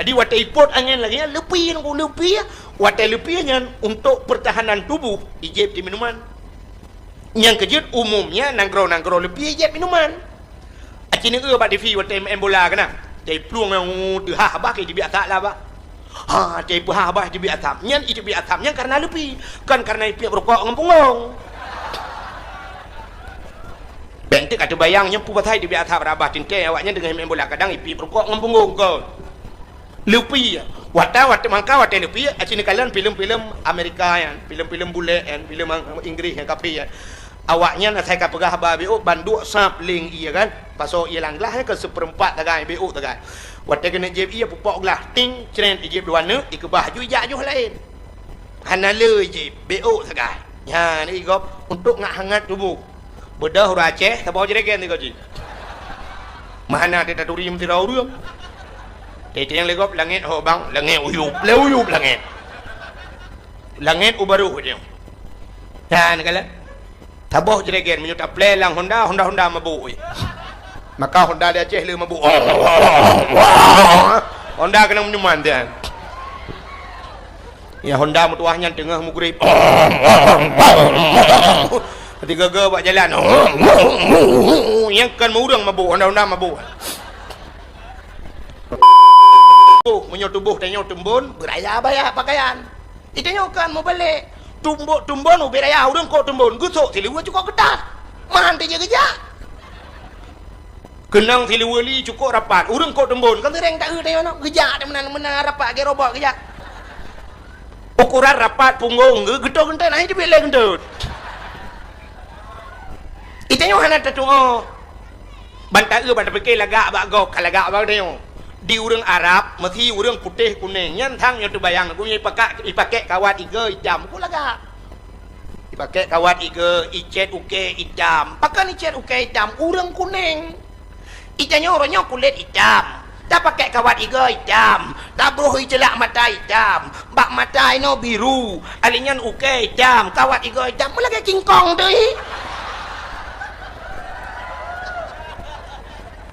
Adi watai ipot angin lagi ya, lebih nunggu lebih ya. Watai lebihnya untuk pertahanan tubuh ijib di minuman. Yang kejut umumnya nanggro lebih ijib minuman. Acini bat di fi watai main bola kena. Dari peluang yang tuha bah ke di biasa lah bah. Dari puha bah di biasa. Nyan itu biasanya karena lebih. Kan karena pihak berkok ngempungong. Bentuk kata bayangnya pubatai di biasa berabah tintai awaknya dengan main bola kadang ipi berkok ngempungong kau. Lupi wata mangka wata lupi acini kalian film-film Amerika ya, film-film bule and film Inggris yang kapi ya. Awaknya nak saya kapagah BO banduk sapling iya kan. Pasal ia langlah ke seperempat tagai BO tagai. Wata kena jeb ia pupok lah ting cren jeb dua ne ikebah ju jauh lain. Hanale jeb BO tagai. Ya ni gop untuk ngak hangat tubuh. Bedah Aceh tabau jeregen ni kau ji. Mana ada turim tirau dia. Itu yang legop langit oh bang, langit uyup langit. Langit ubaru dia. Dan kala taboh jeregen menyuta plelang Honda mabuk. Maka Honda dia Aceh le mabuk. Honda kena menyuman dia. Ya Honda mutuahnya tengah mugrib. Ketika ge buat jalan. Yang kan murang mabuk, Honda mabuk. Menyok tubuh dan nyok tumbun beraya bayar pakaian. Itu nyokan mau balik. Tumbun beraya urang kok tumbun. Gusuk siliwa cukup ketat. Mahan dia kerja. Kenang siliwa li cukup rapat. Urang kok tumbun. Kan tereng tak ada nak kerja ada mana rapat ke robot kerja. Ukuran rapat punggung ge gedor gentai naik di belai gendut. Itu nyok hana tatung. Bantai bantai fikir lagak bagok kalagak bag dia. Di urang Arab, mesti urang putih kuning. Nyan thang yang terbayang aku ipakai kawat iga hitam. Aku laga. Ipakai kawat iga icet uke hitam. Pakai icet uke hitam, urang kuning. Icanya orangnya kulit hitam. Tak pakai kawat iga hitam. Tak beruh celak mata hitam. Bak mata ino biru. Alinyan uke hitam, kawat iga hitam. Mulaga kingkong tu.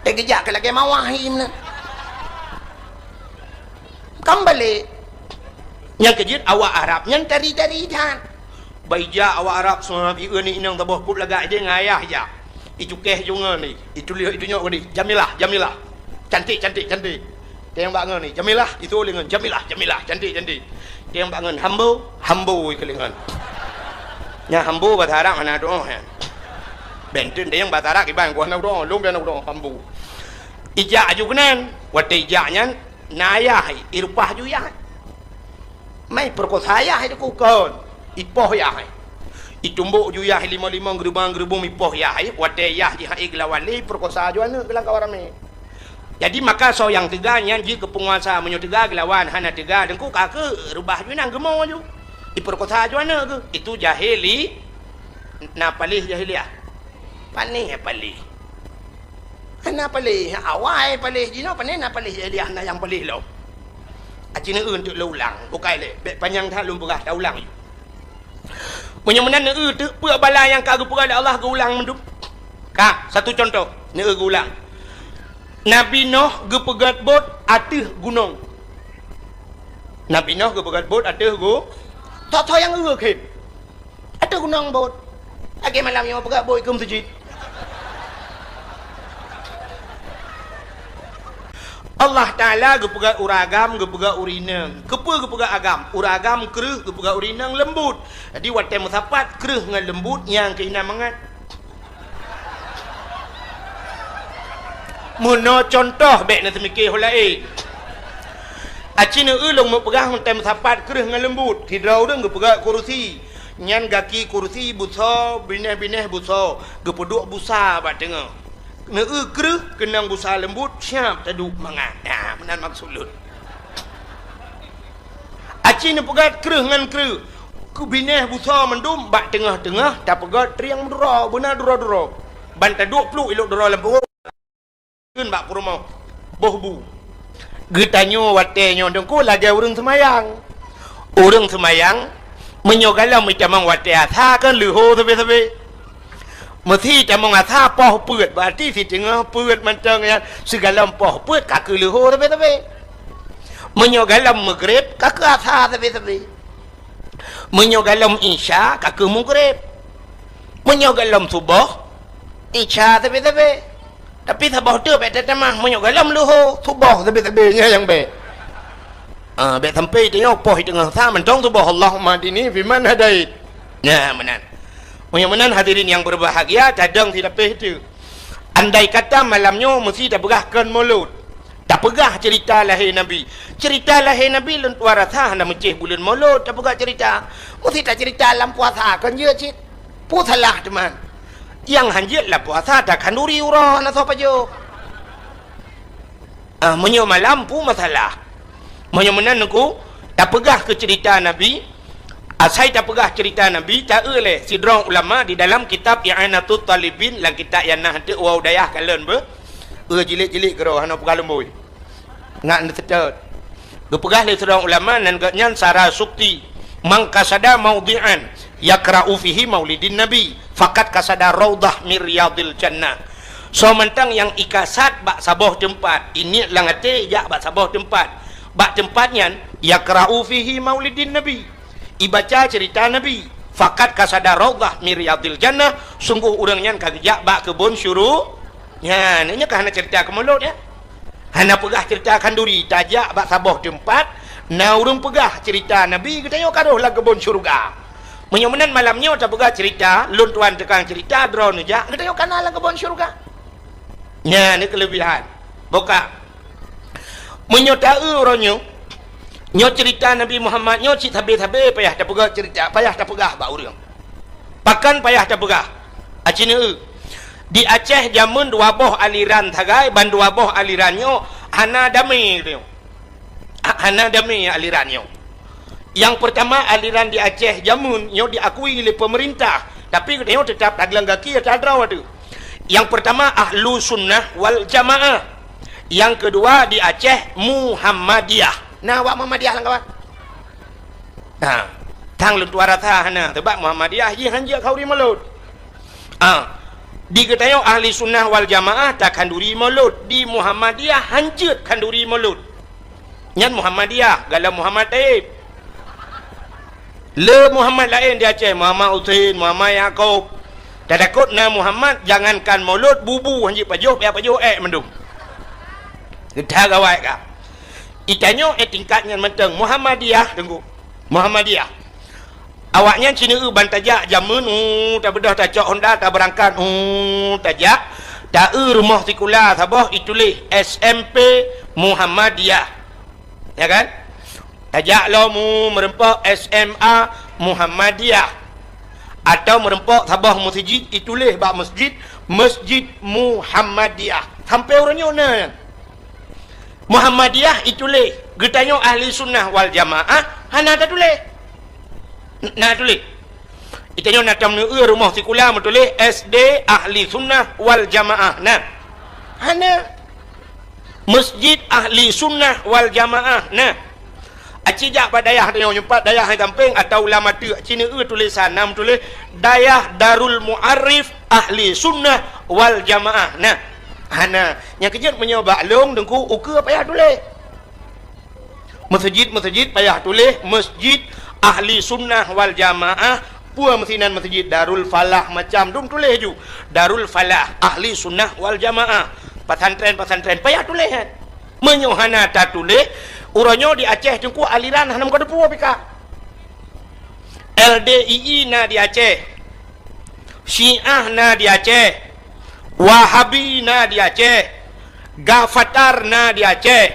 Kejak ke lagi mawahim na. Kembali yang kejut awak Arab yang dari dan baija awak Arab semua ieu ni inang taboh put lagak dia ngayah ja itu keh junga ni itu lihat itu nyok ni Jamilah cantik dia yang bangun ni Jamilah itu lengan Jamilah cantik dia yang bangun hambo kelingan nya hambo bahasa Arab mana doa ha bentun dia yang bahasa Arab iban gua nak doa lum dia nak doa hambo ija aju kenan wat ijanya nayah irupah ju ya mai perkosa ya itu kukon ipoh ya itumbuk ju ya 55 gerbang ipoh ya wate ya ji hai glawali perkosa ju anu bilang kawarame jadi maka so yang teganya ji ke penguasa menyo tega gelawan hana tega dengku kake rubah ju nang gemo ju iperkosa ju anu ke itu jahili na palih jahiliah panih palih Hana palih awai palih jino panen na palih dia hana yang palih lo. Acina untuk lo ulang bukai le bet panjang dah lum berah dah ulang. Punya menan tu pua bala yang kagu pura Allah ke ulang mendup. Ka satu contoh ne ulang. Nabi Nuh ge pegat bot atih gunung. Nabi Nuh ge pegat bot atih go. Tak yang ke. Atih gunung bot. Age malam yang pegat bot ke masjid. Allah Ta'ala gepegat uragam, gepegat urinang. Kepa gepegat agam. Uragam kereh, gepegat urinang lembut. Jadi waktu musapat kereh dengan lembut yang kena mangat. Muna contoh baik nak semikir hulai. Acina ulung mepegang waktu musapat kereh dengan lembut. Hidrau dah gepegat kursi. Nyan gaki kursi busa, bineh-bineh busa. Gepeduk busa bat tengah. Kereh kenang busa lembut siap taduk mangat. Nah, benar maksud lut. Aci ni pegat kereh ngan kereh. Kubineh busa mendum bak tengah-tengah tak pegat triang dura, benar dura-dura. Ban taduk peluk iluk dura lembut. Kun bak rumah. Bohbu. Getanyo watenyo dengku lagi urang semayang. Urang semayang menyogalam macam wate asa kan leho sabe-sabe. Mesti jamong asa poh puet berarti si tengah puet macam yang segala poh puet kaki leho tapi menyogalam maghrib kake asar tapi menyogalam isya kake maghrib menyogalam subuh isya tapi subuh tu betul mah menyogalam luhur subuh tapi nya yang baik baik sampai tengok poh tengah sa mentong subuh Allahumma dini fi man hadait nah menan menan hadirin yang berbahagia cadang tidak itu andai kata malamnya mesti dah berahkan mulut tak pegah cerita lahir Nabi lentuar rasa nak mencih bulan maulud tak pegah cerita mesti tak cerita dalam puasa kan je cik pusalah teman yang hanjit lah puasa tak kanduri urah nak apa je menyo malam pun masalah menyo menan aku tak pegah ke cerita Nabi saya tak pegah cerita Nabi tak oleh sidrong ulama di dalam kitab I'anatul Talibin lang kitab yang nak ada wa dayah kalian ber jilik-jilik ke roh hana pegah lembui nak netet gepegah le sidrong ulama nan nyan sara sukti man kasada maudhi'an yakra'u fihi maulidin nabi fakat kasada raudah min riyadil jannah so mentang yang ikasat bak saboh tempat ini langate ya bak saboh tempat bak tempatnya yakra'u fihi maulidin nabi ibaca cerita Nabi fakat kasada raudah min riyadil jannah sungguh urangnya kagejak bak kebun syuruk ya ini kan cerita kemulut ya hana pegah cerita kanduri tajak bak saboh tempat na urang pegah cerita Nabi kita yo kadoh lah kebun syurga menyomenan malamnya tak pegah cerita lun tuan tekang cerita drone aja kita yo kana lah kebun syurga nya ni kelebihan boka menyotau ronyo nyo cerita Nabi Muhammad nyo cik tabe-tabe payah tak pegah cerita payah tak pegah bak urang pakan payah tak pegah acina di Aceh jamun dua boh aliran tagai ban dua boh alirannya hana damai tu hana damai alirannya yang pertama aliran di Aceh jamun nyo diakui oleh pemerintah tapi dia tetap dagelang kaki atau adraw tu yang pertama ahlu sunnah wal jamaah yang kedua di Aceh Muhammadiyah nah wak Muhammadiyah lang kawan nah tang lentuar rata hana tebak Muhammadiyah je hanja kau di malut di ketayo ahli sunnah wal jamaah tak kanduri maulud di Muhammadiyah hanjut kanduri maulud nyan Muhammadiyah galam Muhammad Taib le Muhammad lain di Aceh Muhammad Usain Muhammad Yaakob tak takut na Muhammad jangankan maulud bubu hanjut pajuh mendung kita gawai kah itanyo tingkatnya menteng Muhammadiyah tunggu Muhammadiyah awaknya cina bantajak jamun tak bedah tak cok Honda tak berangkat tajak tak rumah sekolah sabah itulis SMP Muhammadiyah ya kan tajak lo mu merempak SMA Muhammadiyah atau merempak sabah masjid itulis bak masjid Muhammadiyah sampai orangnya na Muhammadiyah itulis getanyo ahli sunnah wal jamaah hana tak tulis nah tulis itanya nak tam rumah sekolah tulis SD ahli sunnah wal jamaah nah hana masjid ahli sunnah wal jamaah nah acijak badayah dia nyempat dayah hai tamping atau ulama tu cina tulisan nam tulis dayah darul muarrif ahli sunnah wal jamaah nah hana yang kejut menyoba long dengku ukur payah tulis masjid payah tulis masjid ahli sunnah wal jamaah pua mesinan masjid Darul Falah macam dum tulis ju Darul Falah ahli sunnah wal jamaah pesantren payah tulis kan menyohana tak tulis uranyo di Aceh jengku aliran hanam kada pua pika LDII na di Aceh Syiah na di Aceh Wahabi na di Aceh Gafatar na di Aceh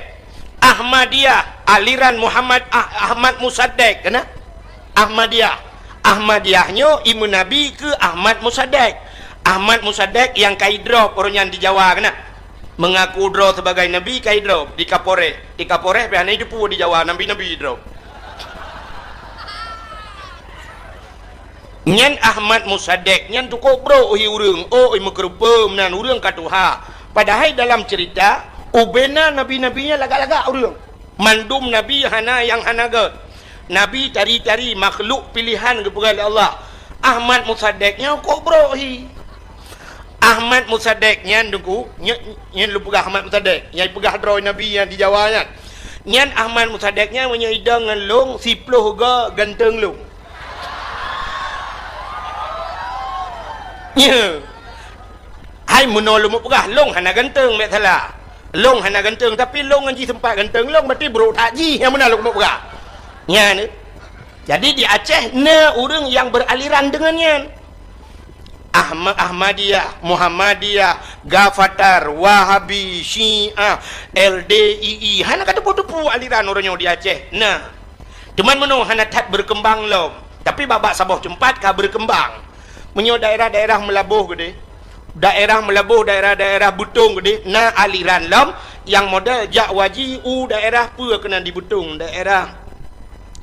Ahmadiyah aliran Muhammad Ahmad Musaddek kena Ahmadiyahnya Ibu Nabi ke Ahmad Musaddek yang kaidrop orang yang di Jawa kena mengaku drop sebagai Nabi kaidrop di Kapolres pihak itu pun di Jawa Nabi drop nyan Ahmad Musaddek nyan tu kobro urang mekerupa menan urang katuha padahal dalam cerita ubena nabi-nabinya lagak-lagak urang mandum Nabi hana yang hanaga Nabi tari-tari makhluk pilihan kepada Allah Ahmad Musaddeknya kobrohi Ahmad Musaddeknya nunggu nyen lu pegah Ahmad Musaddek yang pegah droi Nabi yang di Jawa nya Nyan Ahmad Musadeknya menyaidang dengan long 10 ga ganteng long. Ya. Hai menolong mu pegah long hana ganteng mek salah. Long hana ganteng tapi long anji sempat ganteng long berarti bro takji yang menolong mu pegah. Nya ni. Jadi di Aceh ne orang yang beraliran dengannya. Ahmadiyah, Muhammadiyah, Gafatar, Wahabi, Syiah, LDII. Hana kata putu-putu aliran orangnya di Aceh. Nah, cuman menung hana tat berkembang lom. Tapi babak Sabah Tempat kah berkembang. Menyo daerah-daerah melabuh gede. Daerah melabuh, daerah-daerah butung gede. Nah aliran lom yang model jak waji daerah pu kena di butung, daerah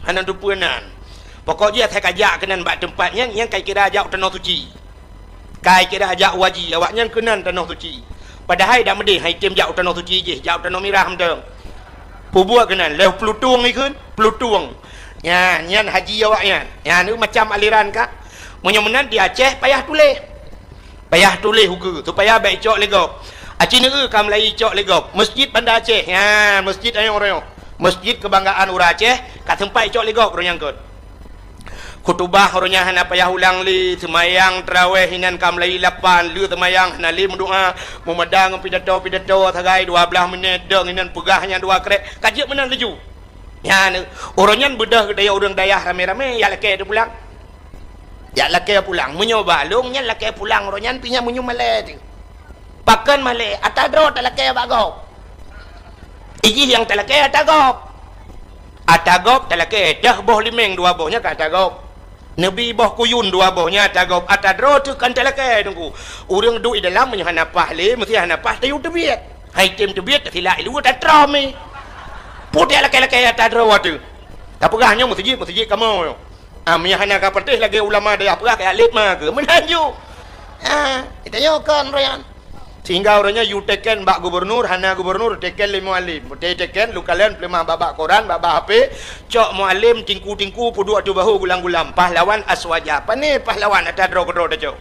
hana tu puanan. Pokoknya saya kajak kena bak tempatnya yang kai kira ajak tanah suci. Kai kira ajak waji awaknya kenan tanah suci. Padahal dah medih hai tim jak tanah suci je, jak tanah merah mendeng. Pubuak kenan leh pelutung ikun, pelutung. Ya, nyan haji awaknya. Ya ni macam aliran kak. Menyemenan di Aceh payah tulis. Payah tulis hukum supaya baik cok legop. Aceh ni kam lai cok legop. Masjid Bandar Aceh. Ya, masjid ayong orang. Masjid kebanggaan orang Aceh kat tempat cok legop orang kot. Khutbah orangnya hana payah ulang li semayang tarawih hinan kam lai 8 lu semayang hana li mendoa memadang pidato tagai 12 minit deng hinan pegahnya 2 krek kajik menan leju ya orangnya bedah daya orang dayah rame-rame ya laki tu pulang ya laki pulang menyoba lungnya laki pulang orangnya pinya menyu male tu pakan male atadro talaki bagop iji yang talaki atagop talaki dah boh limeng 2 bohnya kat atagop Nabi boh kuyun 2 bohnya atagop atadro tu kan talaki tunggu orang duduk di dalam menyo hana pahle mesti hana pah tayu tebiat hai tim tebiat tak silap lu tak trome putih laki-laki atadro tu tak pegahnya masjid kamu menyo hana ka pertih lagi ulama dia pegah ke alit mah ke menanju kita nyokan royan sehingga orangnya you teken bak gubernur hana gubernur teken le mualim teken lu kalian pelemah babak koran babak HP cok mualim tingku pudu atu bahu gulang-gulam pahlawan aswaja apa ni pahlawan atadro kodro dah cok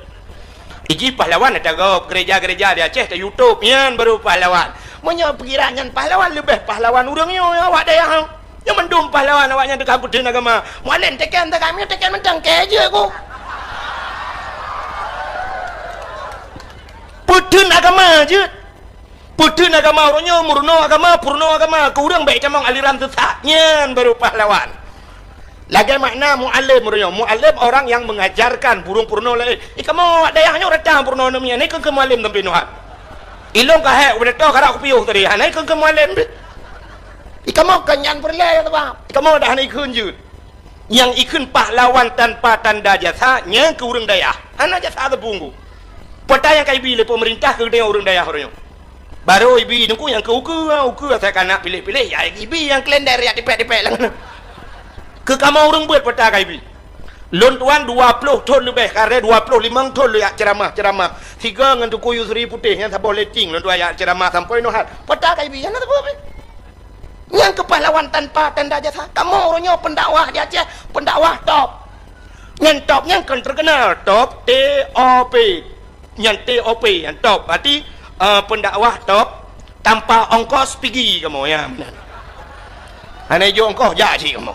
iji pahlawan atagop gereja-gereja di Aceh di YouTube yan baru pahlawan menyo pikirannya pahlawan lebih pahlawan urangnya awak daya yang mendum pahlawan awaknya dekat putih agama mualim teken tak kami teken mentang keje aku Putun agama je. Putun agama orangnya murno agama, purno agama. Kurang baik camang aliran sesatnya baru pahlawan. Lagi makna mu'alim orangnya. Mu'alim orang yang mengajarkan burung purno lain. Kamu dayahnya ratang purno namanya. Ini ke mu'alim tempi nuhat. Ilong kahek udah tahu karak piuh tadi. Ini ke mu'alim. Kamu kenyan perlai atau apa? Kamu dah ni ikun je. Yang ikun pahlawan tanpa tanda jasanya ke urang dayah. Anak jasa tepunggu. Peta yang kaibi le pemerintah ke dia orang dayah orangnya. Baru ibi nungku yang ke uku saya kan nak pilih-pilih ya ibi yang klender ya dipek-dipek lang. Ke kamu orang buat peta kaibi. Lon tuan 20 ton lebih kare 25 ton lu ya ceramah. 3 ngan tu kuyu seri putih yang tak boleh ting lon tuan ya ceramah sampai nohat. Peta kaibi yang apa apa. Yang kepahlawan tanpa tanda jasa. Kamu orangnya pendakwah di Aceh, pendakwah top. Yang top yang kan terkenal top TOP. Yang TOP yang top berarti pendakwah top tanpa ongkos pergi kamu ya benar. Hanya jo ongkos jak sih kamu.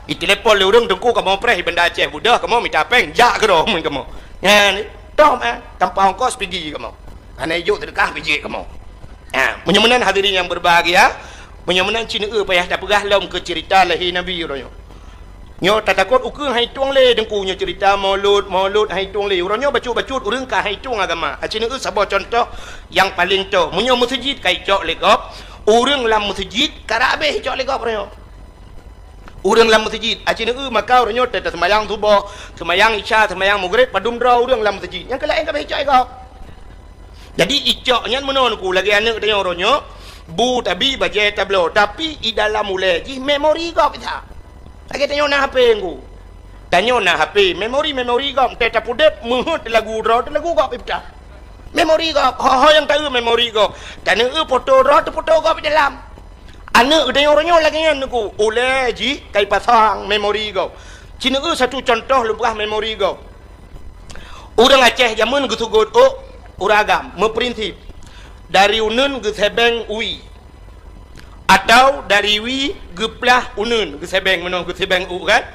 Itelepon le urang dengku kamu preh benda Aceh budak kamu minta peng jak ke dah kamu. Ya ni top tanpa ongkos pergi kamu. Hanya jo terkah biji kamu. Ya, menyemenan hadirin yang berbahagia, menyemenan Cina payah tak pegah lom ke cerita lahir Nabi orangnya. Nyo tak takut ukur hai tuang le dengkunya cerita maulud hai tuang le orangnya bacut urang ka hai tuang agama acina sabah contoh yang paling tu munyo masjid kai cok legop urang lam masjid karabe cok legop orangnya urang lam masjid acina maka orangnya tetap sembahyang subuh sembahyang isya sembahyang maghrib padum dra urang lam masjid yang kelain ka cok legop jadi icoknya menon ku lagi anak dia orangnya bu tabi baje tablo tapi i dalam mulai ji memori gop kita lagi tanya nak HP aku. Tanya nak HP, memori kau. Teta pudep muhut lagu kau pipta. Memori kau, ho yang tahu memori kau. Tanya foto kau di dalam. Anak tanya orangnya lagi aku. Oleh ji kai pasang memori kau. Cina satu contoh lupa memori kau. Orang Aceh zaman gusugut uragam, meprinsip. Dari unun ke sebeng ui. atau dari wi geplah unun gesebeng menong gesebeng u kan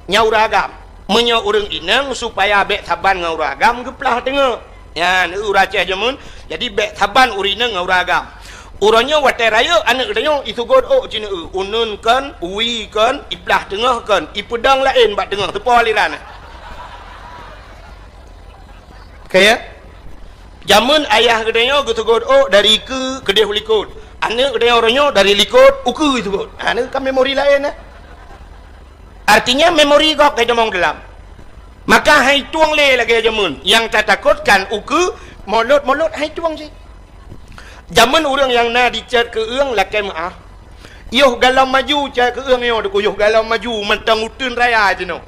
nyau ragam menyo urang inang supaya bek saban ngau ragam geplah tengah ya ni uraceh jamun jadi bek saban urina ngau ragam uranyo wate raya anak danyo itu god cina unun kan wi kan iplah tengah kan ipedang lain bat tengah tepa aliran kaya jamun ayah gedanyo gitu god dari ke kedeh likut anak gedanyo oranyo dari likut uku itu god ni kan memori lain artinya memori gok kaya jamong dalam maka hai tuang le lagi jamun yang tak takutkan uku molot hai tuang sih jamun orang yang na dicat ke eung lakai maaf yoh galau maju cat ke eung yo deku yoh galau maju mentang utun raya je no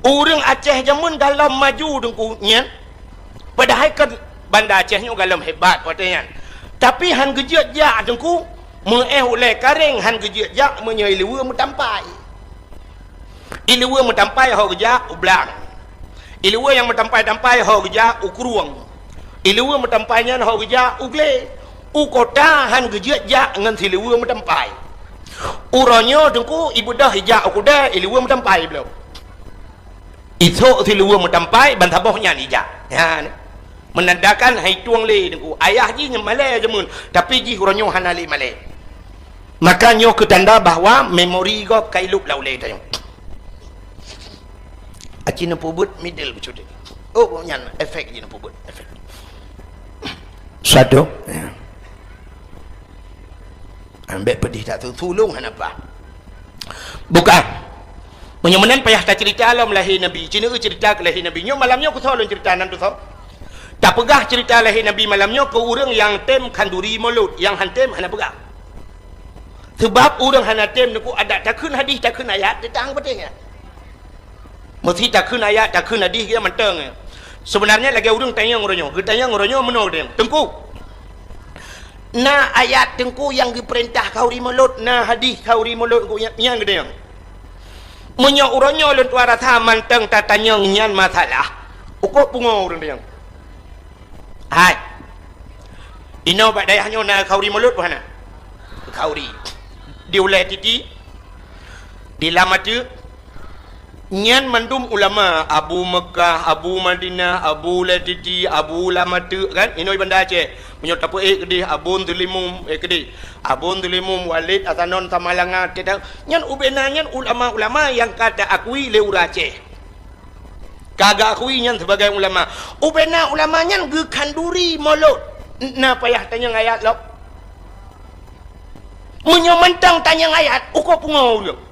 orang Aceh jamun galau maju dengku nyen padahal kan Banda Aceh ni galau hebat katanya tapi han gejiat jak dengku oleh kareng han gejiat jak menyai lewa metampai ilewa metampai ho gejak ublang ilewa yang metampai ho gejak ukruang ilewa metampainya ho gejak ugle ukota han gejiat jak ngan silewa metampai uronyo dengku ibu dah hijak ukuda ilewa metampai belum itu silewa metampai bantabohnya hijak ya menandakan hai tuang le dengku ayah ji nyemale jamun tapi ji uronyo hanali male maka nyo ketanda bahwa memori go kailuk laule tayong acina pubut middle becude nyan efek jina pubut efek satu ambek pedih tak tulung apa bukan menyemenan payah tak cerita alam lahir nabi cina cerita ke lahir nabi nyo malamnya aku tahu cerita nan tu tahu tak pegah cerita lahir nabi malamnya ke orang yang tem kanduri mulut yang hantem hana pegah sebab orang hana tem aku ada takun hadis takun ayat datang betulnya mesti takun ayat takun hadis dia menteng sebenarnya lagi orang tanya ngoronyo menol dia tengku na ayat tengku yang diperintah kau ri mulut na hadis kau ri mulut yang gede yang menyo uronyo lun tuara tha manteng tatanya nyan masalah uko pungo urang dia hai ino bak dayahnya na kau ri mulut mana kau ri diulai titi dilamatu nyan mandum ulama Abu Mekah, Abu Madinah, Abu Latiti, Abu Lamatu kan ino Banda Aceh menyot apa kedih Abun Tulimum kedih Abun Tulimum Walid Atanon Tamalanga kita nyan ubena nyan ulama-ulama yang kata akui le Aceh kagak akui nyan sebagai ulama ubena ulama nyan ge kanduri mulut na payah tanya ayat lo munyo mentang tanya ayat uko pungau lo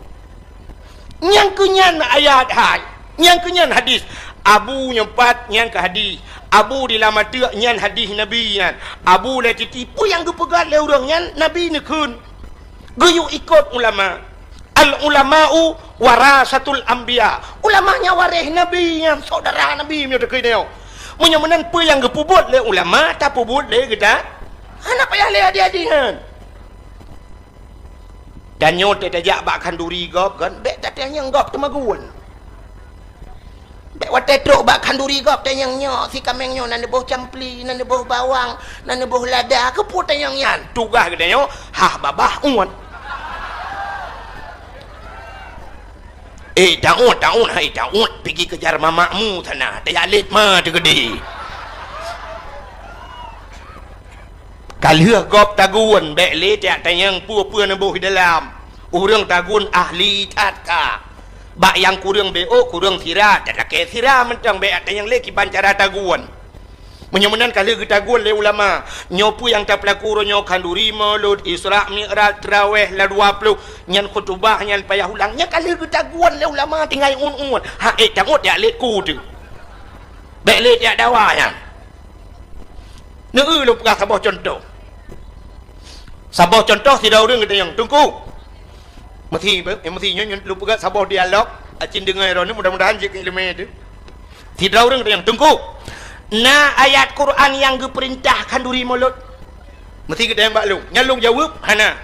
nyang kenyan ayat hai nyang kenyan hadis Abu nyempat nyang ke hadis Abu dilamatu nyan hadis Nabi nyan Abu le titipu yang gepegat le orang nyan Nabi nekun geyu ikut ulama al ulama'u warasatul anbiya ulamanya waris Nabi nyan saudara Nabi myo dekai neo munyo menan pe yang gepubut le ulama ta pubut le kita anak payah le hadi-hadian dan nyo tajak bak kanduri gop kan bek tak yang gop temagun bek watai truk bak kanduri gop tayang nyo si kameng nyo nan boh campli nan boh bawang nan boh lada ke pu tayang yan tugah gede nyo babah uan taun hai taun pergi kejar mamakmu sana tayalit ma tu gede kalia gop tagun bek le tak tayang pua-pua na boh dalam urang tagun ahli tatka bak yang kurang beo kurang sira tak ke sira mentang bek tayang le kiban cara tagun menyemenan kali tagun le ulama nyopu yang tak pelaku nyo kanduri maulud Isra Mi'raj tarawih la 20 nyan khutbah nyan payah ulangnya kali tagun le ulama tinggal un tangut ya le ku tu bek le tak dawa yang lu pegah sabah contoh tidak orang kita yang tunggu mesti nyon lu pegah sabah dialog acin dengar ron mudah-mudahan jika ilmu itu tidak orang kita yang tunggu na ayat Quran yang diperintahkan duri mulut mesti kita yang baklung nyalung jawab hana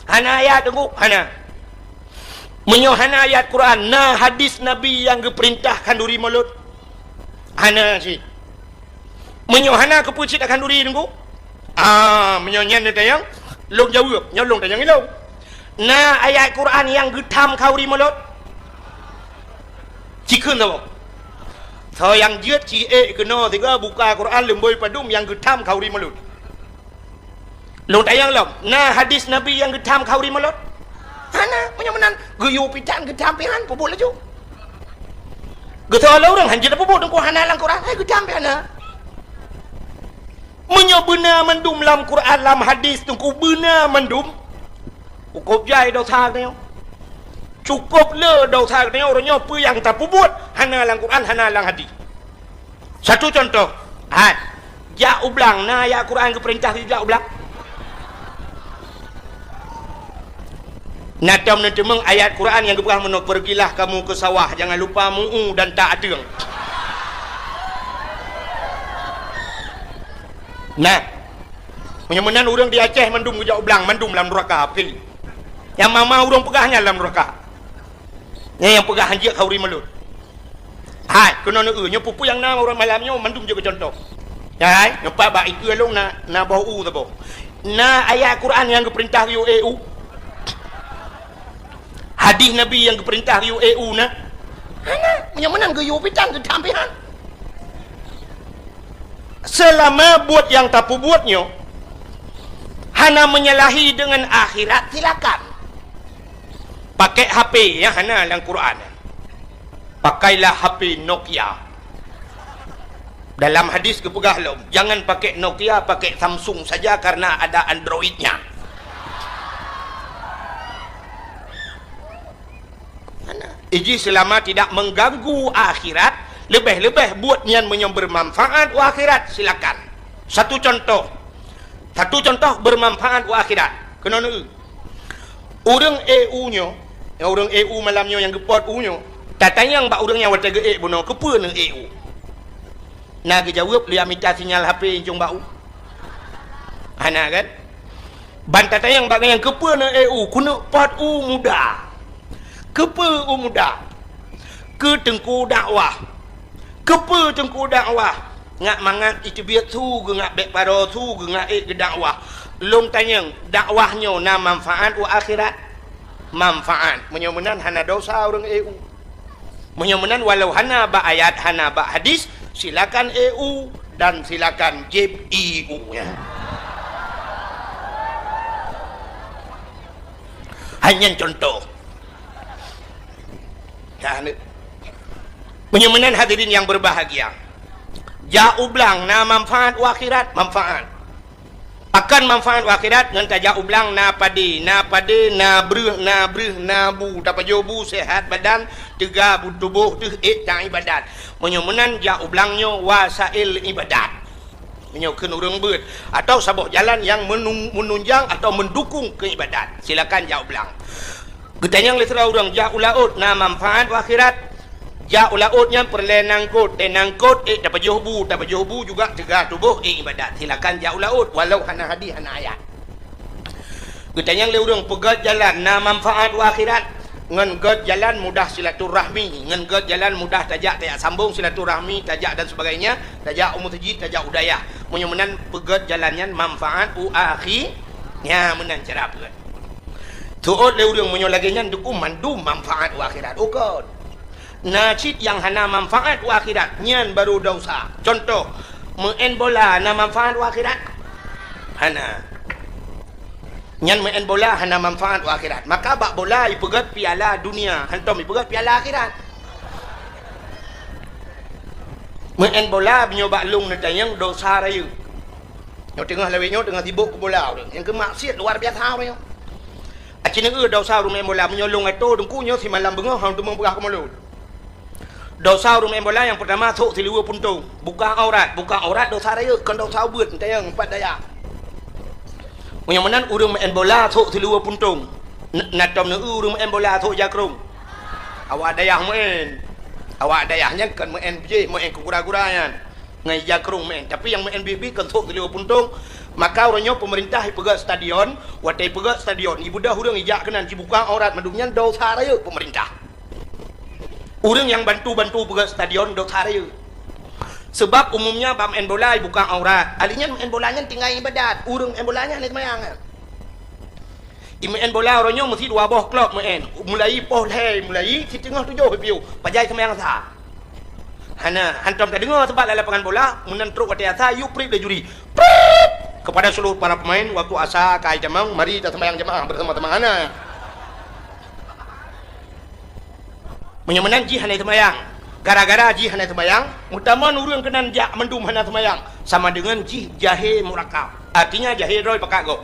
ayat tunggu hana menyo hana ayat Quran na hadis Nabi yang diperintahkan duri mulut hana sih menyo hana kepucit akan duri tunggu menyo nyan dia yang Long jawab, nyolong dan yang ilong. Nah ayat Quran yang getam kau di mulut. Cikun tau. So yang jiat ci kena tiga buka Quran lemboi padum yang getam kau di mulut. Long tayang lom. Nah hadis Nabi yang getam kau di mulut. Hana punya menan guyu pitan getam pihan pupuk laju. Getah lah orang hanjir pupuk dengku hana lang Quran. Hai getam pihan. Menyebena mendum dalam Quran dalam hadis tungku bena mendum cukup jai dau thang ni cukup le dau thang ni orangnya apa yang tak buat hana dalam Quran hana dalam hadis. Satu contoh ja ublang na ayat Quran ke perintah ja ublang natam nanti meng ayat Quran yang keberah menok pergilah kamu ke sawah jangan lupa mu'u dan tak adeng. Nah, menyamanan orang di Aceh mendum ke Jauh Belang, mendum dalam neraka pilih. Yang mama orang pegahnya dalam neraka. Yang pegah hanjir kau rimelut. Hai, kena nya pupu yang nama orang malamnya mendum juga contoh. Hai, napa ba itu long na bau u tabo. Na ayat Quran yang keperintah yu EU. Hadis Nabi yang keperintah yu EU na. Hana, menyamanan ke yu pitan ke tampihan. Selama buat yang tak buatnya hana menyalahi dengan akhirat silakan pakai HP ya hana dalam Quran pakailah HP Nokia dalam hadis kepegah lom jangan pakai Nokia pakai Samsung saja karena ada Androidnya hana iji selama tidak mengganggu akhirat lebih-lebih buat yang bermanfaat wa akhirat silakan. Satu contoh bermanfaat wa akhirat. Kenapa? Orang EU nya, orang EU malamnya yang gepot U nya, tatanya yang bak orang yang wata ge buno kepa nang EU. Nah ke jawab dia minta sinyal HP jong bau. Ana kan? Ban tatanya yang bak yang kepa nang EU kuna pot U muda. Kepa U muda. Ke tengku dakwah. Kepa tengku dakwah ngak mangat itu biar tu ngak bek paro tu ngak ke dakwah long tanyang dakwahnya na manfaat wa akhirat manfaat menyomenan hana dosa orang EU menyomenan walau hana ba ayat hana ba hadis silakan EU dan silakan jeb EU nya hanya contoh dan menyamanan hadirin yang berbahagia jauh belang na manfaat wa akhirat manfaat akan manfaat wa akhirat ngan ta jauh belang na pade na breh na bu dapat jobu sehat badan tega tubuh tu tak ibadat menyamanan jauh belangnya wasail ibadat menyokun orang ber atau sabuk jalan yang menunjang atau mendukung keibadat silakan jauh belang getanyang litera orang jauh laut na manfaat wa akhirat jauh lautnya perle nangkut dapat johbu juga tegak tubuh ibadat silakan jauh laut walau hana hadis hana ayat getanya le urang pegat jalan na manfaat wa akhirat ngan gat jalan mudah silaturahmi ngan gat jalan mudah tajak sambung silaturahmi tajak dan sebagainya tajak umur tajid tajak udayah menyamanan pegat jalannya manfaat u akhirnya menan cara pegat tuot le urang menyolaginya dukum mandum manfaat wa akhirat ukot najid yang hana manfaat wa akhirat nyan baru dosa contoh main bola na manfaat wa akhirat hana nyan main bola hana manfaat wa akhirat maka bak bola ipegat piala dunia hantom ipegat piala akhirat main bola nyoba lung na tayang dosa raya nyo tengah lawinyo tengah tibuk ke bola yang ke maksiat luar biasa raya acina dosa rumah bola menyolong itu dengkunya si malam bengah hang tu membegah ke mulut dosa rumah bola yang pertama thuk si liwa puntung buka aurat dosa raya kan dosa beut tayang empat daya menyamanan urang main bola thuk si liwa puntung natom ne urang main bola thuk jakrung awak dayah main awak dayahnya kan main je main kura-kurayan ngai jakrung main tapi yang main bibi kan thuk si liwa puntung maka orangnya pemerintah pegat stadion watai pegat stadion ibu dah urang ijak kenan dibuka aurat madumnya dosa raya pemerintah orang yang bantu-bantu pegat stadion dosa raya sebab umumnya bab main bola buka aurat alinya main bolanya tinggal ibadat orang main bolanya ni semayang Imen bola orangnya mesti dua boh klub men. Mulai poh leh, mulai si tengah tujuh piu. Pajai semayang sah. Hana hantam tak dengar tempat lapangan bola, munan truk kat asa yu prip le juri. Prip kepada seluruh para pemain waktu asa kai jamang mari kita semayang jemaah bersama-sama hana. Menyemenan ji hana semayang. Gara-gara ji hana semayang, utama urang kenan jak mendum hana semayang sama dengan ji jahe murakab. Artinya jahe roy pakak go.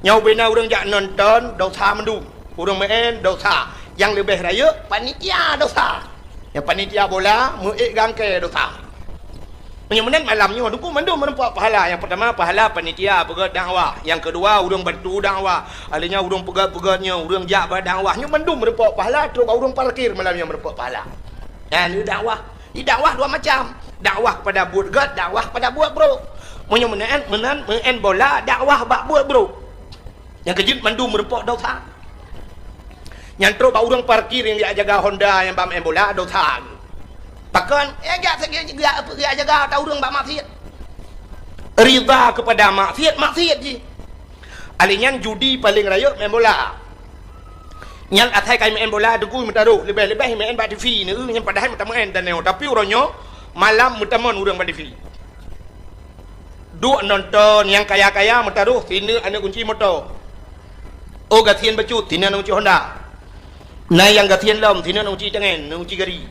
Nyau bina urang jak nonton dosa mendum. Urang main dosa. Yang lebih raya panitia dosa. Yang panitia bola muik gangke dosa. Menyemenan malamnya duku mendum menempat pahala. Yang pertama pahala panitia pegat dakwah. Yang kedua urang bantu dakwah. Alanya urang pegat-pegatnya, urang jak dakwah. Nya mendum menempat pahala terus urang parkir malamnya menempat pahala. Dan dakwah. Di dakwah dua macam. Dakwah kepada buat gat, dakwah kepada buat bro. Menyemenan men bola dakwah bak buat bro. Yang kejut mandu merepok dosa. Yang terus orang parkir yang dia jaga Honda yang main bola dosa. Pakan gak jaga tahu orang bak maksiat. Rida kepada maksiat je. Alinyan judi paling raya main bola. Yang atai kai main bola deku mentaruh lebih main bak TV ni yang padahal minta main dan tapi orangnya malam mutaman orang bak TV. Duk nonton yang kaya-kaya mentaruh sini ada kunci motor. Oh gatian bacut, tina nungci Honda. Nah yang gatian lom, tina nungci tangan, nungci gari.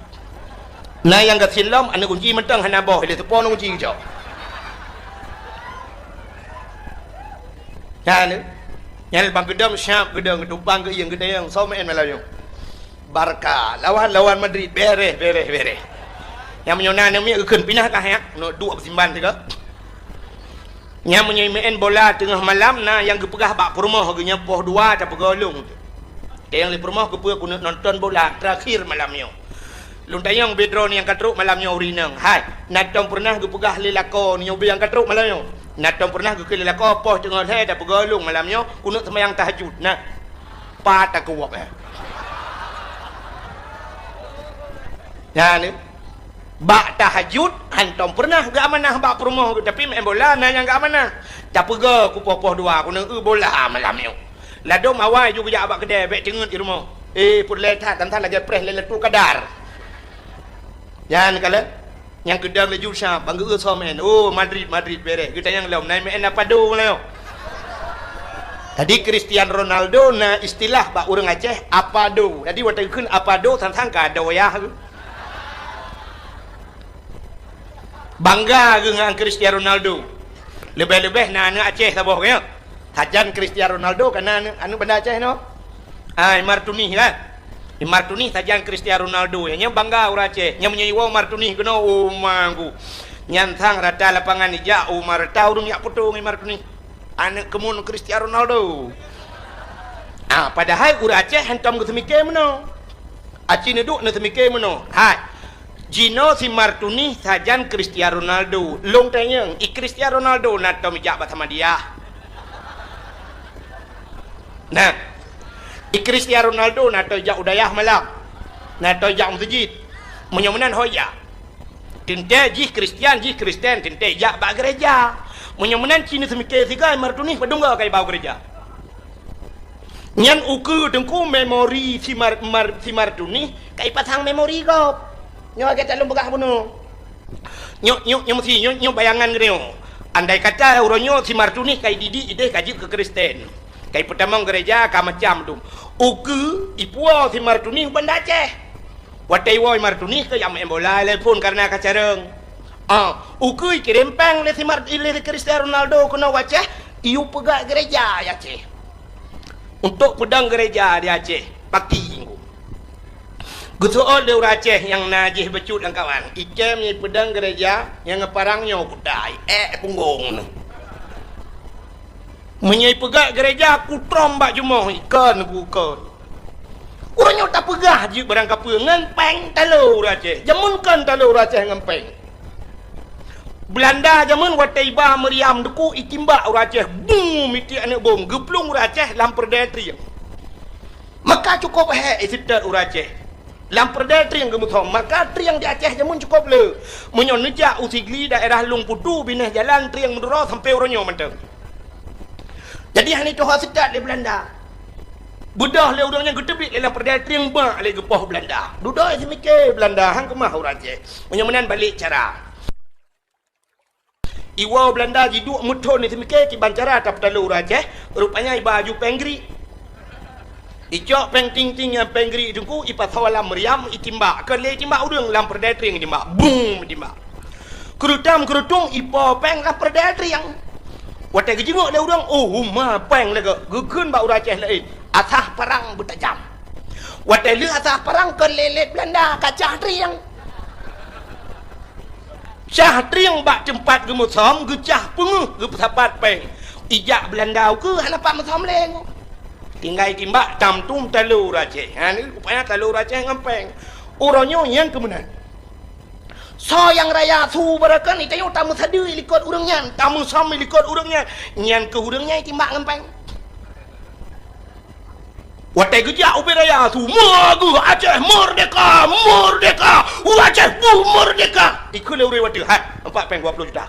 Nah yang gatian lom, anda kunci mentang hana boh, ile tepon nungci hijau. Kan? Yang bang gedam syap gedang tumpang ke yang gedang somen malam. Barca lawan Madrid beres. Yang menyona namanya keun pindah kah ya? No dua persimpan juga. Yang menyemain bola tengah malam nah yang kepegah bak perumah harganya poh dua tak pegolong. Yang di perumah kepegah guna nonton bola terakhir malamnya. Luntayang bedron yang katruk malamnya urinang. Hai, natong pernah kepegah lelako ni yang katruk malamnya. Natong pernah ke lelako poh tengah hai tak pegolong malamnya guna semayang tahajud. Nah, patah kuwak Ya ni. Bak tahajud hantam pernah gak amanah bak perumah tapi main bola nanya gak amanah tak pega ku poh dua ku nang bola malam ni ladom awal juga jak bak kedai bek cengut di rumah pun letak tantan lagi press letu kadar yan kala yang kedang laju syap bangga so main Madrid beres kita yang lom naik main apa do leo tadi Cristiano Ronaldo na istilah bak urang Aceh apa do jadi waktu keun apa do tantan ka do ya bangga dengan Cristiano Ronaldo. Lebih-lebih na anak Aceh saboh ya. Hajan Cristiano Ronaldo kana anu benda Aceh no. Martuni kan. Martuni hajan Cristiano Ronaldo nya bangga urang Aceh. Nya menyewa Martuni kena manggu. Nyantang rata lapangan ija Umar tahu dong ya putung Martuni. Anak kemun Cristiano Ronaldo. Padahal urang Aceh hantam ke semike meno. Aceh ni duk na semike meno. Hai. Gino si Martuni sajan Cristiano Ronaldo. Long tanyang, Cristiano Ronaldo nak tahu mijak sama dia. Nah, Cristiano Ronaldo nak tahu jak udayah malam. Nak tahu jak masjid. Menyomenan hoya. Tinte ji Kristen, tinte jak bak gereja. Menyomenan Cina semikir tiga Martuni padungga kai bau gereja. Nyan uku tengku memori si Martuni kai pasang memori kau. Nyo kita lu begah bunuh. Nyo mesti nyo bayangan gini. Andai kata uronyo si Martuni kai didi ide kaji ke Kristen. Kai pertama gereja ka macam tu. Uku ipua si Martuni benda Aceh. Watai woi Martuni ke yang main bola telepon karena kacareng. Uku kirim peng le si Cristiano Ronaldo kena Aceh, iu pegak gereja ya Aceh. Untuk pedang gereja di Aceh, pati. Gusool dia orang Aceh yang najih becut dan kawan. Ikem ni pedang gereja yang ngeparangnya kudai. Punggung. Menyai pegak gereja kutrom bak jumoh ikan bukan. Orangnya tak pegah je barang kapal ngempeng talu orang Aceh. Jamunkan talu orang Aceh ngempeng. Belanda jamun wataiba meriam deku itimba orang Aceh. Boom iti anak bom. Geplung orang Aceh lamperdaya triang. Maka cukup isitat orang Aceh. Lamperdaya triang gemuthom. Maka triang di Aceh jamun cukup le. Menyon nejak usigli daerah Lung Putu binah jalan triang mendurau sampai orangnya mantap. Jadi hari itu hasitat di Belanda. Bedah le urangnya gedebik dalam perdana triang bak le gepah Belanda. Duduk semikir Belanda hang kemah urang je. Menyan balik cara. Iwa Belanda jiduk mutun ni semikir ki bancara tak petalu urang je. Rupanya baju penggri. Icok peng ting ting yang penggri dengku ipa sawalam meriam itimbak. Ke le timbak urang lam perdana triang timbak. Boom timbak. Kerutam kerutung ipa peng lam perdana triang. Watai kejenguk le urang oh ma peng le ke. Gekun bak urang je lain. Asah perang bertajam. Watai le asah perang ke lelet Belanda kacah triang. Cah triang bak tempat ge musom ge cah penguh ge sapat peng. Ijak Belanda ke hanapak musom leng. Tinggal timbak tamtum talu race. Ha ni rupanya talu race ngampeng. Uronyo yang kemenan. So yang raya su barakan itayo tamu sadu likot urangnya, tamu som likot urangnya. Nyan ke urangnya timbak ngampeng. Watai kerja ubi raya tu Magu Aceh merdeka merdeka Aceh merdeka ikut le urang watai hat 4.20 juta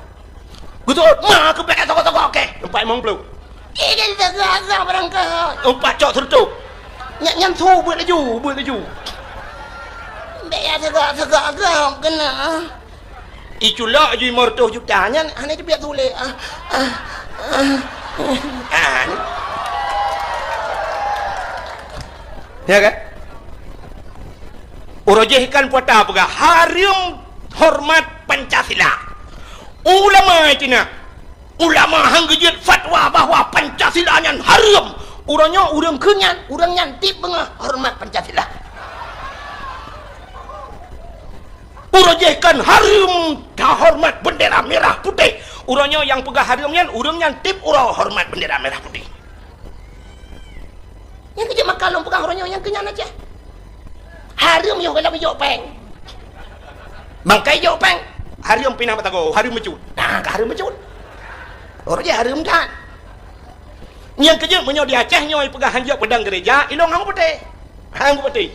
betul ma ke pakai toko-toko okey 4.50 ini segala berangkat 4 cok sertup nyam tu buat laju biar segala kena itulah je 500 juta nya ane tu biar tulis ya kan? Urojehkan puata apa? Harum hormat Pancasila. Ulama itu nak. Ulama hanggejit fatwa bahawa Pancasila yang harum. Urangnya urang kenyan, urang nyantip bengah hormat Pancasila. Urojehkan harum hormat bendera merah putih. Urangnya yang pegang harumnya, urang nyantip urang hormat bendera merah putih. Yang kerja makalong pegang orangnya yang kenyan aja. Harum yang kena bijok peng. Bangkai jok peng. Harum pinang batago, harum mecut. Nah, harum mecut. Orangnya harum kan. Yang kerja menyo di Aceh nyoy pegang hanjak pedang gereja, ilong hang putih. Hang putih.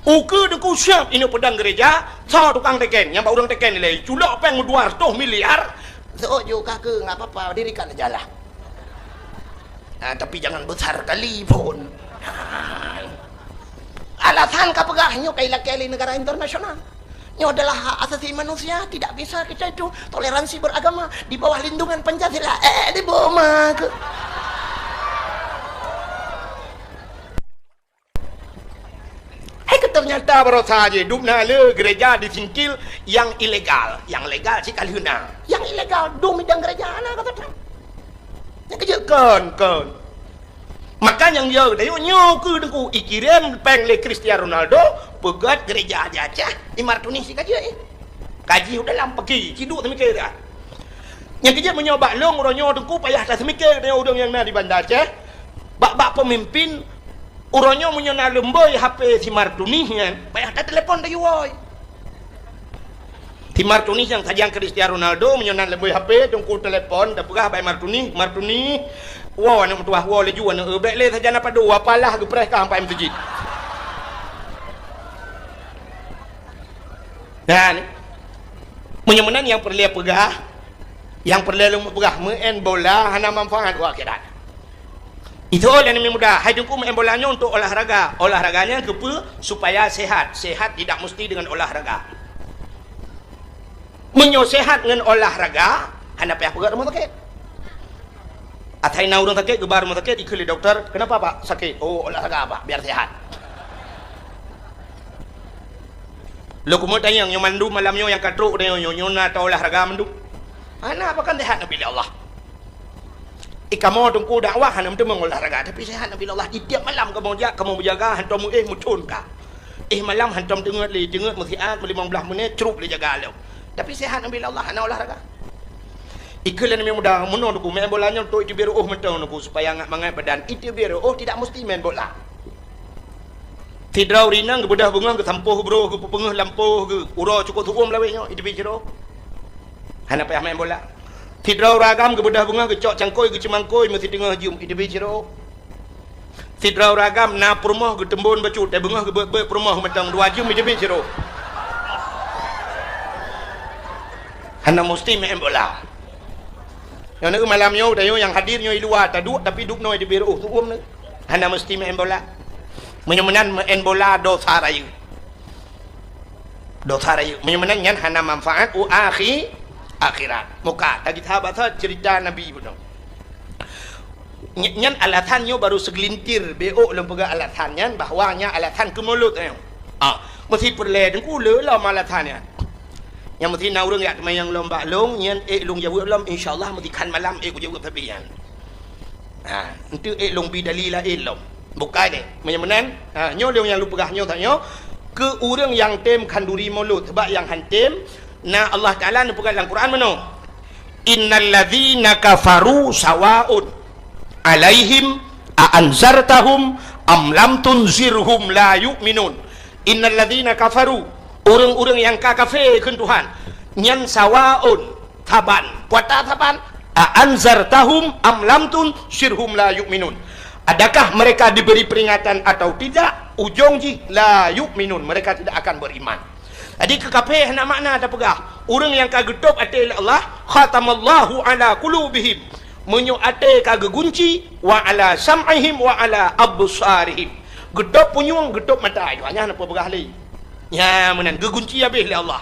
Uku deku siap ini pedang gereja, sa tukang teken, yang orang teken nilai culak peng 200 miliar. So juga ke enggak apa-apa, dirikan aja lah. Nah, tapi jangan besar kali pun. Alasan kapagah nyo kay lakeli negara internasional nyo adalah hak asasi manusia, tidak bisa kita itu toleransi beragama di bawah lindungan Pancasila di bawah ke ternyata baru saja dupna le gereja disingkil yang ilegal, yang legal si kalhuna, yang ilegal dumidang gereja anak kata yang kejekan kan. Maka yang dia dayo nyoku dengku ikirim peng le Cristiano Ronaldo pegat gereja aja di Martuni si kaji kaji udah lampaki ciduk semikir dah yang kerja menyoba long uronyo dengku payah tak semikir dia udang yang na di Bandar Aceh bak pemimpin uronyo menyona lemboi HP si Martuni kan payah tak telepon dayo woi si Martuni yang sajang Cristiano Ronaldo menyona lemboi HP dengku telepon dah pegah by Martuni wow anak tua wow leju anak ebek le saja nak padu apalah gepres ka sampai masjid. Dan menyemenan yang perlu pegah yang perlu pegah main bola hana manfaat wa akhirat. Itu yang lebih mudah. Hai dengku main bolanya untuk olahraga. Olahraganya kepa supaya sehat. Sehat tidak mesti dengan olahraga. Menyo sehat dengan olahraga hana payah pegah rumah sakit. Atai na urang sakit gebar rumah sakit ikut doktor kenapa pak sakit oh olahraga pak biar sehat lo kumot tanya yang mandu malamnya yang katruk dia nyona atau olahraga mandu ana apa kan sehat nabi Allah ikamo tungku dakwah hana mtu olahraga tapi sehat nabi Allah di tiap malam kamu berjaga hantom mutun ka malam hantom dengat mesti 15 menit cerup le jaga lo tapi sehat nabi Allah hana olahraga Ikulah yang mudah menurutku main bolanya untuk itu biar mentang aku supaya ngak mangai badan itu biar tidak mesti main bola. Tidrau rinang ke bedah bunga ke sampuh bro ke pengeh lampuh ke ura cukup tuum lawenya itu bicara. Hana payah main bola. Tidrau ragam ke bedah bunga ke cok cangkoi ke cemangkoi mesti tengah jum itu bicara. Tidrau ragam na perumah ke tembun bacut dan bunga ke perumah mentang 2 jum itu bicara. Hana mesti main bola. Yang nak malamnya dah yang hadirnya luar tak duk tapi duk noi di biru tu ni. Hana mesti main bola. Menyemenan main bola dosa raya. Dosa raya. Menyemenan nyan hana manfaat akhirat. Muka tadi sahabat cerita Nabi pun. Nyan alasannya baru segelintir beok lembaga alasannya bahwanya alasan ke mulut tanya. Mesti perle dengku lah alasannya. Yang mesti nak orang yak yang lomba long nyan long jawab lam insyaallah mesti kan malam ku jawab tabian. Untuk long bidalila ilom. Bukan ni. Menyemenan nyo yang lu pegah nyo tanya ke orang yang tem kanduri mulut sebab yang hantem na Allah Taala nak pegang dalam Quran mana? Innal ladzina kafaru sawaun alaihim a'anzartahum am lam tunzirhum la yu'minun. Innal ladzina kafaru, orang-orang yang kafir kepada Tuhan, nyan sawaun taban puata taban a'anzartahum am lam tunzirhum la yu'minun. Adakah mereka diberi peringatan atau tidak? Ujung ji la yu'minun, mereka tidak akan beriman. Jadi kekafir nak makna ada pegah orang yang kagetup ate Allah khatamallahu ala qulubihim, menyo ate kage gunci wa ala sam'ihim wa ala absarihim, getup punyung getup mata itu hanya apa pegah li ya menan gegunci habis oleh Allah.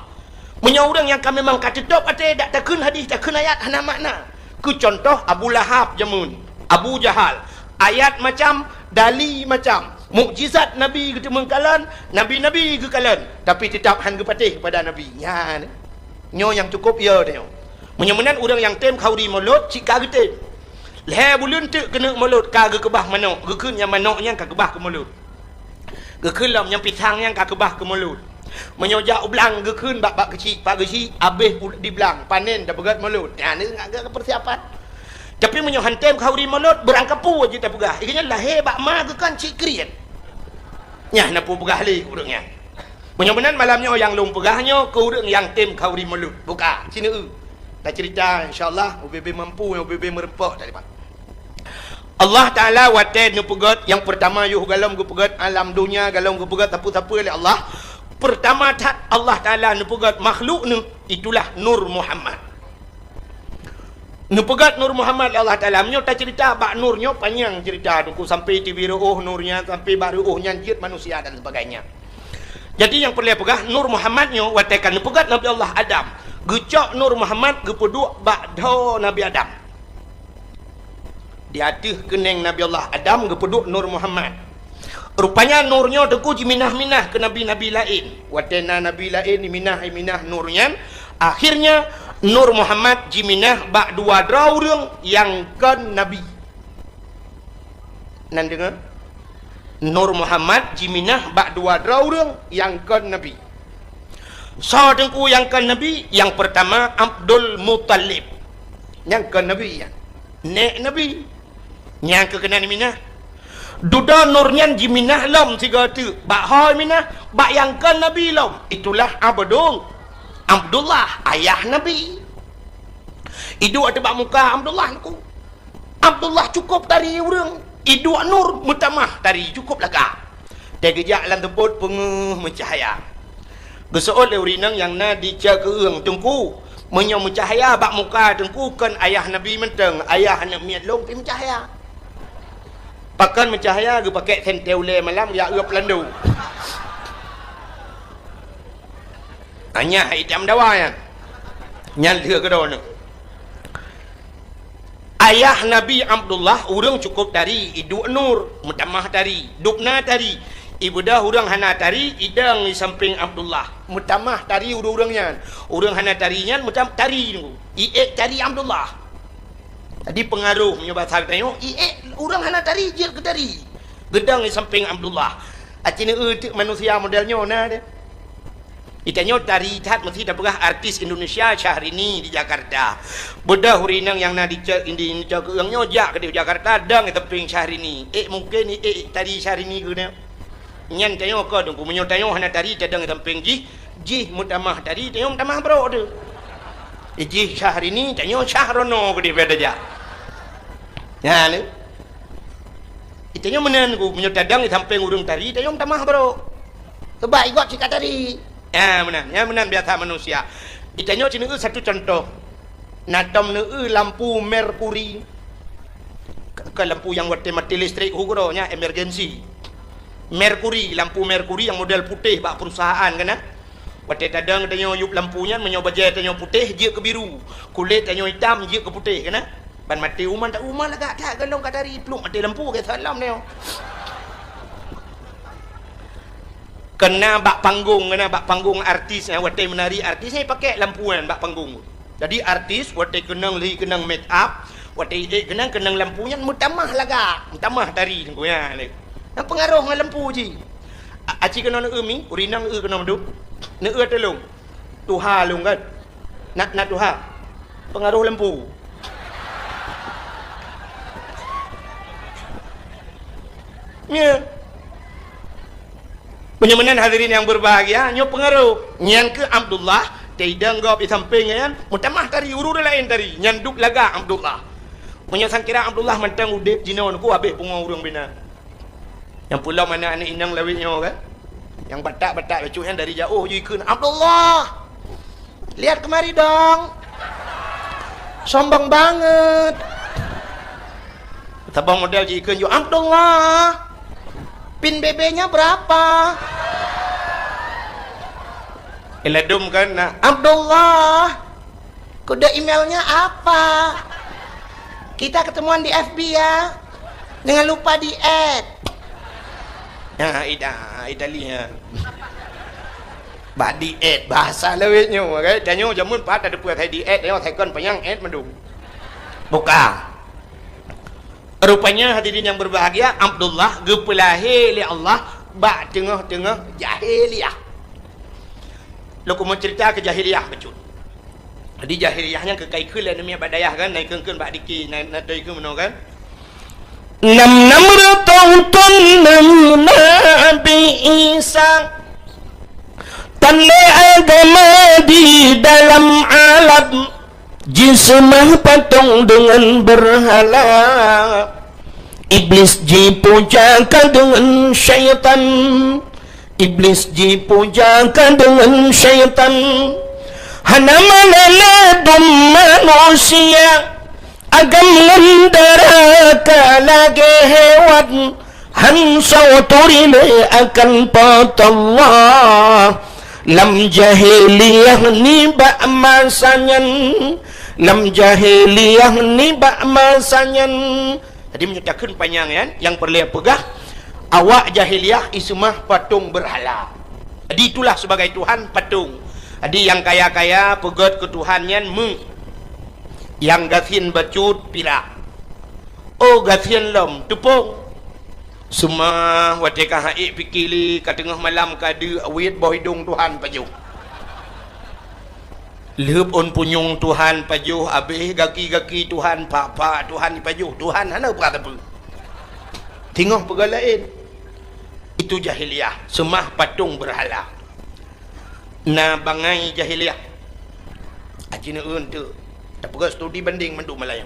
Menyo orang yang kami memang katetup ate dak takun hadis takun ayat hana makna ku contoh Abu Lahab jamun Abu Jahal, ayat macam dali macam mukjizat Nabi kita mengkalan, Nabi-Nabi ke kalan, tapi tetap han patih kepada Nabi. Ya, nyo yang cukup ya dia. Menyemenan orang yang tem khauri mulut, cik ka tem. Leh bulun tu kena mulut ka ke kebah manok, gekun yang manok yang ka kebah ke mulut. Gekun lam yang pisang yang ka kebah ke mulut. Menyojak ublang gekun bak kecil, pak kecil habis di belang, panen dah begat mulut. Ya ni agak persiapan. Tapi menyohantem khauri mulut berangkapu aja tak pegah. Ikanya lahir bak ma ke kan cik krian. Nyah napu pegah li urangnya. Menyebenan malamnya yang lum pegahnya ke urang yang tem khauri mulut. Buka sini dah cerita insya-Allah UBB mampu yang UBB merempak tadi Pak. Allah Taala waten nu pegat yang pertama yuh galam gu pegat alam dunia galam gu pegat tapu-tapu oleh Allah. Pertama tat Allah Taala nu pegat makhluk nu itulah Nur Muhammad. Nu pegat Nur Muhammad Allah Taala menyo ta cerita bak nurnya panjang cerita tu sampai tibiru nurnya sampai baru nyanjit manusia dan sebagainya. Jadi yang perlu pegah Nur Muhammadnya watekan nu pegat Nabi Allah Adam. Gecok Nur Muhammad gepeduk bak do Nabi Adam. Di atas keneng Nabi Allah Adam gepeduk Nur Muhammad. Rupanya nurnya deku jiminah-minah ke nabi-nabi lain. Watena nabi lain minah nurnya. Akhirnya Nur Muhammad jiminah bak dua orang yang kan Nabi. Nan dengar? Nur Muhammad jiminah bak dua orang yang kan Nabi. So dengku yang kan Nabi, yang pertama Abdul Muttalib. Yang kan Nabi ya. Nek Nabi. Yang kekenan minah. Duda nurnya jiminah lam tiga tu. Bak hoi minah, bak yang kan Nabi lam. Itulah Abdullah ayah Nabi. Idu ada bak muka Abdullah aku. Abdullah cukup dari orang. Idu nur mutamah dari cukup laga. Tegejak lan teput penguh mencahaya. Gesool urinang yang na dicak keung tengku. Menyo mencahaya bak muka tengku kan ayah Nabi menteng. Ayah nak miat long pi mencahaya. Pakan mencahaya ge pakai senteule malam ya uap landu. Hanya hitam dawa ya. Nyal dia ke dona. Ayah Nabi Abdullah orang cukup dari idu nur mutamah dari dukna dari ibu dah orang hana dari idang di samping Abdullah mutamah dari orang-orangnya orang hana tarinya mutam tari tu iek tari Abdullah tadi pengaruh menyobat tengok iek orang hana tari je ke tari gedang di samping Abdullah acina manusia modelnya nah dia. Itanya tari tat mesti dah pegah artis Indonesia Syahrini di Jakarta. Bedah hurinang yang nak dicak ini cak yang nyojak ke di Jakarta dang teping Syahrini. Mungkin tari Syahrini guna. Nyan tanya ke dong punya tanya hana tari cadang teping ji mutamah tari tanya mutamah bro tu. Ji Syahrini tanya Syahrono ke di beda ja. Ya ni. Itanya menan ku punya cadang teping urung tari tanya mutamah bro. Sebab ikut cakap tadi. Ya menan biasa manusia. Itanya cina satu contoh. Natam lampu merkuri. Ke lampu yang mati listrik hukuronya emergency. Merkuri, lampu Merkuri yang model putih bak perusahaan kan ah. Watai tadang tanya yup lampunya menyoba je tanya putih je ke biru. Kulit tanya hitam je ke putih kan ah. Ban mati uman tak uman lagak tak galong kat dari peluk mati lampu ke salam ni. Kena bak panggung artis watai menari artis ni pakai lampuan bak panggung. Jadi artis watai kenang make up, watai kenang lampunya mutamah lagak, mutamah tari ku ya ni. Yang pengaruh dengan lampu je. Aci kena nak emi, urinang kena menduk. Nak telung. Tuha lung kan. Nak tuha. Pengaruh lampu. Ya. Penyamanan hadirin yang berbahagia, nyo pengaruh. Nyan ke Abdullah, tidak gop di samping kan. Mutamah tari uru lain tari. Nyanduk laga Abdullah. Punya sangkira Abdullah mentang udip jinon ku habis punga urang bina. Yang pula mana anak inang lawitnya kan. Yang batak-batak lecuhan dari jauh je ikut Abdullah. Lihat kemari dong. Sombong banget. Tabang model je ikut Abdullah. Pin BB-nya berapa? Eladum kan nah. Abdullah, kode emailnya apa? Kita ketemuan di FB ya. Jangan lupa di add. Ya, Italia. Ba di add bahasa lewitnya kan. Danyo jamun pat ada puat di add dia thaikan panyang add mendung. Buka. Rupanya hadirin yang berbahagia, Abdullah gepelahi li Allah ba tengah-tengah jahiliyah. Lalu mau cerita ke jahiliyah becut. Jadi jahiliyahnya ke kaikul dan demi badayah kan naik keun bak diki naik ke mana kan. 600 tahun Nabi Isa tanle agama di dalam alam jismah patung dengan berhala. Iblis dipujakan dengan syaitan. Iblis dipujakan dengan syaitan. Hana meneladum manusia agam mendaraka lagi hewan. Hansa turile akan patallah. Lam jahiliyah ni bak masanyan. Lam jahiliyah ni bak masanyan. Tadi menyatakan panjang kan. Yang perlu pegah. Awak jahiliyah ismah patung berhala. Jadi itulah sebagai Tuhan patung. Jadi yang kaya-kaya pegat ke Tuhannya yang gasin bacut pira. Oh gasin lom tepung. Semua watika haik pikili kat tengah malam kada awit bawah hidung Tuhan pajuh. Leup on punyung Tuhan pajuh habis gaki-gaki Tuhan pak Tuhan pajuh. Tuhan hana berat apa. Tengok perkara lain. Itu jahiliyah, semah patung berhala. Na bangai jahiliyah. Acina tu. Tak perlu studi banding menduk Melayu.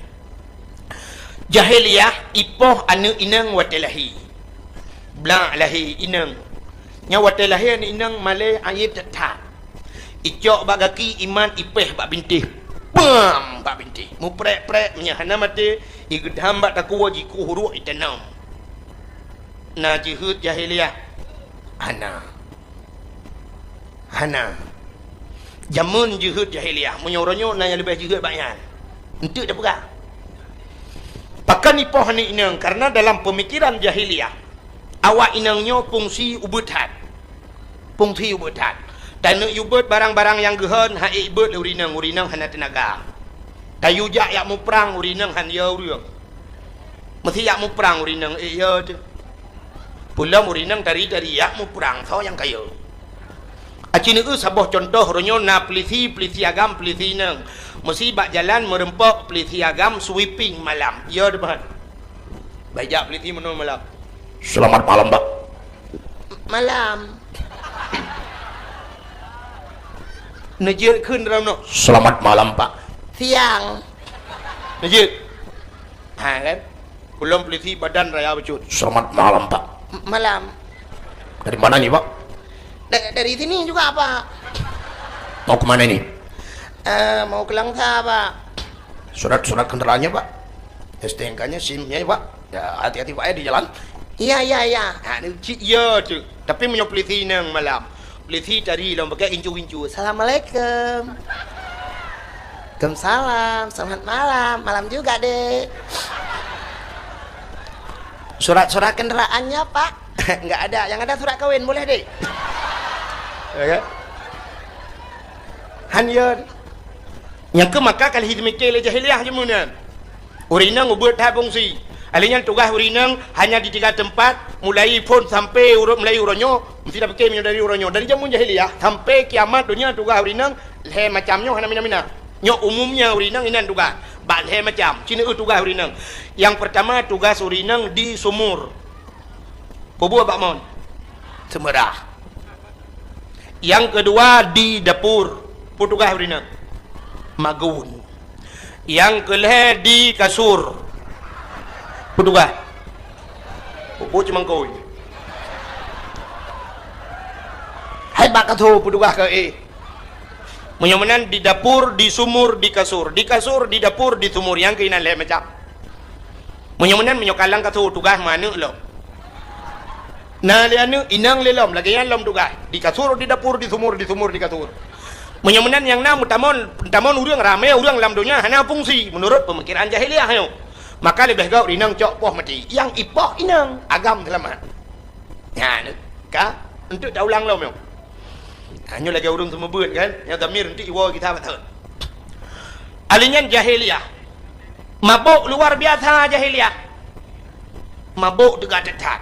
Jahiliyah ipoh anu inang watelahi. Blang lahi inang. Nya watelahi anu inang malai ayat tak. Icok bagaki iman ipeh bak bintih. Bam bak bintih. Mu prek-prek menyahana mati igedham bak takwa jiku huruf itanam. Na jihud jahiliyah. Hana. Jamun jihud jahiliyah. Menyoronyo na yang lebih jihud banyak. Untuk dah perah. Pakan ipoh ni inang karena dalam pemikiran jahiliyah awak inangnya fungsi ubutan. Fungsi ubutan. Dan nak ubut barang-barang yang gehan hak ibut urinang hana tenaga. Tayu jak yak mu perang urinang han ya urang. Mesti yak mu perang urinang ya tu. Pula urinang dari yak mu perang so yang kaya. Acina sabah contoh ronyo na polisi agam polisi nang. Mesti bak jalan merempak polisi agam sweeping malam. Ya depan. Bajak polisi menul malam. Selamat malam, Pak. Malam. Najir kun dalam no. Selamat malam, Pak. Siang. Najir. Ha kan? Belum polisi badan raya becut. Selamat malam, Pak. Malam. Dari mana nih, Pak? Dari sini juga, Pak. Mau kemana ini? Mau ke Langsa, Pak. Surat kendaraannya, Pak. STNK-nya, SIM-nya, Pak. Ya, hati-hati Pak ya di jalan. Ya. Ha ni cik ya tu. Tapi punya polisi nang malam. Polisi cari lah pakai incu-incu. Assalamualaikum. Waalaikumsalam. Selamat malam. Malam juga, Dek. Surat-surat kendaraannya, Pak? Enggak ada. Yang ada surat kawin, boleh, Dek? Ya kan? Hanya yang ke maka kali hidmikil jahiliah je munan. Urinang ubut tak fungsi. Alinya tugas urinang hanya di 3 tempat, mulai pun sampai mulai uronyo, mesti dah pakai dari uronyo. Dari zaman jahiliah sampai kiamat dunia tugas urinang le macamnya hana mina-mina. Nyo umumnya urinang inan tugas. Bak le macam. Cina tugas urinang. Yang pertama tugas urinang di sumur. Kubu abak mon. Semerah. Yang kedua di dapur. Tugas urinang. Magun. Yang kelih di kasur. Petugas. Pupu cuma kau. Hai bak kau petugas ke menyamanan di dapur, di sumur, di kasur. Di kasur, di dapur, di sumur. Yang keinan leh macam. Menyamanan menyokalang kau tugas mana lo. Nah lianu inang lelom lagi yang lom tugas. Di kasur, di dapur, di sumur, di kasur. Menyamanan yang nam tamon urang ramai urang lam dunia hana fungsi menurut pemikiran jahiliah yo. Maka lebih gau inang cok poh mati. Yang ipoh inang agam selamat. Ya, ka untuk dah ulang lo meu. Hanya lagi urang semua buat kan. Yang damir nanti iwo kita betul. Alinyan jahiliah. Mabuk luar biasa jahiliah. Mabuk dekat dekat.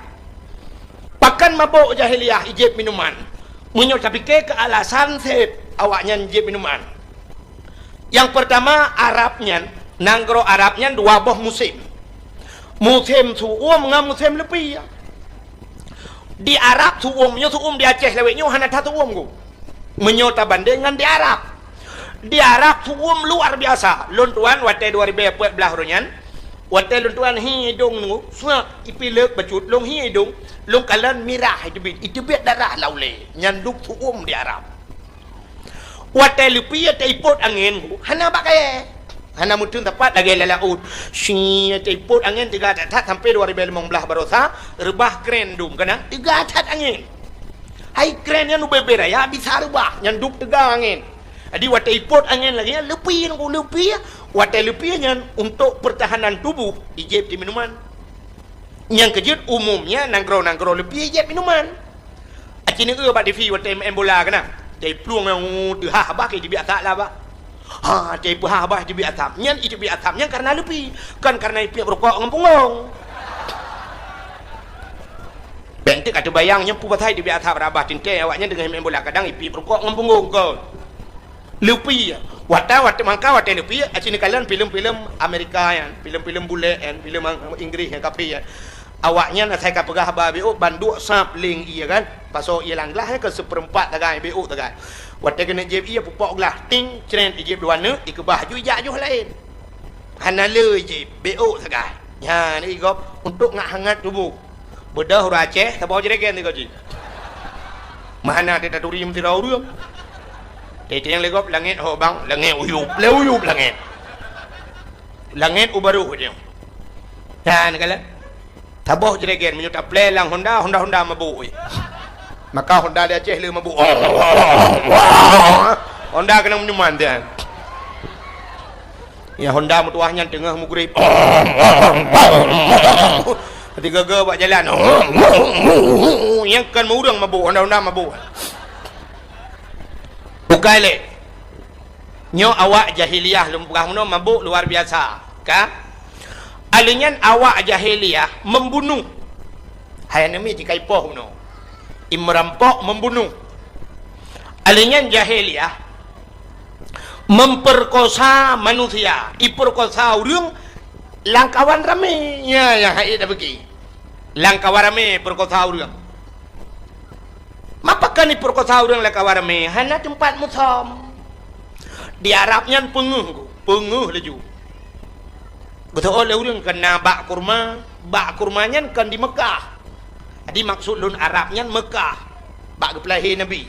Pakan mabuk jahiliah ijib minuman. Munyo tapi ke alasan set awaknya ijib minuman. Yang pertama Arabnya nanggro Arabnya 2 boh musim. Musim suum ngam musim lebih. Di Arab suum di Aceh leweknya hana satu ku. Menyota bandingan di Arab. Di Arab suum luar biasa. Luntuan wate 2014 runyan. Wate luntuan hidung nu suak ipilek bacut long hidung long kalan mirah itu bit darah laule nyanduk suum di Arab. Wate lupi te ipot angin hana bakai. Hana mutun tepat lagi lalaut. Si tiput angin 3 atat sampai 2015 barosa rebah kren dum kena 3 atat angin. Hai krennya nu bebera ya bisa rebah nyanduk 3 angin. Jadi wate ipot angin lagi lepi nu lepi wate lepinya untuk pertahanan tubuh ijib di minuman. Yang kejut umumnya nanggro lepi ijib minuman. Acini bak di fi wate bola kena. Dai pluang yang dehah bah ke di biasa lah bah. Ha, dia berhabah di biatamnya, itu biatamnya karena lebih, kan karena pihak rokok ngempungong. Bentuk kata bayangnya pubatai di biatam rabah tinte awaknya dengan main bola kadang ipi rokok ngempungong kau. Lebih, wata mangka wata lebih. Acini kalian film-film Amerika yang, film-film bule yang, film Inggris yang kapi ya. Awaknya nak saya kapagah babi banduk sap ling iya kan. Pasal ia langlah ke seperempat tagai BO tagai. Waktu kena jeb ia pupok gelah ting ceren jeb 2 ne ikebah ju jajuh lain. Hana le jeb BO tagai. Ya ni gop untuk ngak hangat tubuh. Bedah ura Aceh tabau jeregen ni gaji. Mana dia turi mesti rau ruam. Tete yang legop langit ho bang, langit uyup langit. Langit ubaru dia. Ya ni kala. Tabau jeregen menyuta play lang Honda mabuk. Maka Honda dia Aceh le mabuk. Honda kena minuman dia. Ya Honda mutuahnya tengah mugrib. Ketika ke buat jalan. Yang kan murang mabuk, Honda mabuk. Bukan le. Nyo awak jahiliah lumpah muno mabuk luar biasa. Ka? Alinyan awak jahiliah membunuh. Hai nami dikai poh no. Imrampok membunuh. Alinyan jahiliah memperkosa manusia. Iperkosa urang langkawan rame. Ya hai dah pergi. Langkawan rame perkosa urang. Mapakan iperkosa urang langkawan rame? Hana tempat mutam. Di Arabnya penguh laju. Betul oleh orang kena bak kurmanya kan di Mekah. Jadi maksud lun Arabnya Mekah. Bak kepelahi Nabi.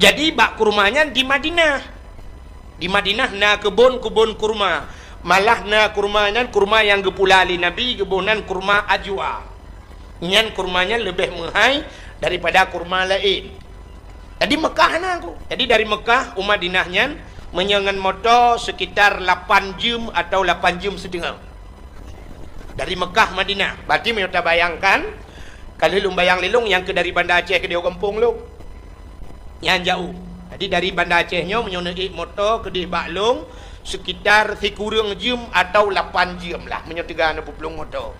Jadi bak kurmanya di Madinah. Di Madinah na kebun kurma. Malah na kurmanya kurma yang gepulali Nabi kebunan kurma ajwa. Nyan kurmanya lebih mahal daripada kurma lain. Jadi Mekah aku. Jadi dari Mekah Madinah nyan menyengan motor sekitar 8 jam atau 8 jam setengah. Dari Mekah Madinah. Berarti kita bayangkan kalau lu bayang lilung yang ke dari Banda Aceh ke dia kampung lu. Yang jauh. Jadi dari Banda Acehnya menyonai motor ke di Baklung sekitar 3 jam atau 8 jam lah menyetiga puplung motor.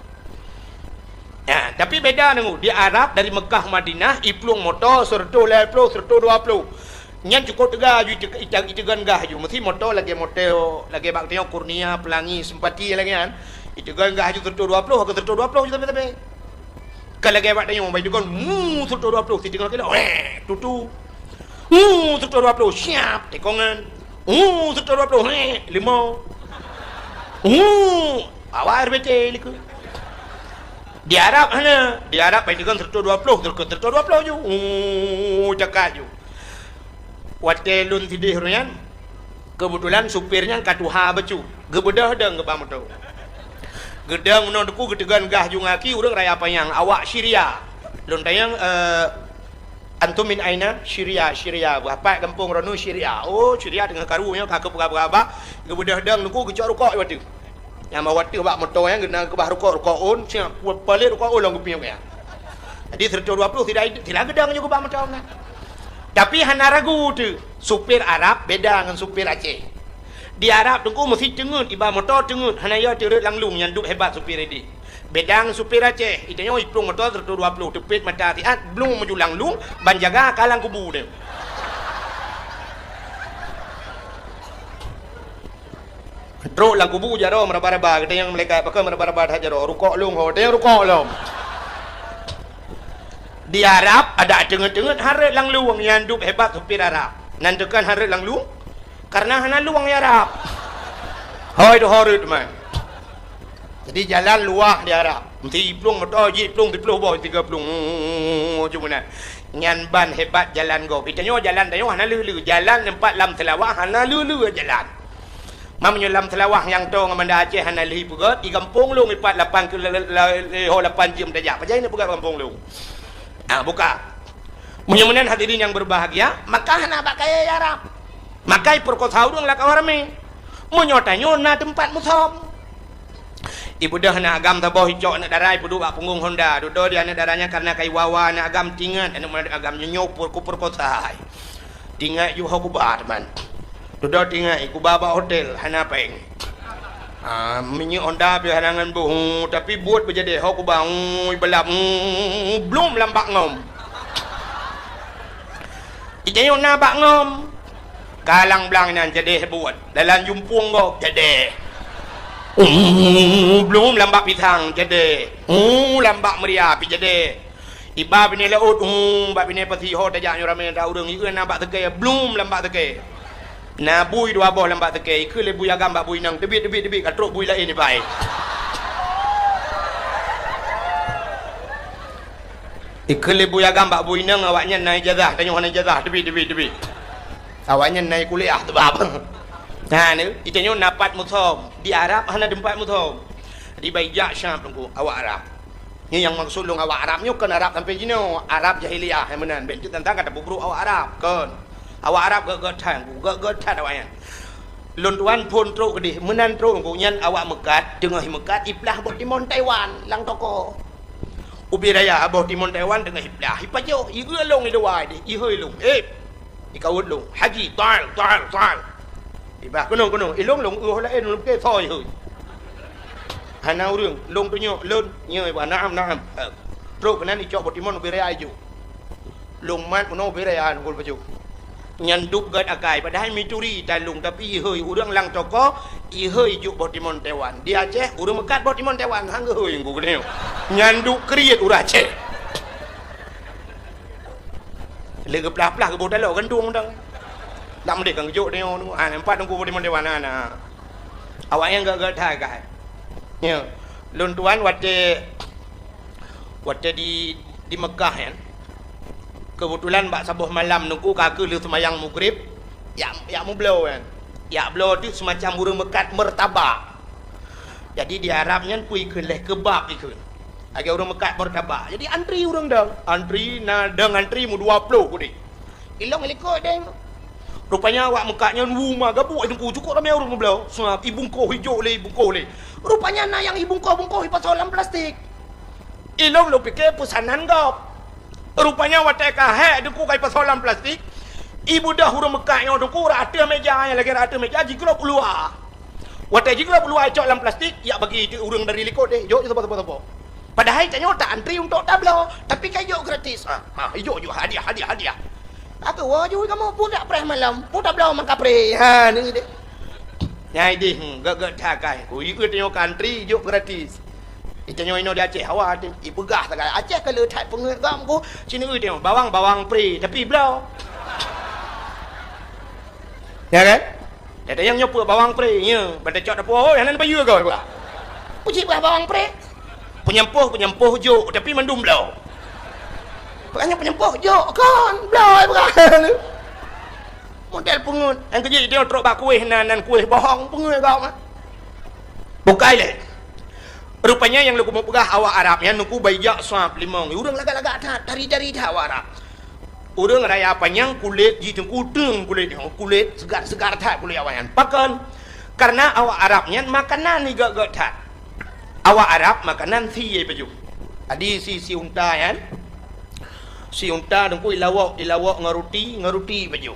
Ya, tapi beda nengu di Arab dari Mekah Madinah iplung motor serta 10 serta 20. Nyan cukup tega ju itegan gah ju mesti motor lagi bak tengok kurnia pelangi simpati lagi kan. Itegan gah ju serta 20 ke serta 20 ju tapi. Kalau lagi bak tengok bai degon serta 20 ti tengok kena tutu. Serta 20 siap tekongan. Serta 20 limau. Awak RBT liku. Di Arab mana? Di Arab bai degon serta 20 serta 20 ju. Cakap ju. Watelun tidih rian kebetulan supirnya katuha becu gebedah deng ke pamoto gedang no deku gedegan gah jungaki urang raya payang awak Syria lun tayang antum min aina Syria bapak kampung ronu Syria oh Syria dengan karunya kakep berapa gebedah deng deku gecok rukok watu yang mawati bak moto yang genang ke bah rukok on siap palit rukok ulang kepiang ya jadi 120 tidak gedang juga bak moto na. Tapi hana ragu tu supir Arab beda dengan supir Aceh. Di Arab tunggu mesti cengut iba motor cengut hana ya terut langlung yang duk hebat supir ini. Beda dengan supir Aceh. Itanya iplung motor 120 tepit mata tiat belum maju langlung ban jaga kalang kubu dia. Teruk lang kubu jaro meraba-raba kita yang mereka pakai meraba-raba jaro rukok lung ho dia rukok lung. Di Arab ada cengut-cengut harat lang luang yang duk hebat supir Arab. Nantikan harat lang luang karena hana luang ya Arab. Hoi tu harat man. Jadi jalan luah di Arab. Mesti plung motor je plung 30 boy 30 cuma nak. Nyan ban hebat jalan go. Itanya jalan tayo hana lulu jalan tempat lam telawah hana lulu jalan. Mamanya lam telawah yang tu ngamanda Aceh hana lih pugat di kampung lu 48 ke 8 jam dah jak. Pajai ni pugat kampung lu. Buka. Mudah-mudahan hadirin yang berbahagia, maka hana pakai Arab. Makai perkota urang lah kawarame. Menyotanya na tempat musom. Ibu dah nak agam tabah hijau nak darai pudu bak punggung Honda. Dudo dia nak darahnya karena kai wawa nak agam tingat anak mana agam nyop ku perkota. Tingat yu haku ba teman. Dudo tingat iku baba hotel hana peng. Minyak Honda biar halangan bu tapi buat berjadi hok bang belum lambak ngom ijanyo na bak ngom kalang blang nan jadi buat dalam jumpung go jadi belum lambak pitang jadi lambak meriah pi jadi iba bini laut bab bini pati ho tajak nyurame da urang ieu na bak tegay belum lambak tegay na bui dua boh lambat tekei ke le bui agam bak bui nang debit katruk bui lain ni baik ikle bui agam bak bui nang awaknya naik jazah tanya hana jazah debit awaknya naik kuliah tu bab nah ni itanya napat muthom di Arab hana tempat muthom di baijak Syam tunggu awak Arab ni yang maksud long awak Arab ni kan Arab sampai jino Arab jahiliyah yang menan ben tentang kata bubruk awak Arab kan awak Arab gak tan awaknya lon tuan pun truk ke di menan truk ku nyan awak mekat tengah mekat iblah bot timon Taiwan lang toko ubi raya bot timon Taiwan tengah iblah ipajo ieu long i dawai di i hơi long ikawut long haji tal ibah kuno ilong long la en long ke thoi hơi hana urang long tu nyo lon nyoi ba naam truk nan i chok bot timon ubi raya ju long mat kuno ubi raya ngul paju nyanduk gad akai padahal mituri talung tapi ihoi urang lang toko ihoi juk bot timon Taiwan di Aceh urang mekat bot timon Taiwan hang heuy ngku gneu nyanduk kriet urang Aceh le geplah-plah ke bot dalo gandung dang lam dek kang juk neo nu empat ngku bot timon Taiwan ana awak yang gak thai kai nya lun tuan wate di Mekah kan kebetulan bak sabuh malam nunggu kaki lu semayang maghrib ya mu blow kan ya blow tu semacam burung mekat mertabak jadi di Arabnya kui ke leh kebab ikut Agak orang Mekah bertabak. Jadi antri orang dah. Antri nadang antri mu 20 ku ni. Ilong ikut deng. Rupanya awak Mekahnya rumah gabuk itu cukup ramai orang belau. Sebab ibungkoh hijau le ibungkoh le. Rupanya na yang ibungkoh pasolan plastik. Ilong lo fikir pesanan gap. Rupanya watai kahek deku kai pasolan plastik. Ibu dah orang Mekahnya deku rata meja yang lagi rata meja jiglo keluar. Watai jiglo keluar cok dalam plastik ya bagi orang dari likod deh. Jok apa. Padahal tanya tak antri untuk tablo, tapi kayu gratis. Hijau hadiah. Aku wajib kamu pun tak pernah malam, pun tablo man kapre. Ni deh. Nyai deh, gak takai. Ku ikut tanya antri hijau gratis. Itanya ino dia Aceh awak ipegah tak Aceh kalau tak pengagam ku, sini tengok bawang pre tapi blau. Ya kan? Ada yang nyopo bawang pre nya, pada cok dapur yang nan bayu kau. Puji bawang pre. Penyempuh jok tapi mendum blau. Bukannya penyempuh jok kan blau bukan. Model pengut. Yang kerja dia trok bak kuih nan kuih bohong pengut kau mah. Bukai le. Rupanya yang lu mau pegah awak Arab yang nuku baijak swab limong. Urang lagak-lagak dari awak Arab. Urang raya panjang kulit jitung kudung kulit segar tak kulit awayan. Pakan karena awak Arabnya makanan ni gak tak. Awak Arab makanan si baju. Adi si unta kan. Si unta dengku ilawak ngaruti baju.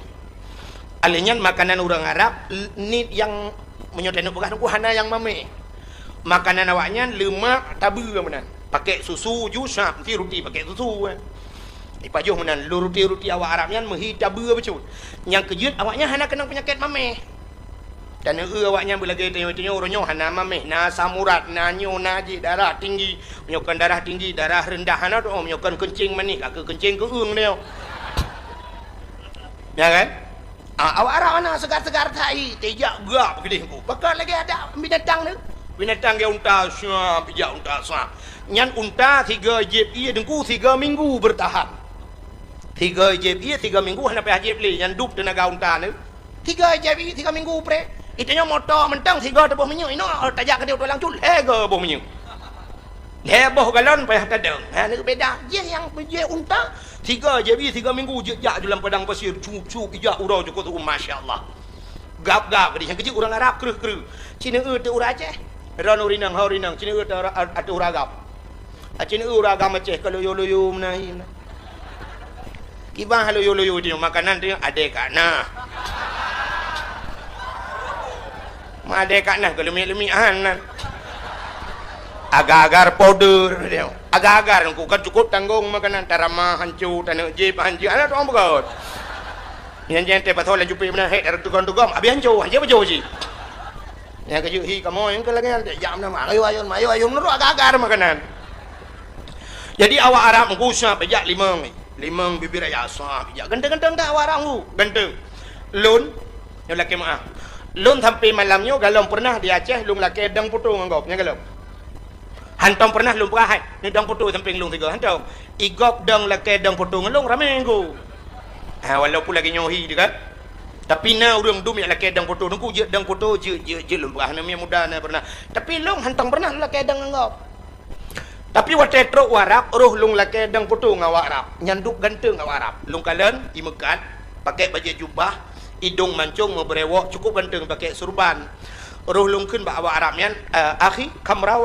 Alenya makanan orang Arab ni yang menyoten bukan dengku hana yang mame. Makanan awaknya lemak tabu menan. Pakai susu jus nanti roti pakai susu. Ipajuh menan roti awak Arabnya mehi tabu baju. Yang kejut awaknya hana kena penyakit mame. Dan awaknya bila kita tengok orangnya hana mameh na samurat na nyo naji darah tinggi menyokkan darah tinggi darah rendah hana tu menyokkan kencing manis ke kencing ke dia. Ya kan? Awak Arab mana segar-segar tai tejak gap gede ku. Bakal lagi ada binatang ni. Binatang dia unta syah pijak unta syah. Nyan unta 3 jeb ia dengku 3 minggu bertahan. 3 jeb ia 3 minggu hana payah jeb le nyan dup tenaga unta ni. 3 jeb ia 3 minggu pre. Itanya motor mentang 3 tebuh minyak ino tajak ke dia tulang cul lega buh minyak. Leboh galon payah tadang. Ni beda. Dia yang je unta 3 je 3 minggu je jak dalam padang pasir cup ijak urau cukup tu masya-Allah. Gap dia yang kecil orang Arab kereh. Cina tu orang Aceh. Ran urinang haurinang Cina tu atu uragap. Cina uragam Aceh kalau yo menahi. Kibah yo dia makanan dia ada kat nah. Madai kat nah kalau lemik-lemikan nah. Agar-agar powder dia. Agar-agar aku kan cukup tanggung makanan tarama hancur tanah jeb hancur ana tu ambot. Yang jangan pasal lan jupi benar hek tukang-tukang abi hancur aja bejo ji. Yang keju hi kamu yang kelangan jam nama ayo menurut agar-agar makanan. Jadi awak Arab ngusah pejak limang bibir ayah sah pejak genteng-genteng tak awak Arab ngu genteng. Lun yang laki maaf. Lun sampai malamnya galong pernah di Aceh lung laki dang putung anggap nya galong. Hantam pernah lung perahat ni dang putung sampai lung 3 hantam. Igop dang laki dang putung lung ramai nggu. Walaupun lagi nyohi juga. Tapi na urang dum yang laki dang putung nggu je dang putung je lung perah namanya muda na pernah. Tapi lung hantam pernah laki dang anggap. Tapi waktu truk warap roh lung laki dang putung awak Arab. Nyanduk ganteng awak Arab. Lung kalen imekat pakai baju jubah hidung mancung berewok cukup ganteng pakai surban. Roh lungkeun ba awak Arabnya akhi kamera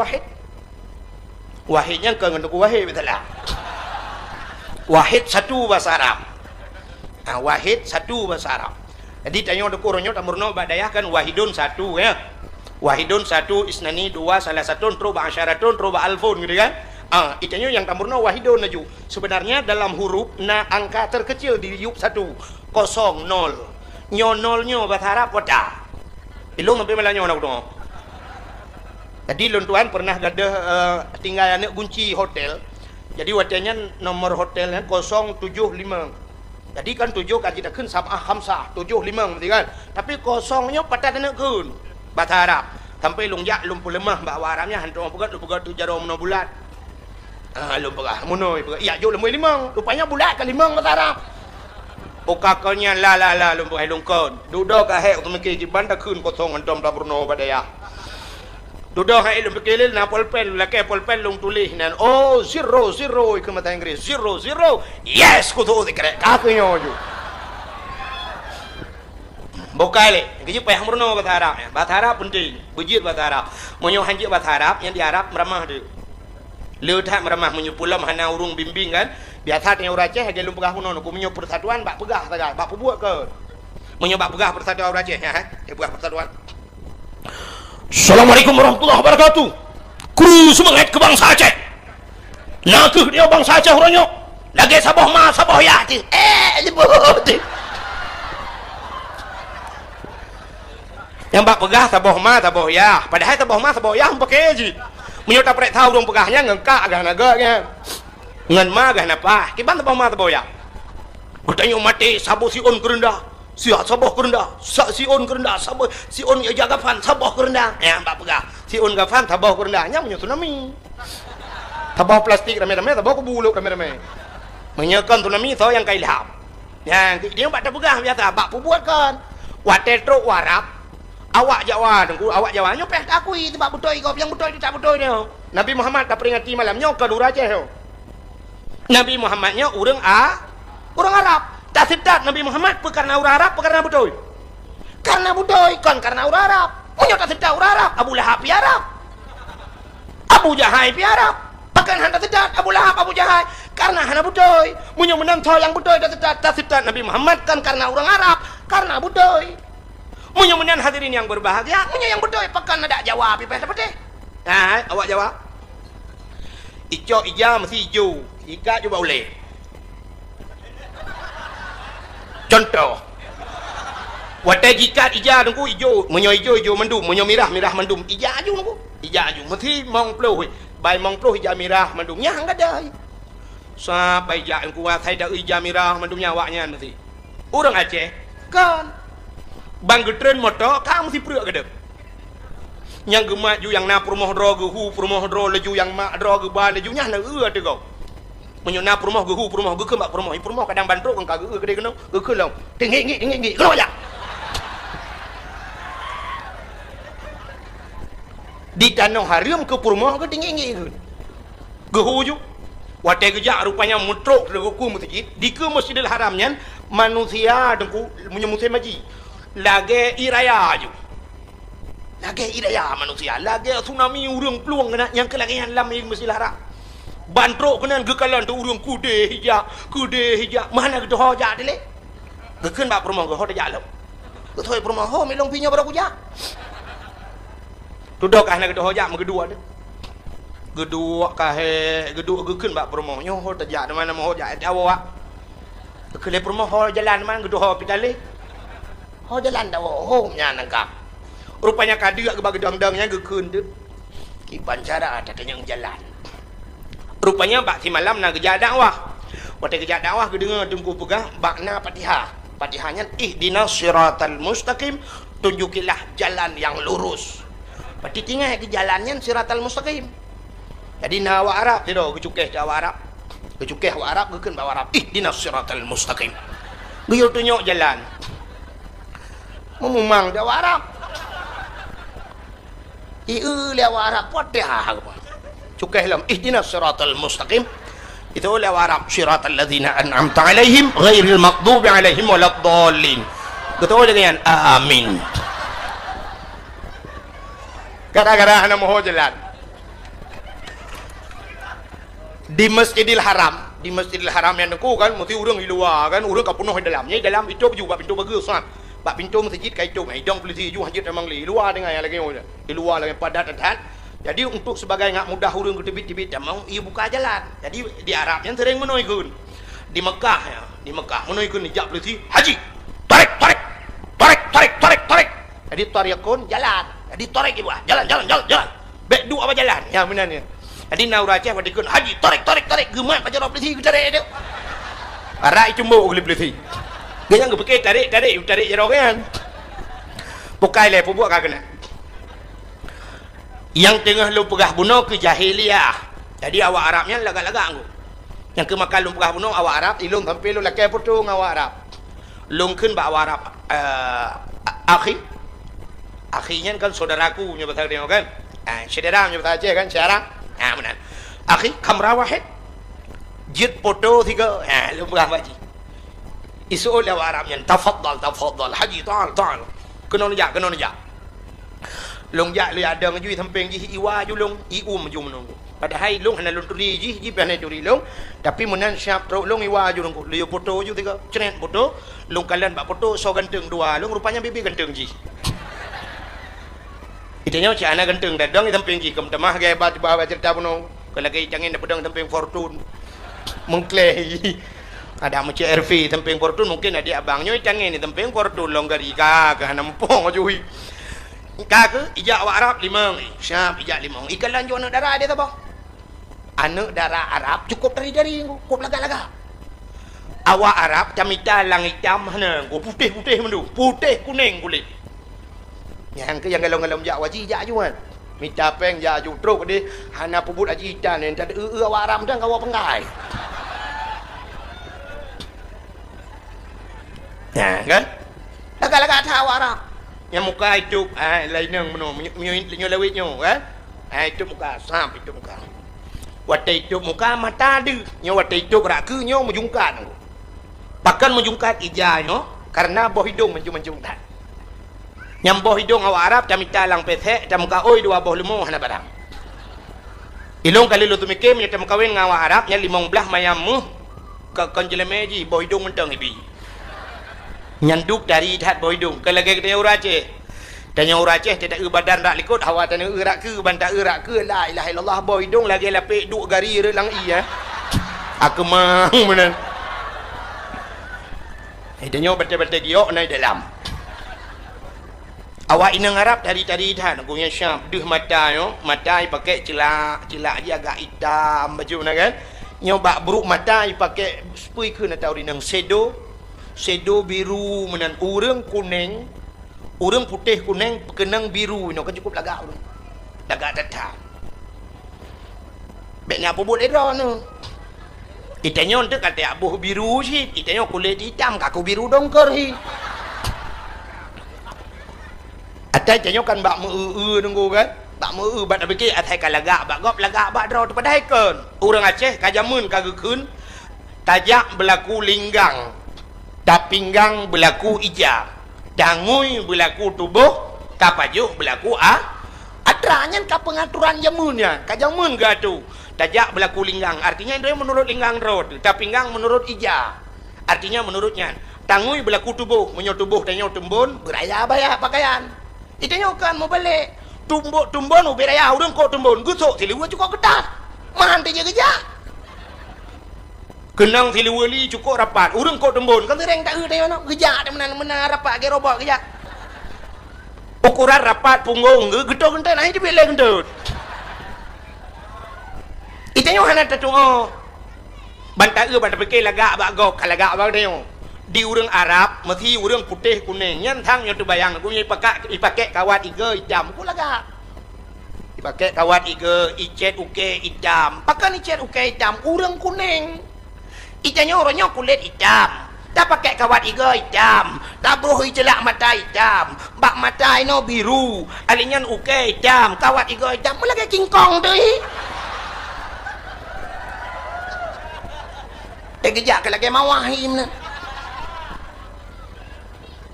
wahidnya ke ngenduk wahid betul lah. Wahid satu bahasa Arab. Wahid satu bahasa Arab. Jadi tanya ada koronyo tamurno badayah kan wahidun satu ya. Wahidun satu isnani dua salah satu roba asyaratun roba alfun gitu kan. Itanya yang tamurno wahidun naju. Sebenarnya dalam huruf na angka terkecil di yup 1 0 nyonolnya bahasa Arab wata. Ilung sampai malanya nak tu. Jadi lun tuan pernah ada tinggal anak kunci hotel. Jadi watanya nomor hotelnya 075. Jadi kan 7 kan kita kun sama khamsah 75 berarti kan. Tapi kosongnya patah nak kun bahasa Arab. Sampai lung yak lung pulemah bawa Arabnya hantu pegat tu jarum no bulat. Lung pegah munoi pegah. Ya jo lemui 5. Rupanya bulat ke 5 bahasa Arab. Okakonya la lumpur hai lungkon. Duduk ka hek tu mikir jiban dah kun kosong hantam dah burno badaya. Tudah hai lum pekelil na polpen lake polpen lung tulis nan. Oh, zero ke mata Inggeris. Zero. Yes, ku tu dikrek kakunya ju. Bukai le, kerja payah murno bahasa Arab. Bahasa Arab penting, bujit bahasa Arab. Munyo hanji bahasa Arab yang di Arab meramah tu. Leutak meramah munyo pulam hana urung bimbing kan. Biasa tengok Aceh hage lum pegah puno ku munyo persatuan bak pegah saja, bak buat ke. Munyo bak pegah persatuan Aceh ya, pegah persatuan. Assalamualaikum warahmatullahi wabarakatuh. Kru semangat ke bangsa Aceh. Nak ke dia bangsa Aceh orangnya. Lagi sabah ma sabah ya ti. Lebut. Yang bak pegah sabah ma sabah ya. Padahal sabah ma sabah ya pakai je. Menyo tak prek tahu dong pegahnya ngengkak agak naganya. Ngan ma agak napa? Kiban sabah ma sabah ya. Bertanya mati sabah si on kerendah. Siap sabah kerendah, si on kerendah, sabah si on ya gafan sabah kerendah. Ya mbak pegah, si on gafan sabah kerendahnya punya tsunami. Sabah plastik rame-rame, sabah kubuluk rame-rame. Menyekan tsunami tahu yang kailham. Yang dia mbak tak pegah biasa, mbak buat kan. Watetro warap, awak Jawa, dengku awak Jawa nyopeh tak akui tu mbak betul kau yang betul tak betul dia. Nabi Muhammad tak peringati malamnya ke Dura Aceh. Nabi Muhammadnya orang Arab. Tak sedap Nabi Muhammad karena orang Arab karena betul. Karena betul kan karena orang Arab. Punya tak sedap orang Arab. Abu Lahab pi Arab. Abu Jahal pi Arab. Bahkan handa sedap Abu Lahab Abu Jahal karena hana betul. Punya menang tahu yang betul tak sedap Nabi Muhammad kan karena orang Arab karena betul. Punya menang hadirin yang berbahagia. Punya yang betul pakan ada Jawa pi apa deh. Nah, awak Jawa. Ijo ija mesti hijau. Ika juga boleh. Contoh, watai jikat ija dengku hijau, menyo hijau mendum, menyo merah mendum, ija aju dengku, ija aju, mesti mong ploh, bay mong ploh ija merah mendumnya enggak ada. Sampai ija dengku watai dah ija merah mendumnya awaknya mesti. Orang Aceh kan, bang getren motor, kamu mesti perut kedep. Yang gemak ju yang na perumoh dro gehu perumoh dro leju yang mak dro geba lejunya na tu kau. Menyuna perumoh gehu perumoh geke mak perumoh kadang bantruk kan kagak gede kena geke long tinggi kena aja di tanah haram ke perumoh ke tinggi gehu ju watai gejak rupanya mutruk legoku masjid di ke Masjidil Haramnya manusia dengku menyemusai maji lagi iraya ju lagi iraya manusia lagi tsunami urang peluang kena yang kelagian lam Masjidil Haram bantrok kena gekalan tu urang kude hijak mana gitu hoja dile geken bak perumahan ho dah lo betul perumahan ho melong pinya baru kuja duduk kana gitu hoja megedua de gedua kahe gedua geken bak perumahan nyo ho dah de mana mo hoja awak kele perumahan ho jalan mana gedua ho pitale ho jalan dah ho nya nangka rupanya kadia ke bagi dang-dangnya geken de kiban cara ada yang jalan. Rupanya bak si malam nak kerja dakwah. Waktu kerja dakwah ke dengar tunggu pegah bakna Fatihah. Fatihahnya ihdinas siratal mustaqim, tunjukilah jalan yang lurus. Pati tinggal ke jalannya siratal mustaqim. Jadi na awak Arab dia dah kecukeh awak Arab. Kecukeh awak Arab geken bawa Arab ihdinas siratal mustaqim. Dia tunjuk jalan. Memang dia awak Arab. Awak Arab Fatihah apa? Cukah lam ihdinas siratal mustaqim itu oleh Arab siratal ladzina an'amta alaihim ghairil maghdubi alaihim waladdallin betul dengan amin gara-gara ana mau jalan di Masjidil Haram yang aku kan mesti urang di luar kan urang ka penuh dalamnya dalam itu juga pintu bagus kan bak pintu masjid ka itu mai dong polisi ju hajit memang di luar dengan yang lagi di luar lagi padat. Jadi untuk sebagai ngak mudah urang ke tibit-tibit mau ia buka jalan. Jadi di Arab yang sering menoikun. Di Mekah ya, di Mekah menoikun dijak polisi, haji. Tarik. Jadi tarikun jalan. Jadi tarik ibu, jalan. Bek dua apa jalan? Ya benarnya. Jadi naur Aceh wadikun haji, tarik. Gemak pajar polisi ke tarik dia. Ara itu mau oleh polisi. Dia yang pakai tarik jarokan. Bukai le buat kagak yang tengah lu pegah bunuh ke jahiliyah. Jadi awak Arabnya lagak-lagak aku. Yang ke makan lu pegah bunuh awak Arab, ilung sampai lu lakai potong awak Arab. Lungkeun ba awak Arab akhinya kan saudaraku nya bahasa dia kan. Syedera punya bahasa Aceh kan, syarah. Benar. Akhi, kamera wahid. Jid foto 3. Lu berapa haji? Isu oleh awak Arab yang tafaddal. Haji ta'al. Kena najak. Long jak lu ada ngaju samping ji iwa ju long iu maju menunggu. Padahal long hana long turi ji panai turi long, tapi menan siap teruk long iwa ju nunggu. Liu foto ju 3. Cenet foto, long kalian bak foto so ganteng 2. Long rupanya bibi ganteng ji. Itanya cak anak ganteng dadang samping ji kem temah gaya bat bawa cerita punong. Kalau lagi jangan dapat pedang samping fortune. Mengklei. Ada macam RV samping fortune mungkin ada abangnya jangan ni samping fortune long gari ka nampong ajui. Kak ijak awak Arab 5. Siap ijak 5. Ikan lanjut anak darah dia tak apa? Anak darah Arab cukup dari cukup lagak-lagak. Awak Arab camita lang hitam mana? Kau putih mendu. Putih kuning kulit. Yang galong-galong jak wajib jak juan. Minta peng jak ju truk dia. Hana pubut aji hitam ni. Tak ada awak Arab dah kau penggai. Ya kan? Lagak-lagak tak awak Arab. Yang muka hidup lain yang menyo lewitnya kan hidup muka sam hidup muka wata hidup muka mata ada nya wata hidup rak ke nya menjungkat bahkan menjungkat ijanya karena boh hidung menjungkat yang boh hidung awak Arab tamita lang pesek tam muka oi 2 boh lemo hana barang ilong kali lu tu mikir nya tam kawin ngawak Arab nya 15 mayamu ke konjelemeji boh hidung mentang ibi nyanduk dari hat boy hidung kalau lagi kita Aceh tanya orang Aceh tidak badan rak likut hawa tanya rak ke bantak rak ke la ilaha illallah boy hidung lagi lapik duk gari relang iya aku mang benar tanya betul-betul giok naik dalam awak inang Arab dari hat aku yang syam duh mata pakai celak dia agak hitam baju nak kan nyoba buruk mata pakai spui ke nak tahu dinang sedo biru menan urang kuning urang putih kuning kenang biru no kan cukup lagak datang beknya apa boleh dah no itanya untuk kata abuh biru sih itanya kulit hitam kaku biru dongker hi atai itanya kan bak meu nunggu kan bak meu bak nak fikir atai kan lagak bak gop lagak bak draw tepadai kan urang Aceh kajamun kagekun tajak berlaku linggang tak pinggang berlaku ija dangui berlaku tubuh kapajuk berlaku atranya ka pengaturan jamunnya ka jamun gatu tajak berlaku linggang artinya dia menurut linggang road tak pinggang menurut ija artinya menurutnya tangui berlaku tubuh tubuh tanya tumbun beraya bayar pakaian itanya kan mau balik tumbun beraya urang kok tumbun gusuk siliwa cukup ketat mahan dia kerja kenang siliwali cukup rapat urang kau tembun kan tereng tak ada mana gejak dia mana rapat ke robot gejak ukuran rapat punggung gedor gentai naik di bila gendut itanya hana tatu bantai bantai fikir lagak bagok kalagak bang dia di urang Arab mesti urang putih kuning nyan thang yang terbayang aku ipakai kawat iga hitam aku lagak ipakai kawat iga icet uke hitam pakai icet uke hitam urang kuning itanya orangnya kulit hitam tak pakai kawat iga hitam tak beruhi celak mata hitam bak mata ino biru alinyan uke hitam kawat iga hitam lagi kingkong tu kejak ke lagi mawahim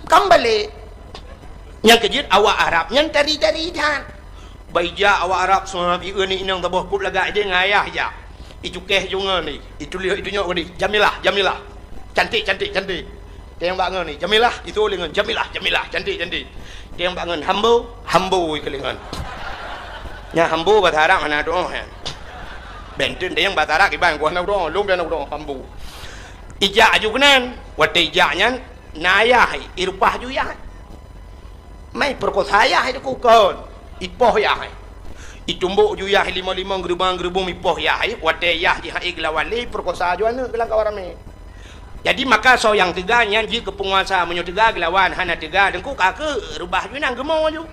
kembali yang kejut awak Arab yang dari dan baija awak Arab semua ini inang tabah kup lagak dia ngayah je itu keh juga ni itu lihat itunya ni Jamilah cantik dia yang bangun ni Jamilah itu dengan Jamilah cantik dia yang bangun hambo kelingan nya hambo bahasa Arab mana doa benten dia yang bahasa Arab ibang gua nak doa lum dia nak doa hambo ijak aju kenan wate ijaknya nayah irupah ju ya mai perkosa ya itu kon ipoh ya itumbuk ju yah 55 gerubang ipoh yah wate yah di hai glawali perkosa ju anu bilang kawan rame jadi maka so yang tiga nyanji ke penguasa menyo tiga gelawan hana tiga dengku kake rubah ju nang gemo ju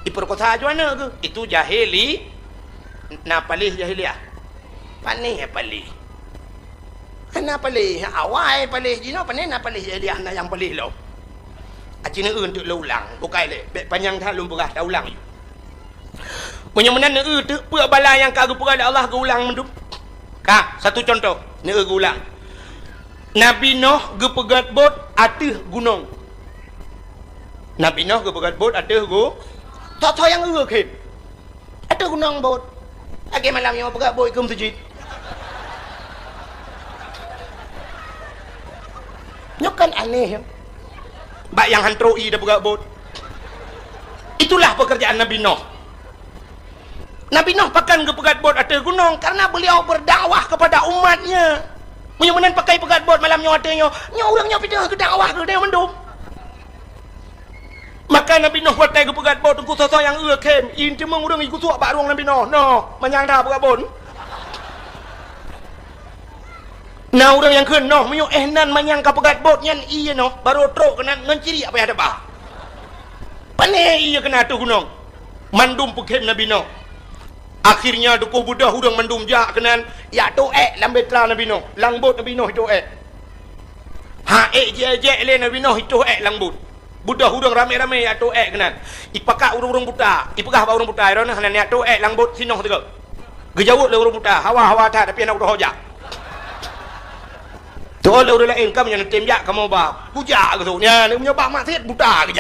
di perkosa ju anu ke itu jahili na palih jahiliah panih palih hana palih awai palih jino panih na palih jahiliah na yang palih lo acina untuk lo ulang bukai le panjang tha lum berah dah ulang Menyamanan tu pua bala yang kagak pura Allah ke ulang mendum. Satu contoh, ne ulang. Nabi Nuh ge pegat bot ateh gunung. Nabi Nuh ge pegat bot ateh go. Tak yang ke. Ateh gunung bot. Agi malam yang pegat bot ke masjid. Nyokan aneh. Bak yang hantroi dah pegat bot. Itulah pekerjaan Nabi Nuh. Nabi Nuh pakan ke pegat bot atas gunung karena beliau berdakwah kepada umatnya. Menyamanan pakai pegat bot malam nyatanya, orangnya pindah ke dakwah ke dia mendum. Maka Nabi Nuh pakai ke pegat bot ku sosok yang kem, inti mengurang iku suak bak ruang Nabi Nuh. No, manyang dah pegat bot. Nah orang yang ken noh menyo nan manyang ka pegat bot nyan iya noh baru trok kena ngenciri apa ada bah. Pane iya kena tu gunung. Mandum pekem Nabi Nuh. Akhirnya dukuh budah hudang mandum jak kenan ya doek lambe tra Nabi Nuh langbut Nabi Nuh doek je le Nabi Nuh doek langbut budah hudang rame-rame ya doek kenan ipakak urung-urung buta ipakah ba urung buta ron hanan ya doek langbut sinoh tega gejawut le urung buta hawa ta tapi nak udah hoja tu le urang lain kam yang tem jak kamu ba puja ke tu nya ni punya ba mak set buta ke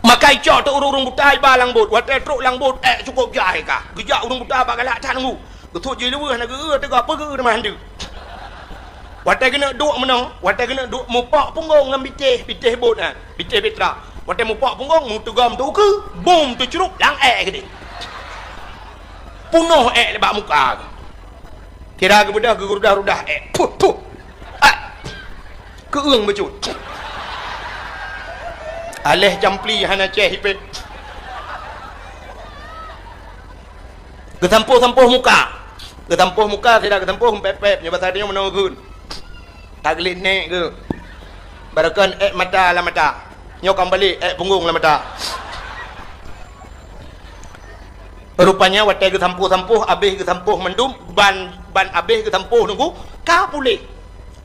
maka icok tu urung buta ba langbut wat truk langbut cukup jai ka gejak urung buta ba galak tan ngu ketuk je lewah nak ge tega apa ge mah handu wat kena duk menang wat kena duk mupak punggung ngam bitih bot bitih betra wat mupak punggung mu tegam tu ke bom tu curuk lang gede punuh lebak muka kira ke bedah ke rudah puh ke eung becut aleh jampli hana ceh hipet ketampuh muka tidak ketampuh pep nya bahasa dia menunggun taglit nek ke barakan mata la mata nyokam balik punggung la mata rupanya watai ketampuh habis ketampuh mendum ban habis ketampuh nunggu ka pulih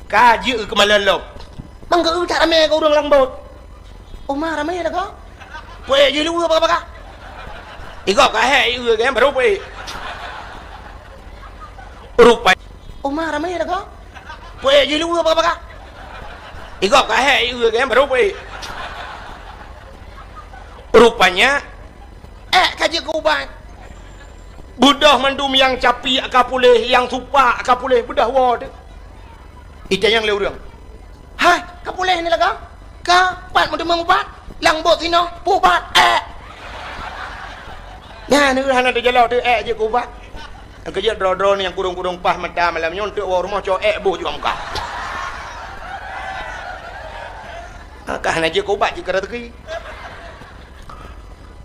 ka je ke malalom mangga tak ramai ke urang langbot Omar ramai dah kau. Puai je lu apa kah? Ikut kah he kan baru puai. Rupai. Omar ramai dah kau. Puai je lu apa kah? Ikut kah he kan baru puai. Rupanya kaji kubat. Budah mandum yang capi akapuleh yang supa akapuleh budah wad. Itu yang le urang. Hai, kapuleh ni lah kau. Kapan mau mengubat langbut sino pubat nah ni hana de jalau tu je kubat kerja dro ni yang kurung-kurung pah mata malam nyontok rumah cok buh juga muka kah hana je kubat je kereta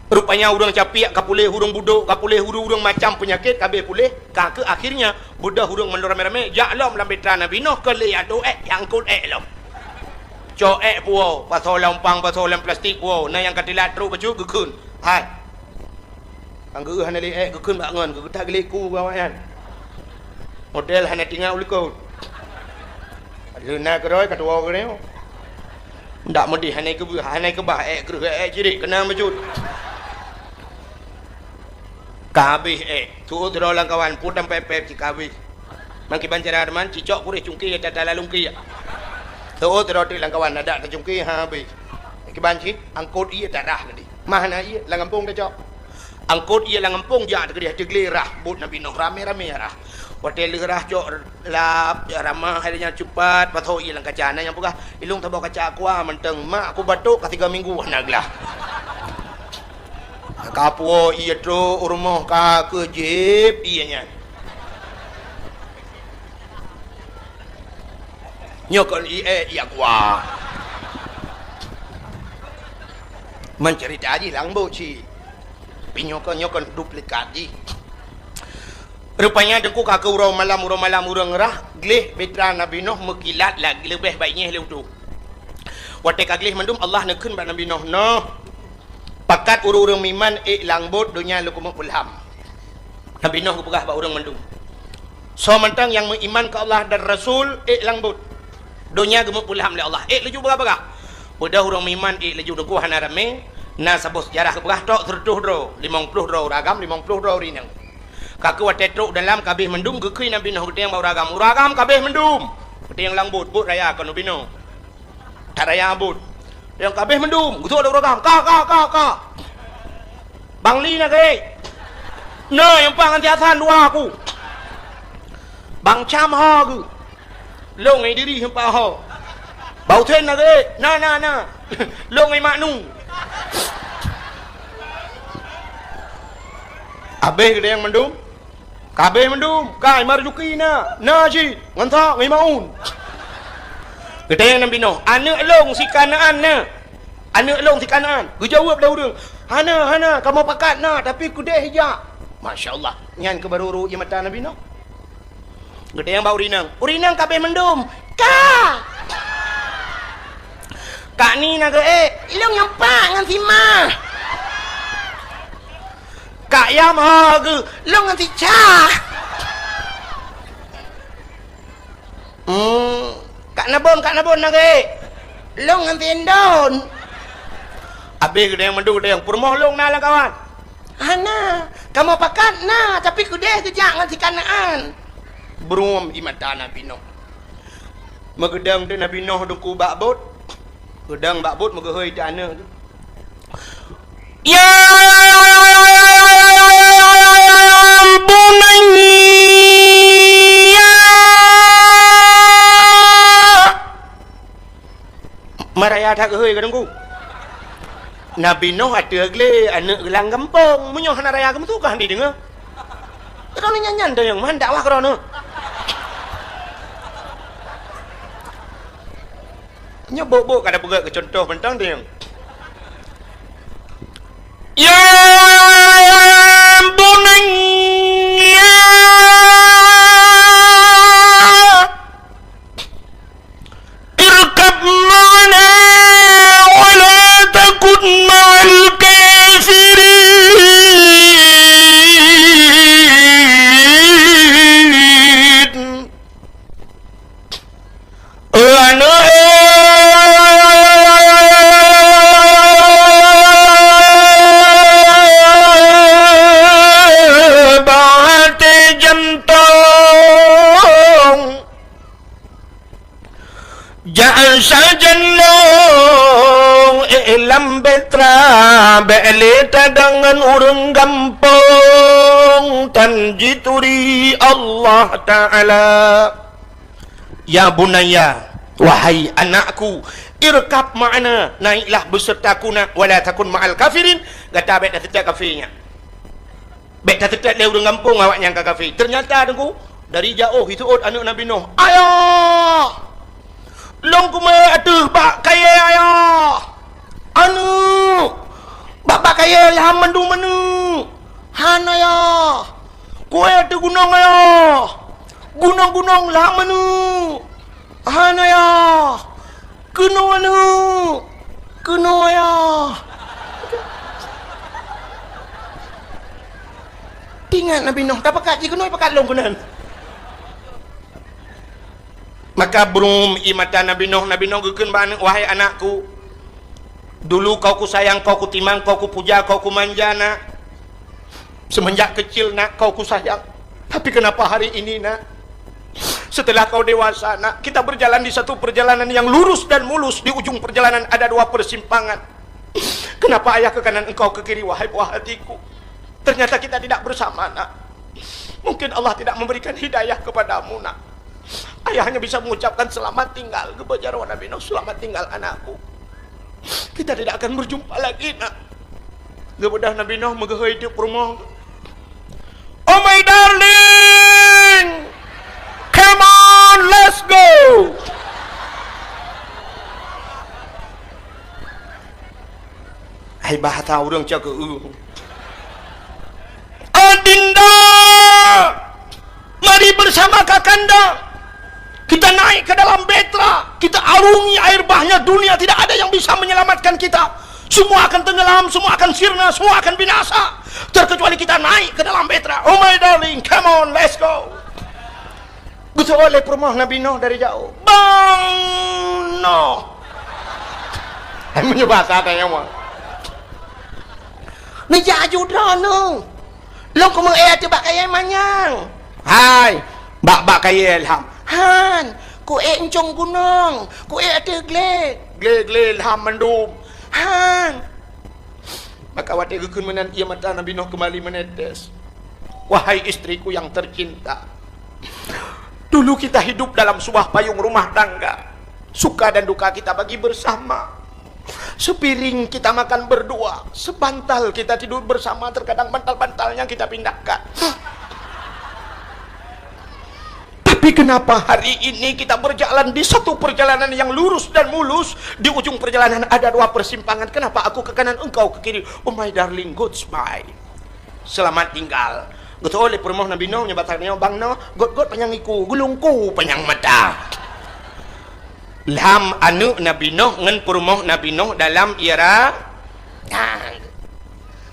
rupanya urang capi kapuleh hurung buduk kapuleh hurung macam penyakit kabeh pulih ke akhirnya budak hurung mendur rame-rame jaklom lambe tra Nabi Nuh ke le yang kul lom cok puau pasal lampang pasal plastik puau na yang katilat tru baju gekun hai angge hana le gekun bangun ke tak geleku bawayan model hana tinggal ulikau aduna keroi katua kereo ndak mesti hana ke bah kereh jadi kena baju kabeh tu drolang kawan putam pepep ci kabeh mangki bancara man cicok kureh cungki tata lalungki tu teroti lang kawan ada terjungki habis kibanci angkut iya darah tadi mana iya lang kampung dah cok angkut iya lang kampung ja dia teglerah but Nabi Nuh rame-rame rah hotel gerah cok lap ramah harinya cepat patho iya lang kacana yang pegah ilung tabau kaca kuah menteng mak aku batuk ka 3 minggu naglah kapuo iya tro urmoh ka kejip iya nya nyokon iya gua mencerita aja langbo ci pinyokon duplikat ji rupanya dengku kaka urang malam urang rah gleh betra Nabi Nuh mekilat lagi lebih baiknya leu tu wate kagleh mandum Allah nekeun ba Nabi Nuh pakat urang miman langbot dunia lukum ulham Nabi Nuh pegah ba urang mandum so mentang yang beriman ke Allah dan Rasul langbot dunia gemuk pulham oleh Allah leju berapa budak orang miman leju dengku hana rame Nah sabos sejarah keberah tok tertuh ro 50 ro ragam 50 ro rinang. Kaku watetruk dalam kabeh mendum gekui Nabi Nuh gede yang bau ragam kabeh mendum. Gede yang langbut but raya kan Nabi Nuh. Tak raya but. Yang kabeh mendum, gutu ada ragam. Ka. Bang Li nak ke? Nah yang pang anti asan dua aku. Bang Cham ho ke? Long ai diri hempa ho. Bau then nak ke? Nah. Long ai mak nu. Abeh gede yang mendum. Kabeh mendum. Kai marjuki na. Ji. Nganta ngai maun. Gede yang Nabi Nuh. Anak long si Kanaan na. Anak long si Kanaan. Gu jawab dah urang. Hana, kamu pakat na tapi kudeh hijak. Masya-Allah. Nyan ke baru ye mata Nabi Nuh. Gede yang bau rinang. Urinang kabeh mendum. Kak ni nak ke long yang pak ngan si ma. Kak Yam ha ke long ngan si cha. Kak Nabon nak ke long ngan si Endon. Habis gede yang mendu gede yang purmoh long na lah kawan. Hana, kamu pakat na tapi kudeh kejak ngan si Kanaan. Berum di mata Nabi Nuh. Megedang tu Nabi Nuh dengku bakbut. Gedang bakbut megehoi di anak tu. Ya bunayya. Maraya tak gehoi gedangku. Nabi Nuh ada gle anak gelang kampung munyoh hana raya kamu tu kah di dengar. Kau ni nyanyan dah yang mana dakwah kerana. Nya bok kada pegat ke contoh bentang dia. Ya bunayya irkab ma'ana wa la takun ma'al kafirin. Sajanlong ilam betra beleta dengan urang gampong tanjituri Allah Ta'ala. Ya bunayya, wahai anakku, irkab ma'ana, naiklah besertaku nak, wala takun ma'al kafirin. Kata bet dah tetap kafirnya, bet dah tetap dia urang gampong awak yang kafir. Ternyata dengku dari jauh itu anak Nabi Nuh. Ayah long kuma atuh bak kaya ayah. Anu bak kaya lah mandu menu. Han ayah. Kue atuh gunung ayah. Gunung lah menu. Han ayah. Kuno anu. Kuno ayah. Tinggal Nabi Nuh tak pakat je kuno pakat long kunan. Maka berum imata Nabi Nuh gekeun ba wahai anakku, dulu kau ku sayang, kau ku timang, kau ku puja, kau ku manja nak. Semenjak kecil nak kau ku sayang. Tapi kenapa hari ini nak, setelah kau dewasa nak, kita berjalan di satu perjalanan yang lurus dan mulus, di ujung perjalanan ada dua persimpangan. Kenapa ayah ke kanan engkau ke kiri wahai buah hatiku? Ternyata kita tidak bersama nak. Mungkin Allah tidak memberikan hidayah kepadamu nak. Ayah hanya bisa mengucapkan selamat tinggal kepada Nabi Nuh, selamat tinggal anakku. Kita tidak akan berjumpa lagi nak. Kepada Nabi Nuh megahoi hidup rumah. Oh my darling, come on, let's go. Hai bahasa orang jaga Adinda, mari bersama kakanda. Kita naik ke dalam betra, kita arungi air bahnya dunia, tidak ada yang bisa menyelamatkan kita. Semua akan tenggelam, semua akan sirna, semua akan binasa, terkecuali kita naik ke dalam betra. Oh my darling, come on, let's go. Betul oleh perumah Nabi Nuh dari jauh. Bang Nuh. Hanya bahasa ada yang mah. Ni jaju dah nu. Long ko mang tu bak kaya manyang. Hai, bak kaya ilham. Han, ku encong gunung, ku ada gle ilham mendum. Han. Maka wati gukun menan ia mata Nabi Nuh kembali menetes. Wahai istriku yang tercinta, dulu kita hidup dalam sebuah payung rumah tangga. Suka dan duka kita bagi bersama. Sepiring kita makan berdua, sebantal kita tidur bersama, terkadang bantal-bantalnya kita pindahkan. Tapi kenapa hari ini kita berjalan di satu perjalanan yang lurus dan mulus, di ujung perjalanan ada dua persimpangan. Kenapa aku ke kanan, engkau ke kiri? Oh my darling, goodbye. Selamat tinggal. Betul oleh permoh Nabi Nuh nyebatannya bang Nuh, god panyangiku, gulungku panyang mata. Lam anu Nabi Nuh ngan permoh Nabi Nuh dalam era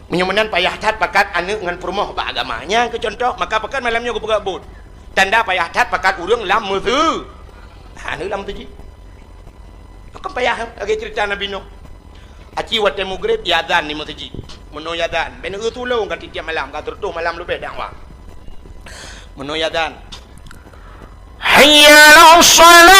menyamanan payah tat pakat anu ngan permoh agamanya ke contoh, maka pakat malamnya aku pegabut. Tanda payah tat pakat urang lam mutu. Anu lam tu ji. Kan payah lagi cerita Nabi Nuh. Aci wat mugrib yadan ni mutu ji. Meno yadan ben tulung kan tiap malam kan tertuh malam lu bedang wang meno yadan hayya 'alas salat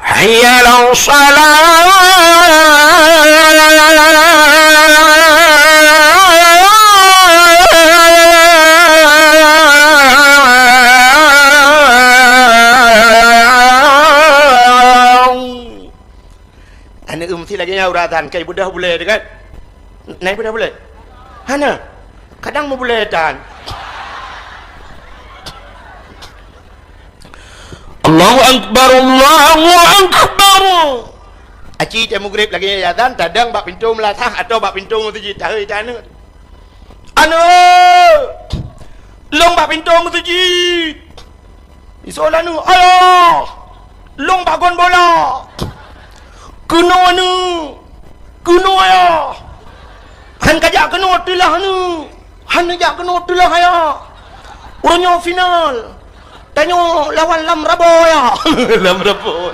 hayya 'alas salat lagi uratan kai budah boleh dekat naik budah boleh hana kadang mau boleh tan Allahu akbar aci teh maghrib lagi azan tadang bak pintu melatah atau bak pintu masjid tahu tan anu long bak pintu masjid isola nu ayo long bagon bola kuno ya han kajak kuno tulah nu han kajak kuno tulah ya urunyo final tanyo lawan lam rabo ya lam rabo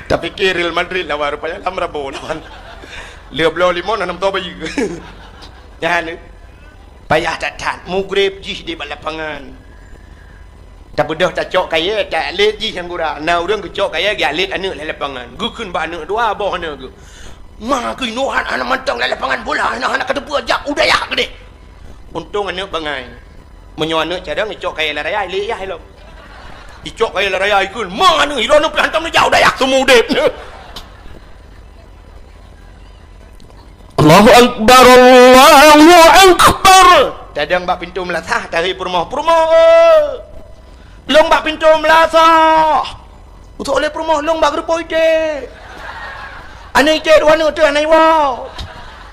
tapi Real Madrid lawan rupanya lam rabo lawan leo blo limon anam to bayi jangan payah tatan mugrib jih di balapangan tak bedah tak cok kaya tak alit ji yang gura na urang ke cok kaya ga alit anu le lapangan gu keun ba anu dua boh anu gu ma ke nuhan ana mantang le lapangan bola anak kedepu ajak udaya gede untung anu bangai menyo anu cadang cok kaya la raya le ya hello cok kaya la raya ikun ma anu hilo anu plantam ni jauh dayak semua udep Allahu akbar tadang bak pintu melatah dari permoh long bak pintu melasa untuk oleh permoh long bak grupo ide anai ide dua nu tu anai wa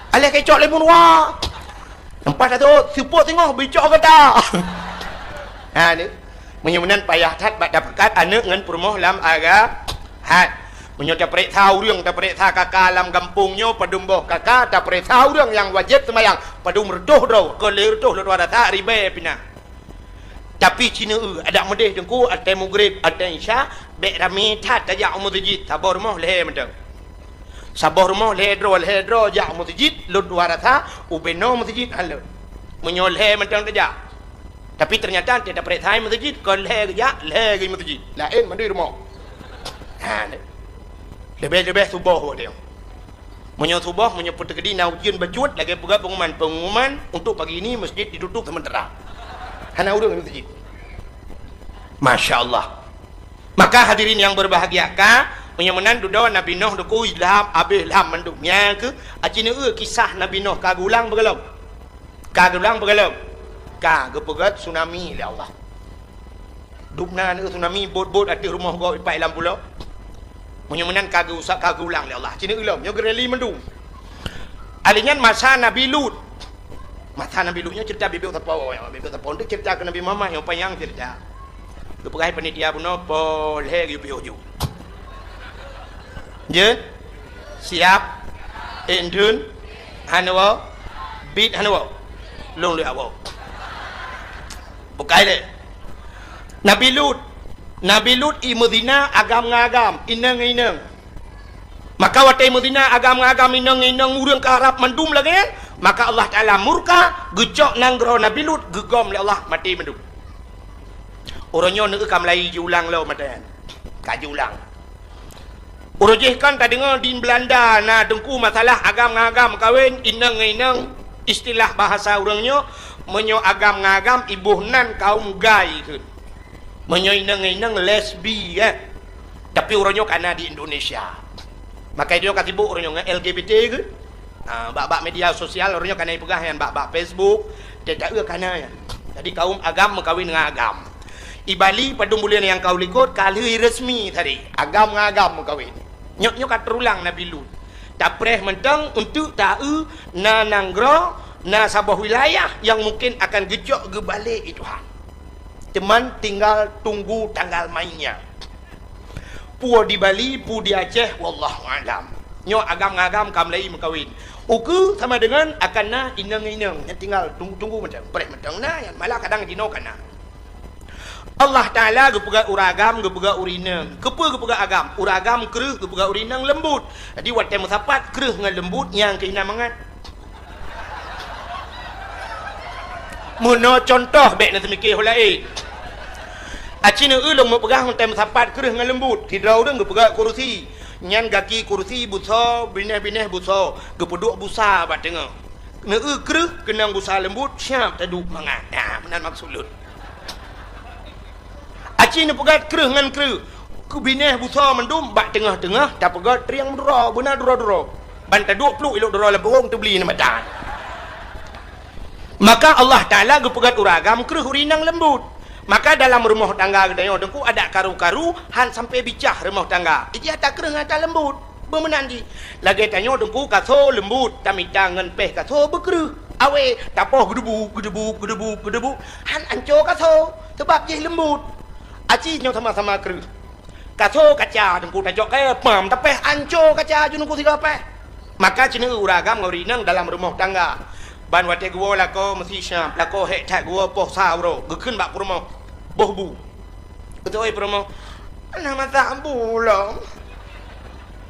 ale kecok lemun wa nampak tu support tengok bicok kata ha ni menyamanan payah tat bak dapat anak ngan permoh lam aga hat menyo ta prek tahu riang ta prek ta kakak lam kampungnya padum boh kakak ta prek tahu riang yang wajib semayang padum redoh ro ke le redoh lo ada tak ribe pina tapi Cina ada medeh dengku ada maghrib ada isya bek rami tat tajak masjid sabar moh leh mendang sabar moh ledro jak masjid lu dua rata ubeno masjid halo menyol he mendang tajak tapi ternyata tidak prek thai masjid ko leh jak leh gi masjid lain mandi rumah ha lebih subuh dia menyol subuh menyebut kedi na ujian bacut lagi pengumuman untuk pagi ini masjid ditutup sementara hana urang masjid. Masya Allah. Maka hadirin yang berbahagia menyamanan dudawan Nabi Nuh duku ilham abih ilham mendumnya ke acina kisah Nabi Nuh kagulang begelum kagepegat tsunami ya Allah dubna tsunami bot ada rumah gua ipai lam pulau menyamanan kagulang ya Allah cina ilham yo gereli mendum alingan masa Nabi Lut Lutnya cerita bibir tapau dia cerita ke Nabi Muhammad yang panjang cerita kepegai panitia pun apa leh yu je siap Indun Hanawa Bit Hanawa Long le awak Bukai le Nabi Lut i Medina agam ngagam inang maka watai Medina agam ngagam inang urang ke Arab mendum lagi maka Allah Taala murka gecok nanggro Nabi Lut gegom le Allah mati mendum orangnya nak kam lai julang lo matan kajulang urujih kan tak dengar di Belanda na dengku masalah agam ngagam kawin inang istilah bahasa orangnya menyo agam ngagam ibu nan kaum gay ke menyo inang lesbi tapi orangnya kana di Indonesia maka dia kata ibu orangnya LGBT ke bak media sosial orangnya kana pegah yang bak Facebook tidak kana ya jadi kaum agam mengkawin dengan agam i Bali padung bulan yang kau likut kali resmi tadi agam ngagam mengkawin nyok kat terulang Nabi Lut tak preh mentang untuk tahu na nanggro na sabah wilayah yang mungkin akan gejok ke balik itu Tuhan. Teman tinggal tunggu tanggal mainnya. Pu di Bali, pu di Aceh, wallahu alam. Nyo agam-agam kam lai mengkawin. Uku sama dengan akan na inang yang tinggal tunggu macam preh mentang na yang malah kadang dino kana. Allah Taala gepega uragam gepega urinang. Gepega agam, uragam kereh gepega urinang lembut. Jadi watai musapat kereh dengan lembut yang kena mangat. Muno contoh baik nak mikir hulai. Acina ulung mau pegang tem sapat kereh dengan lembut. Kidrau deng gepega kursi. Nyan gaki kursi busa, bineh busa, gepeduk busa bat tengah. Kena kereh kenang busa lembut siap taduk mangat. Nah, menan maksud lut. Acina pegat kereh dengan kereh. Ku bineh busa mendum bat tengah-tengah tak pegat triang dura, benar dura. Ban taduk pluk ilok dura lebong tu beli nama dan. Maka Allah Ta'ala gepegat uragam kereh urinang lembut. Maka dalam rumah tangga gedanya dengku ada karu-karu han sampai bicah rumah tangga. Dia tak kereh ngata lembut. Bermenandi. Lagi tanya dengku kaso lembut. Tamita ngan peh kaso berkereh. Awe tapoh gedebu. Han anco kaso. Sebab je lembut. Aci nyo sama-sama kereh. Kaso kaca dengku tajok kaya pam. Tapeh anco kaca junungku tiga peh. Maka cina uragam urinang dalam rumah tangga. Ban wate gua lako mesti syam lako hek tak gua poh sauro gekun bak promo boh bu betul promo nama sabu lo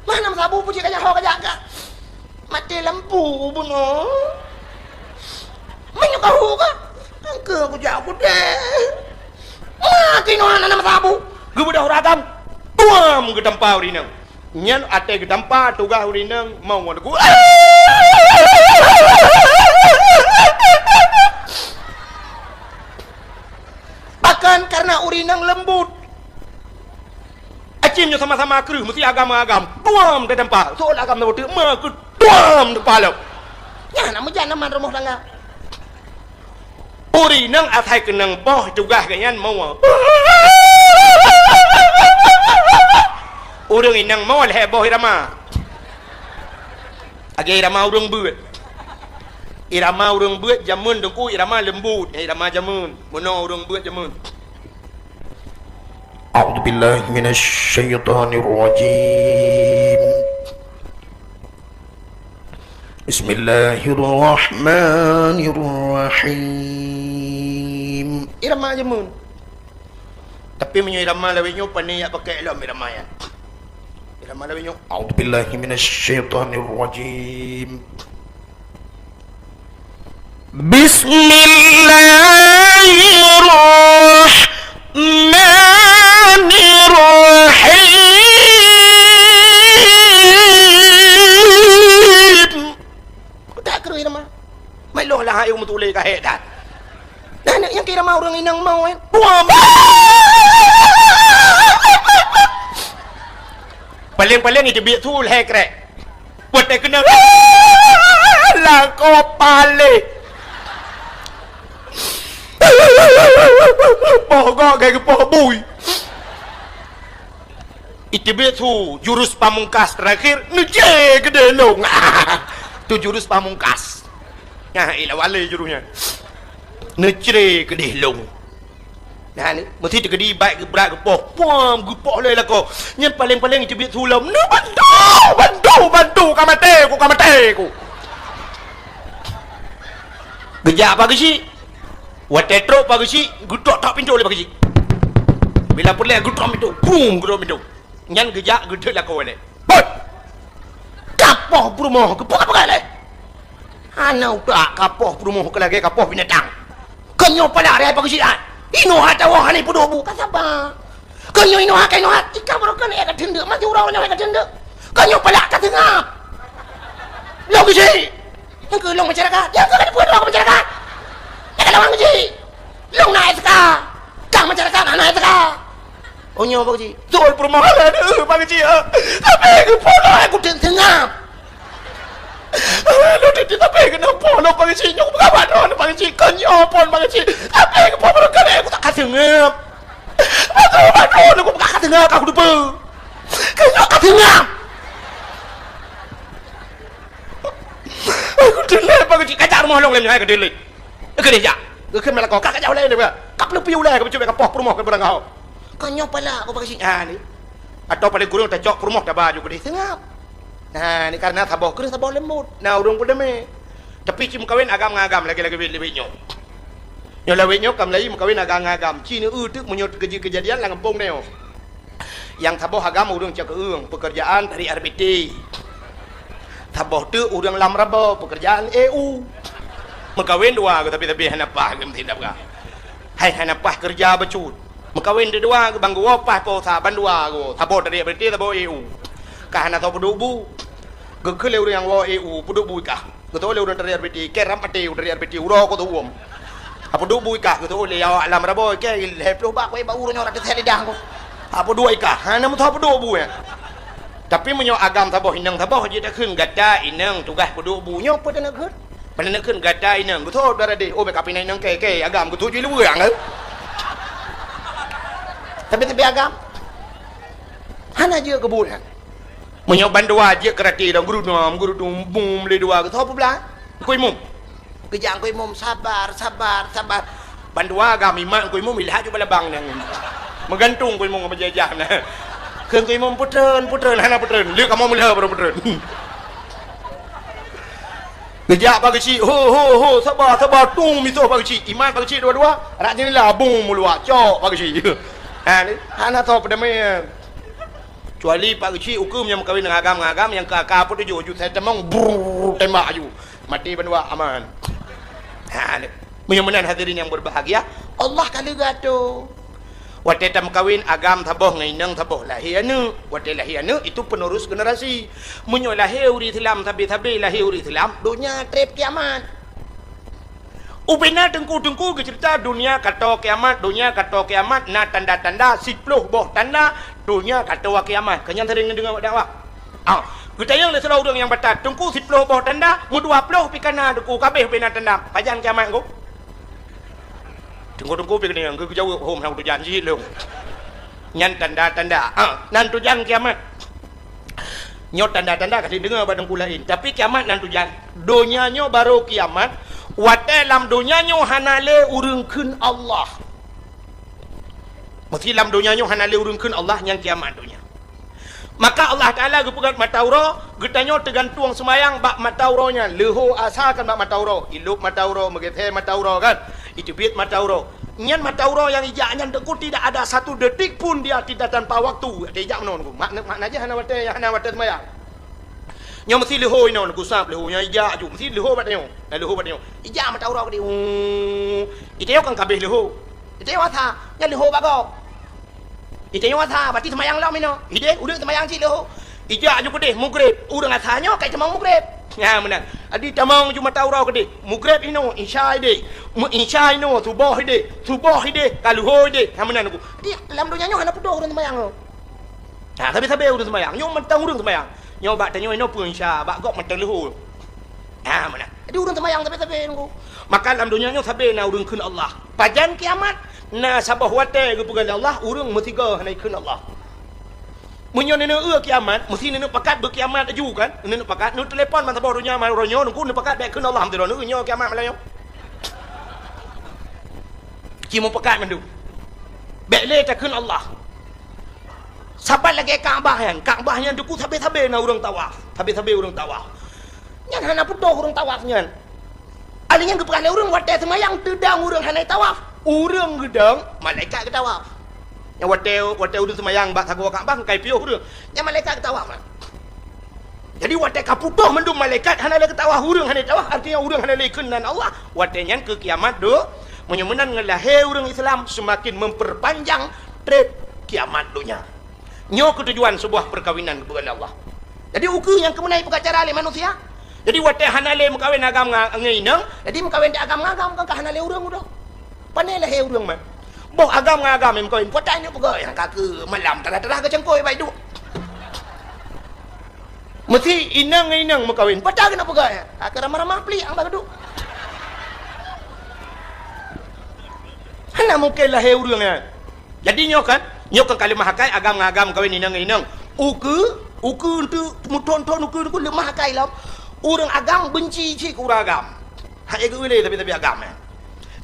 mana sabu puji kaya ho kaya ka mati lampu buno menyo kahu ka angke aku jago deh mati no nama sabu gua dah uragam tuam gedampa urinang nyan ate gedampa tugas urinang mau ada gua bahkan karena urinang lembut acimnya sama-sama kereh mesti agam-agam tuam ke tempat soal agam lembut mak tuam ke kepala ya nama jangan nama rumah tangga urinang atai kenang poh juga kanyan mau urang inang mau leh boh irama agi irama urang buat irama urang buat jamun dengku irama lembut irama jamun mono urang buat jamun A'udzu billahi minasy syaithanir rajim Bismillahirrahmanirrahim irama jamun tapi menyo irama lawinyo pani yak pakai elam irama ya irama lawinyo A'udzu billahi minasy syaithanir rajim Bismillahirrahmanirrahim. Tak kira irama. Mai loh lah ayo mutulai ka hedat. Nah yang kira mau orang inang mau kan. Buam. Paling itu biak tu leh krek. Buat tak kena. Lah kau pale. Pokok kayak poh bui. Itu tu jurus pamungkas terakhir nece gede long. Tu jurus pamungkas. Nah, ilah wale jurusnya. Nece gede long. Nah ni, mesti terkedi baik ke berat ke poh. Puam gepoh le lah ko. Nyen paling-paling cebit sulam. Ni bantu ka mate ku. Gejak pagi si. Watetro pagi si, gutok tak pintu le pagi si. Bila pelak gutok pintu, boom gutok pintu. Nyen gejak gedek lah ko le. Boy. Kapoh perumoh, gepoh apa le? Ana utak kapoh perumoh ke lagi kapoh binatang. Kenyo pala re pagi si dah. Inohat awak ni pudu bu kasaba. Kanyo inohat ika barokan ya katende mati urang nya katende. Kanyo pala katengap. Long si. Yang ke long masyarakat. Yang ke buat long masyarakat. Yang ke long si. Long naik seka. Kang masyarakat naik seka. Onyo pak ji. Tol permahalan pak ji. Tapi ke pola aku tengap. Lo tidak tapi kenapa lo pagi si nyok kawan lo pagi si kanyo pon pagi si tapi kenapa lo kan aku tak katengap betul aku tak katengap aku lupa kanyo katengap aku delay pagi si kacau rumah lo lem nyai ke delay ke dia ke malah kau kacau leh dia kap lu piu leh aku cuba kapok rumah ke barang kau kanyo pala aku pagi si ni atau paling kurang tak cok rumah dah baju ke dia tengap. Nah, ni karena saboh kena saboh lembut. Nah, urang pun deme. Tapi cim kawin agam-agam lagi-lagi lebih nyok. Nyo lawit nyok kam lai kawin agam-agam. Cina tuk menyot kejadian lang kampung neo. Yang saboh agam urang cak keung pekerjaan dari RBT. Saboh tu urang lam rabo pekerjaan EU. Mekawin dua tapi hanapah ke tidak ka. Hai hanapah kerja becut. Mekawin dua ke banggu opah ko saban dua ko. Saboh dari RBT saboh EU. Kahana tau pedubu ke leu yang wo EU pedubu kah ke tau leu dari RBT ke ram ateu dari RBT uro ko tu uom apa pedubu kah ke tau le ya alam rabo ke heplo ba ko ba uro nyora ke lidah ko apa dua kah hana mu tau pedubu ya tapi menyo agam taboh inang taboh je dak keun gada inang tugas pedubu nyo pa nak keun pada nak keun gada inang ko tau darade o be kapina inang ke agam ko tu je lu yang tapi agam hana je kebunan menyoban dua je kerati dan guru dum bum le dua ke apa pula koi mum kejang koi mum sabar bandua agami mak koi mum ilah juga labang nang menggantung koi mum berjajah nah keun koi mum putren hana putren le kamu melihat baru putren kejak bagi si ho sabar tung mito bagi si iman bagi si dua-dua rak ni lah bum mulua cok bagi si ha ni hana tahu pada me kecuali Pak Kecik hukum yang berkahwin dengan agam yang kakak pun tujuh saya temang tembak you mati berdua aman. Menyamanan hadirin yang berbahagia Allah kali gato waktu tam kawin agam taboh ngainang taboh lahianu waktu lahianu itu penerus generasi menyo lahir uri Islam tapi lahir uri Islam dunia trip kiamat. Upena tengku ke cerita dunia kata kiamat na tanda-tanda 10 boh tanda dunia kata kiamat kenyan sering dengar dakwah kita yang le selau yang batat tengku 10 boh tanda mu 20 pikana deku kabeh upena tanda pajan kiamat ko tengku pikana yang ke jauh hom hang tujan si long nyan tanda-tanda nan tujan kiamat nyot tanda-tanda kasih dengar badang lain tapi kiamat nan tujan dunia nyo baru kiamat Wate lam dunia nyo hanale urungkeun Allah. Mesti lam dunia nyo hanale urungkeun Allah yang kiamat dunia. Maka Allah Taala gepegat matauro, getanyo tergantung semayang bak matauronya. Leho asalkan bak matauro, ilup matauro, megethe matauro kan. Itibit matauro. Nyan matauro yang ijak nyan deku tidak ada satu detik pun dia tidak tanpa waktu. Ijak menon ku. Maknanya hana wate semayang. Nyo mesti leho ino ku sap leho nya ija ju mesti leho bat nyo ija mata ura kadi ite yo kan kabeh leho ite yo tha nya leho ba go ite yo tha bati semayang lam ino ide udah semayang ci leho ija ju kede mugrib urang tha nyo kai temang mugrib nya menan adi temang ju mata ura kede mugrib ino isya ide mu isya ino subuh ide kaluho ide ha menan ku di lam do nyo kana pudo urang semayang tapi sabe urang semayang nyo mata urang semayang nyo bak tanyo ino pun sya bak gok matang lehu mana di urang semayang tapi nunggu maka dalam dunia nyo sabe na urang keun Allah pajan kiamat na sabah wate gepegan Allah urang mesti ga hanai keun Allah munyo nene kiamat mesti nene pakat berkiamat aju kan nene pakat nu telefon man sabah dunia man ronyo nunggu nene pakat baik keun Allah hamdulillah nu nyo kiamat malayo cimo pakat mandu Bekle takun Allah. Sabat lagi Kaabah kan. Kaabah yang duku tabe-tabe na urang tawaf. Tabe-tabe urang tawaf. Nyan hana pudoh urang tawaf nyan. Alinya keperanai urang wadah semayang tedang urang hanai tawaf. Urang gedang malaikat ke tawaf. Yang wadah urang semayang bak sagwa Kaabah kai piuh urang. Yang malaikat ke tawaf. Jadi wadah kapudoh mendung malaikat hana le ke tawaf urang hanai tawaf artinya urang hana le kenan Allah. Wadah nyan ke kiamat do menyemenan ngelahir urang Islam semakin memperpanjang trade kiamat dunia. Nyo ketujuan sebuah perkawinan kepada Allah. Jadi ukur yang kemenai pengacara oleh manusia. Jadi wadah hanale mengkawin agam ngainang, jadi mengkawin di agam ngagam kan hanale urang udah. Pandai lah urang mah. Boh agam ngagam mengkawin potanya pegau yang kaki malam terah-terah ke cengkoi baik tu. Mesti inang mengkawin potang kena pegau ya. Kaki ramah-ramah peli ang bagadu. Hana mungkin lah urang ya. Jadi nyo kan kalimah hakai agam ngagam kawin inang. Uku untuk muton-ton uku lemah hakai lam. Orang agam benci cik orang agam. Hai ke ulai tapi agam.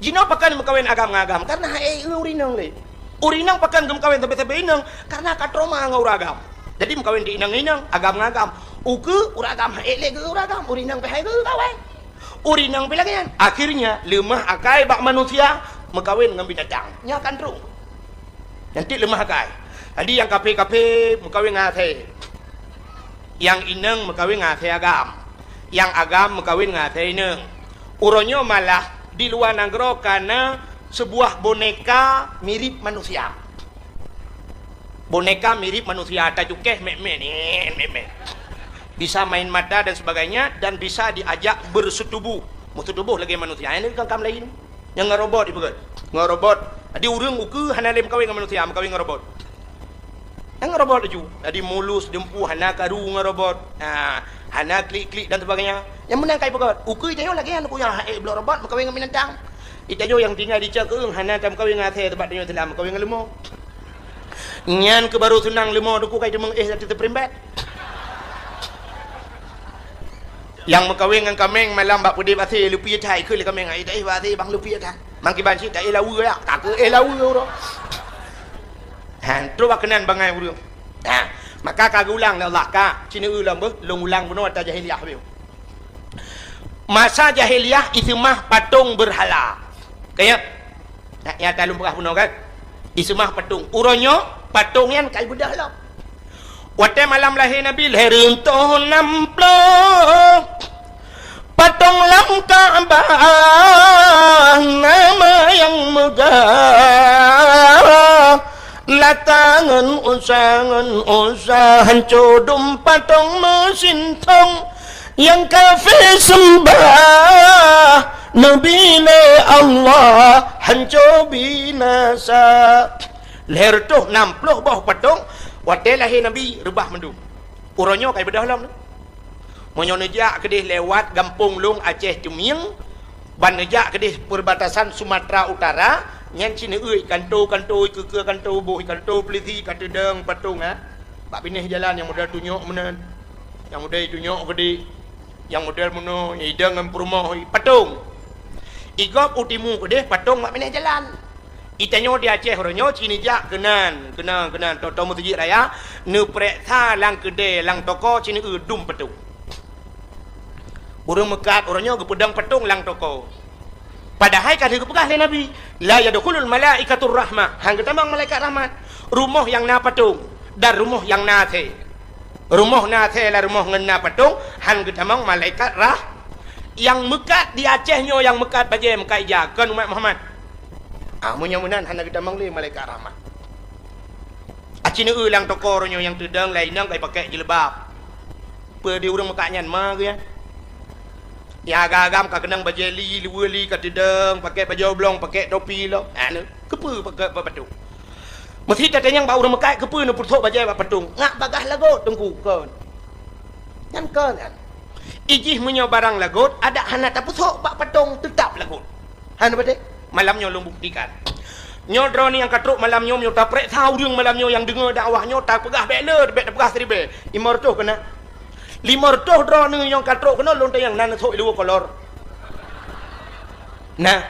Jino pakan mengkawin agam ngagam karena hai urinang le. Urinang pakan mengkawin tapi inang karena katroma ngau agam. Jadi mengkawin di inang agam ngagam. Uku orang agam hai le ke orang agam. Urinang pe hai ke kawin. Urinang pe lagi kan. Akhirnya lemah hakai bak manusia mengkawin dengan binatang. Nya kandrung. Nanti lemah hakai. Jadi yang kape mengkawin ngate. Yang inang mengkawin ngate agam. Yang agam mengkawin ngate inang. Uronyo malah di luar negara karena sebuah boneka mirip manusia. Boneka mirip manusia. Tajukeh meme. Bisa main mata dan sebagainya dan bisa diajak bersetubuh. Bersetubuh lagi manusia. Ini kan kam lain. Yang ngerobot ibu kan. Ngerobot. Jadi urang uku hana lem kawin dengan manusia, kawin ngerobot. Yang ngerobot tu. Jadi mulus dempu hana karu ngerobot. Hana klik dan sebagainya. Yang menang kai pegot. Uku itayo lagi yang punya blok robot kawin dengan binatang. Itayo yang tinggal di Cakeung hana tam kawin ngate tempat dia telah kawin dengan lemah. Nyan ke baru senang lemah duku kai demeng satu terprimbet. Yang mengkawin dengan kameng malam bak pudi basi lupi thai ke le kameng ai dai basi bang lupi thai. Mangki ban si tak elawu ya. Tak ke elawu ro. Han tu bak kenan bangai urang. Maka kagak ulang Allah ka. Cina ulang ber, long ulang benar ta jahiliyah biu. Masa jahiliyah itu mah patung berhala. Kayak ya talum berah benar kan. Itu mah patung. Uronyo patung yang kai bedah lah. Waktu malam lahir Nabi lahir untuk namplo patung lam Ka'bah nama yang megah latangan usahan codum patung mesin tong yang kafir sembah Nabi Allah hancur binasa lahir tu namplo bawah patung. Waktu lahir Nabi rebah mendung. Uronyo kai bedah lam. Monyo nejak kedih lewat Gampung Long Aceh Tumieng. Ban nejak kedih perbatasan Sumatera Utara. Nyan Cina euy kanto ke kanto boh kanto peliti kata deng patung Bak pinih jalan yang modal tunjuk menen. Yang modal tunjuk kedih. Yang modal meno hidang dengan perumah patung. Igop utimu kedih patung bak pinih jalan. Itanyo di Aceh oronyo cini jak kenan toto mutujik raya ne preksa lang kedai lang toko cini udum patung. Urang mekat oronyo gepedang patung lang toko. Padahal kata kepegah le Nabi, la yadkhulul malaikatur rahmah. Hang ketamang malaikat rahmat. Rumah yang na patung dan rumah yang na the. Rumah na the la rumah ngena patung, hang ketamang malaikat rah. Yang mekat di Acehnya yang mekat baje mekat jakan umat Muhammad. Munya-munan hana kita mangli malaikat rahmat. Acina ulang toko ronyo yang tedang lainang kai pakai jilbab. Pe di urang mekanyan ma ke ya. Ya agam ka kenang bajeli liweli ka tedang pakai baju oblong pakai topi lo. Anu kepe pakai patung. Mesti tatanyang ba urang mekai kepe nu putok bajai ba patung. Ngak bagah lagot tengku kon. Kan kon kan. Ijih munyo barang lagot ada hana ta putok ba patung tetap lagot. Hana bade malamnya long buktikan. Nyo drone yang katruk malamnya nyo tak prek tahuរឿងmalamnya yang dengar dakwahnya tak pegah bekler bek pegah seribe. 500 kena. 500 drone yang katruk kena lonte yang nan thoi lu kolor. Nah.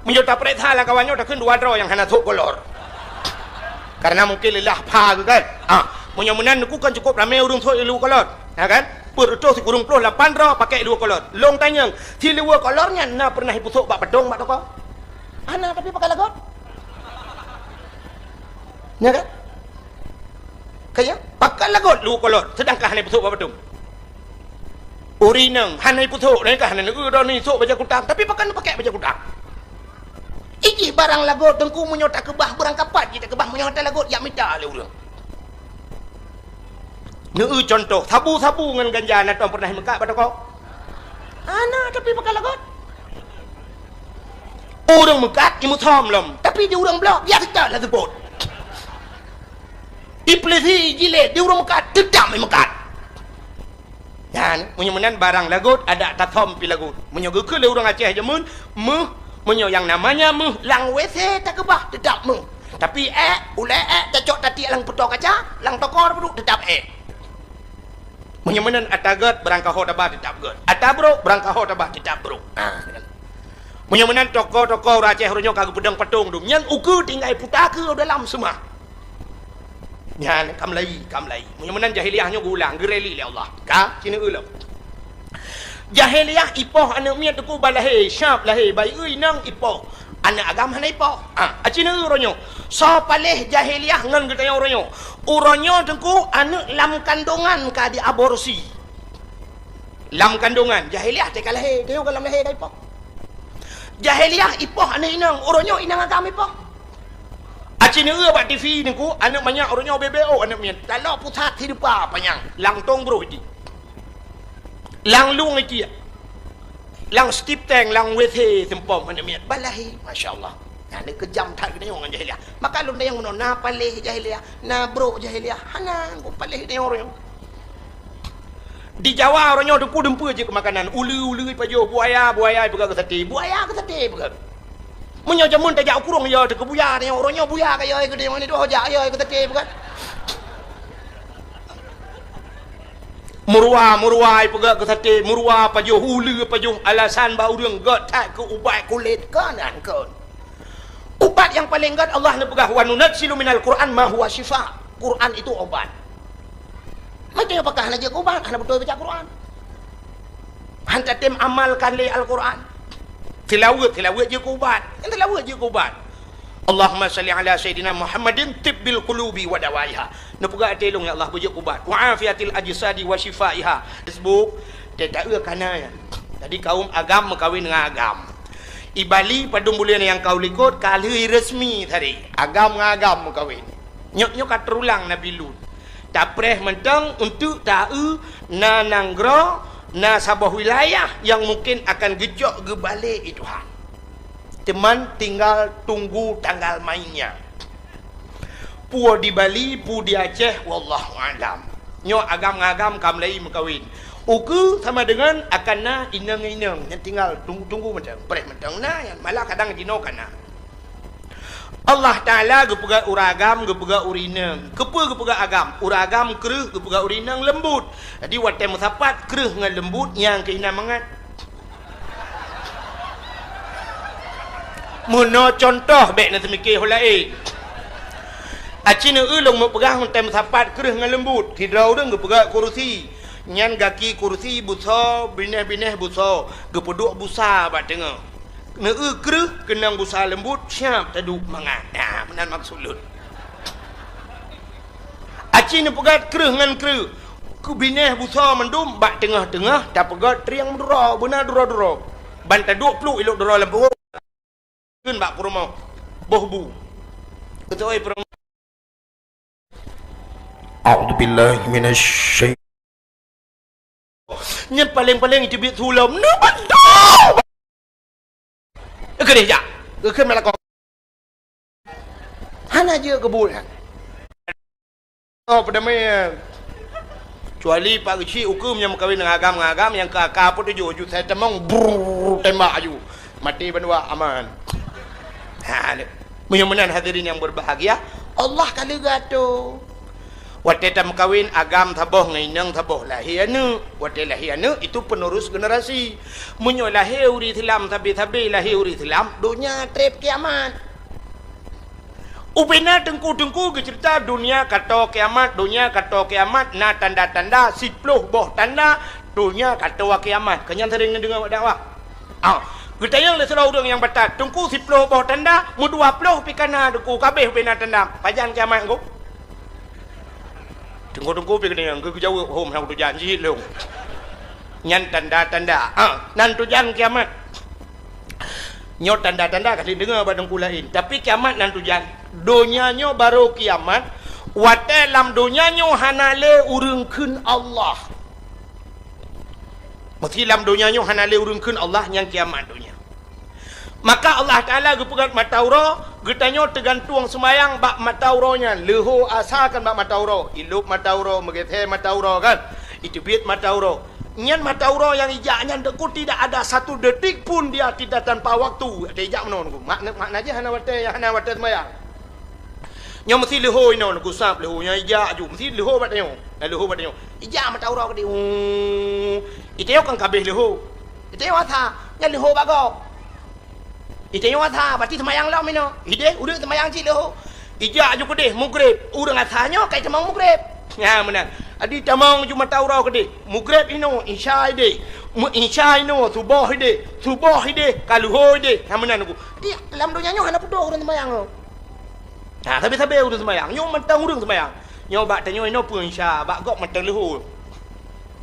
Menjota perintah lah kawannya dah kun dua draw yang hana tok kolor. Karena mungkin lelah pa ke kan. Munya-munan aku kan cukup ramai urung tok lu kolor. Ya kan? Perutah si kurung puluh 8 draw pakai 2 kolor. Long tanya, si 2 kolornya na pernah ipusuk bak pedong bak toko. Ana tapi pakai lagot. Ya kan? Kaya pakai lagot 2 kolor sedangkan hana ipusuk bak pedong. Uri nang hanai putuk ni kan hanai dah ni sok baca kutang tapi pakai baca kutang. Iki barang lagot tengku menyota kebah barang kapat kita kebah menyota lagot ya minta le urang. Neu contoh sabu-sabu dengan ganja na tuan pernah mekat pada kau. Ana tapi pakai lagot. Orang mekat imu thom lom tapi dia orang blok ya kita lah sebut. Iplesi jilet dia orang mekat dedam mekat. Dan menyemenan barang lagut ada tathom pi lagut. Menyo ke le urang Aceh jamun menyo yang namanya lang WC tak kebah tetap Tapi ulai cocok tati lang putok kaca, lang tokor peduk tetap Menyemenan atagat berangkah ho tabah tetap gut. Atabro berangkah ho tabah tetap bro. Menyemenan toko-toko urang Aceh ronyo kagak pedang patung dum. Nyan uku tinggal putaka dalam semua. Nyan kamlai menyemenan jahiliahnya gulang gereli le Allah ka cina ulam jahiliah ipoh anak miat tu balahe syap lahe bai ui nang ipoh anak agam hana ipoh cina uronyo so paleh jahiliah ngan getanya uronyo tengku anak lam kandungan ka di aborsi lam kandungan jahiliah te kalahe tengok kalam lahe ka ipoh jahiliah ipoh anak inang uronyo inang agam ipoh Acina bat TV ni ku anak banyak orangnya BBO anak mian. Kalau pusat hidup apa yang lang tong bro di. Lang lung iki. Lang skip tank lang WC tempom anak mian. Balahi masya-Allah. Nah ni kejam tak kena orang jahiliah. Maka lu yang ngono na paleh jahiliah, na bro jahiliah. Hana ku paleh ni orang. Di Jawa orangnya dempu je ke makanan. Ulu pajo buaya pegang ke sate. Buaya ke sate pegang. Menyo jamun tak jak kurung ya ke buaya ni orangnya buaya kaya ke dia ni doh jak ya ke tete bukan murwa pegak ke sate murwa pajo hulu pajo alasan bau urang gat tak ke ubat kulit kanan kan ubat yang paling gat Allah nak pegah wa nunazzilu minal Quran ma huwa syifa Quran itu obat macam apakah nak jaga ubat hana betul baca Quran hanta tem amalkan le Al-Quran tilawat je ubat. Yang tilawat je ubat. Allahumma salli ala sayyidina Muhammadin tibbil qulubi wa dawaiha. Napuga telong ya Allah bujuk ubat. Wa afiatil ajsadi wa shifaiha. Facebook tak kana ya. Jadi kaum agam berkahwin dengan agam. Ibali padung bulan yang kau likut kali resmi tadi. Agam dengan agam berkahwin. Nyok kat terulang Nabi Lut. Tak preh mentang untuk tahu na nanggro na sabah wilayah yang mungkin akan gejok ke balik itu hang. Teman tinggal tunggu tanggal mainnya. Pu di Bali, pu di Aceh, wallahu alam. Nyo agam-agam kamlai mengkawin. Uku sama dengan akan na inang-inang yang tinggal tunggu macam preh mentang na yang malah kadang dino kana. Allah Ta'ala gepega uragam gepega urinang gepega agam uragam kereh gepega urinang lembut jadi watai musapat kereh dengan lembut yang kena mangat muno contoh baik nak semikir hulai acina ulung mau pegang watai musapat kereh dengan lembut hidrau deng gepega kursi nyan gaki kursi buso bineh buso gepeduk busa bat tengah kereh kenang busa lembut siap taduk mangat benar maksud lut aci ni pegat kereh dengan kereh kubineh busa mendum bak tengah-tengah tak pegat triang dura benar dura ban taduk peluk iluk dura lembut kun bak kurma bohbu ketoi perang a'udzubillahi minasyaitan nyen paling-paling itu bit sulam no bantu gereja ke melakon hana je kebul oh pada mai kecuali pak kecil hukum yang berkahwin dengan agam yang kakak pun tuju saya temang tembak aju mati benua aman mudah-mudahan hadirin yang berbahagia Allah kali gato Wate tam kawin agam taboh ngainang taboh lahir anu. Wate lahir anu itu penerus generasi. Munyo lahir uri Islam tabi lahir uri Islam dunia trip kiamat. Upena dengku ke cerita dunia kata kiamat na tanda-tanda 10 boh tanda dunia kata kiamat. Kenyan sering dengar dakwah. Kita yang lesau orang yang batat tengku 10 boh tanda mu 20 pikana dengku kabeh upena tanda pajan kiamat engko. Tengku pikana yang ke jauh hom hang tu janji long. Nyan tanda-tanda nan tu jan kiamat. Nyot tanda-tanda kasih dengar badang lain. Tapi kiamat nan tujan. Donyanya baru kiamat. Wate lam donyanya hanale urungkeun Allah. Mesti lam donyanya hanale urungkeun Allah yang kiamat dunia. Maka Allah Ta'ala gepegat matauro, getanyo tergantung semayang bak matauronya. Leho asalkan bak matauro. Ilup matauro, megethe matauro kan. Itu biit matauro. Nyan matauro yang ijaknya deku tidak ada satu detik pun dia tidak tanpa waktu. Ada ijak menonku. Makna aja hana wate semayang. Nya mesti leho ino ku sap leho nya ijak ju mesti leho batnyo. Leho batnyo. Ijak matauro ke di. Ite yo kan kabeh leho. Ite yo tha nya leho bago. Ite yo tha berarti semayang lam ino. Ide urang semayang ci leho. Ijak ju ke deh mugrib. Urang athanyo kai semang mugrib. Ya menang. Adi tamang cuma taurau ke deh. Mugrib ino isya ide. Isya ino subuh ide kaluho ide. Ha menang aku. Di lam dunia nyo hana pudo urang semayang. Ha sabe urang semayang. Nyo mentang urang semayang. Nyo bak tanyo ino pun isya, bak gok mentang leho.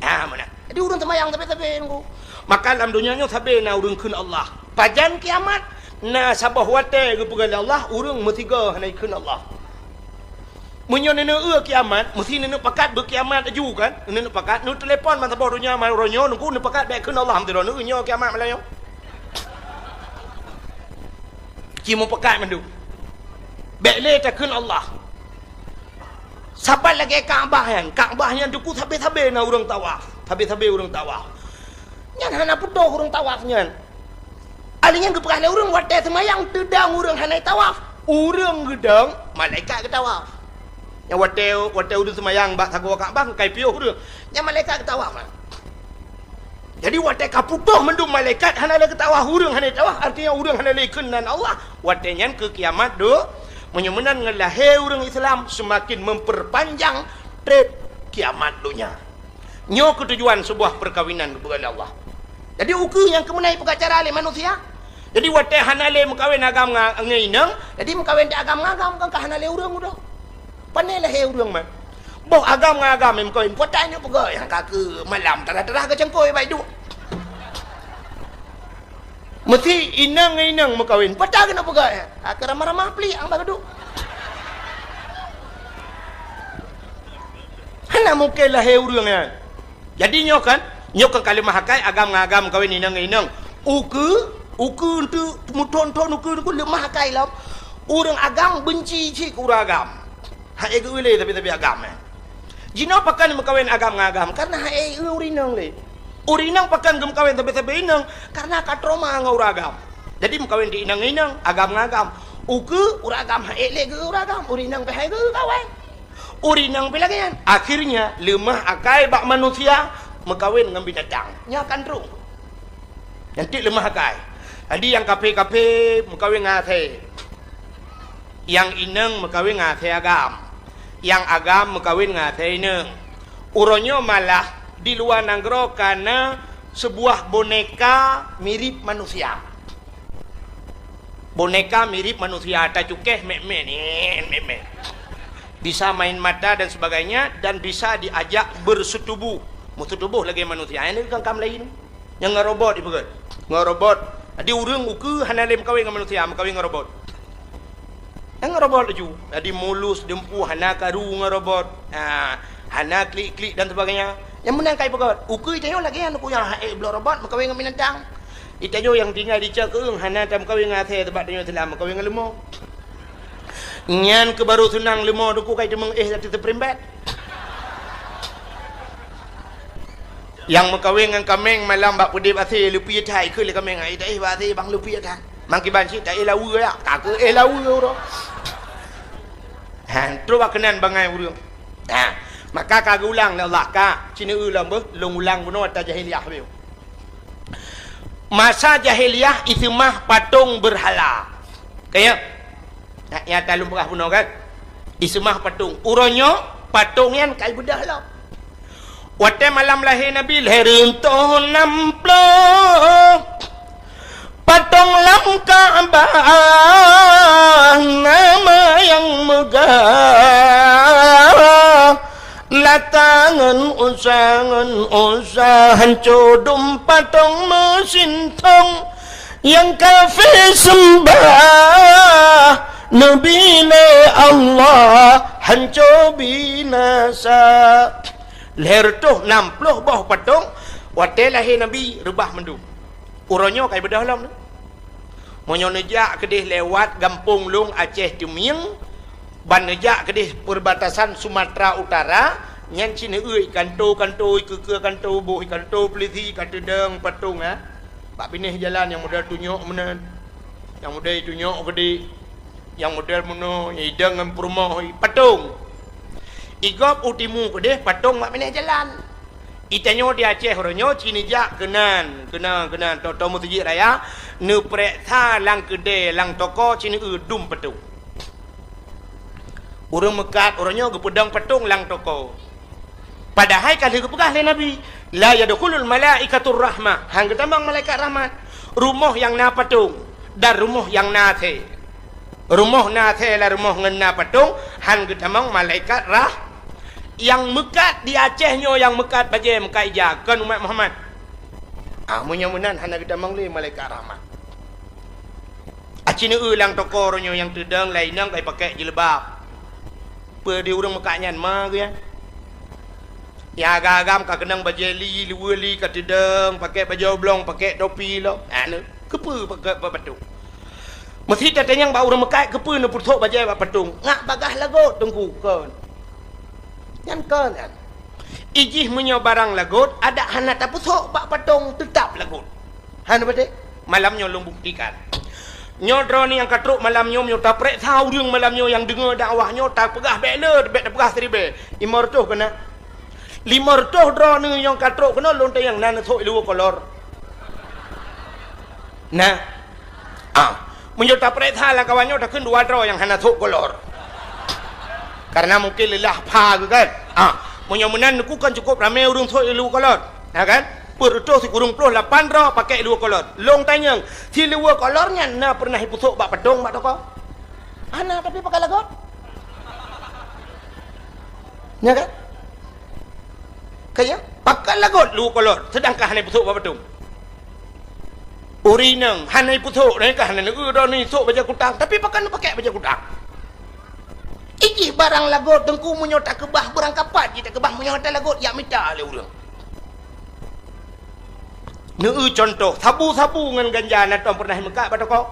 Ha menang. Adi urang semayang sabe aku. Maka lam dunia nyo sabe na urang keun Allah. Pajan kiamat na sabah wate gepegal Allah urang metiga hana keun Allah. Munyo nene kiamat, mesti nene pakat berkiamat aju kan? Nene pakat, nu telefon man sabah dunia man ronyo nu nene pakat baik keun Allah alhamdulillah nu nyo kiamat malayo. Cimo pakat mandu. Baik le ta keun Allah. Sabat lagi Kaabah yang duku sabe na urang tawaf. Sabe urang tawaf. Nyan hana pudo urang tawaf nyan. Alingan gepekah le urang wate semayang tedang urang hana tawaf. Urang gedang malaikat ke tawaf. Yang wate udah semayang bak sago Kaabah kai piuh dia. Yang malaikat ketawa man. Jadi wate kaputuh mendung malaikat hana le ketawa urang hana tawa artinya urang hana le keunan Allah. Wate nyan ke kiamat do menyemenan ngelahe urang Islam semakin memperpanjang trip kiamat dunia. Nyo ketujuan sebuah perkawinan kepada Allah. Jadi uku yang kemenai pengacara le manusia. Jadi wate hana le mekawin agam ngainang, jadi mekawin da agam ngagam kan hana le urang udah. Pandai lah urang man. Boh agam ngagam em koin potanya pego yang kake malam terah-terah ke cengkoi baik du. Mesti inang mekawin potah kena pego ya. Ak ramah-ramah peli ang bagadu. Hana mungkin lah urang ya. Jadi nyokan kali mahakai agam ngagam kawin inang. Uku untuk muton-ton uku lemah kai lam. Urang agam benci cik urang agam. Hai ego le tapi agam. Jino pakan mekawin agam ngagam karena hai urinang le. Urinang pakan gem kawin tapi inang karena katroma nguragam. Jadi mekawin di inang agam ngagam. Uku uragam hai le ge uragam urinang pe hai ge kawin. Urinang pe lagi kan. Akhirnya lemah akai bak manusia mekawin ngam binatang. Nya kandrung. Nanti lemah akai. Jadi yang kape mekawin ngate. Yang inang mekawin ngate agam. Yang agam mekawin ngate inang. Uronyo malah di luar nanggro karena sebuah boneka mirip manusia. Boneka mirip manusia. Tak cukeh meme. Bisa main mata dan sebagainya dan bisa diajak bersetubuh. Bersetubuh lagi manusia. Ini kan kam lain. Yang ngerobot ibarat. Ngerobot. Di urang uku hana le mekawin dengan manusia, mekawin ngerobot. Yang ngerobot laju. Jadi mulus dempu hana karu ngerobot. Hana klik dan sebagainya. Yang menang kai pegot. Uku itayo lagi yang aku yang belum robot mekawin dengan binatang. Itayo yang tinggal di cakung hana tam mekawin ngate tempat dia telah mekawin dengan lemah. Nyan ke baru senang lemah duku kai demeng tapi terprimbat. Yang mekawin dengan kameng malam bak pedip asih lupi thai keun le kameng ai dai ba asih bang lupi thai. Mang kiban si tak elawu ya. Tak ke elawu ro. Han terus kenan bangai urang. maka kagak ulang Allah ka cina ulang long ulang bunuh atas jahiliyah biu. Masa jahiliyah itu mah patung berhala. Kayak ya talum berah bunuh kan. Itu mah patung. Uronyo patung yang kai bedah lah. Waktu malam lahir Nabi lahir untuk namploh patung lam Ka'bah nama yang megah latangan usahan codum patung mesin tong yang kafir sembah Nabi Allah hancur binasa. Lahir tu 60 bawah patung. Waktu lahir Nabi rebah mendung. Uronyo kai bedah lam tu. Monyo nejak kedih lewat Gampung Lung Aceh Tumieng. Ban nejak kedih perbatasan Sumatera Utara. Nyan cina euy kanto ke kanto boh kanto peliti kata deng patung Pak pinih jalan yang modal tunjuk mana. Yang modal tunjuk kedih. Yang modal mana hidang dengan perumah patung. Igop utimu kedeh patung mak meneh jalan. Itanyo di Aceh oronyo cinijak kenan toto mutiji raya ne preksa lang kedeh lang toko cini dum patung. Urang mekat oronyo gepedang patung lang toko. Padahal kali gepegah le Nabi la yadkhulul malaikatur rahmah. Hang ketambang malaikat rahmat. Rumah yang na patung dan rumah yang na the. Rumah na the la rumah ngena patung hang ketambang malaikat yang mekat di Acehnya yang mekat baje mekat ija kan umat Muhammad. Munyamunan hana kita mangli malaikat rahmat. Acina ulang tokoronyo yang tedang lainang kai pakai jilbab. Pe di urang mekatnyan ma ge ya agam ka kenang baje li luweli ka tedang pakai baju oblong pakai topi lo. Kepe pakai patung. Mesti tatanyang ba urang mekat kepe nu puthok baje patung. Ngak bagah lagot tengku kan. Yang kan ijih menyo barang lagut ada hana taputhok bak patung tetap lagut hana bade malamnya long buktikan nyodro ni yang katruk malamnya nyo tak prek tahuរឿងmalamnya yang dengar dakwahnya tak pegah bela bet pegah seribe imortoh kena limortoh dro ni yang katruk kena lonte yang nan thok lu kolor menyo tak prek thala kawannya tak keun dua dro yang hana thok kolor. Karena mungkin lelah pa kan. Munyamunan ku kan cukup ramai urung thoi lu kolot. Kan? Perutah si kurung puluh 8 ro pakai lu kolot. Long tanyang, si lu kolornya na pernah iputhok bak pedong bak toko. Ana tapi pakai lagot. Ya kan? Kaya pakai lagot lu kolot sedangkan hana iputhok bak pedong. Urinang hana iputhok ni kan hana ro ni sok baja kutang tapi pakai baja kutang. Ijih barang lagot tengku munyo tak kebah barang kapat kita kebah munyo tak lagot yak minta le urang. Contoh sabu-sabu ngan ganja na tom pernah mekat batoko.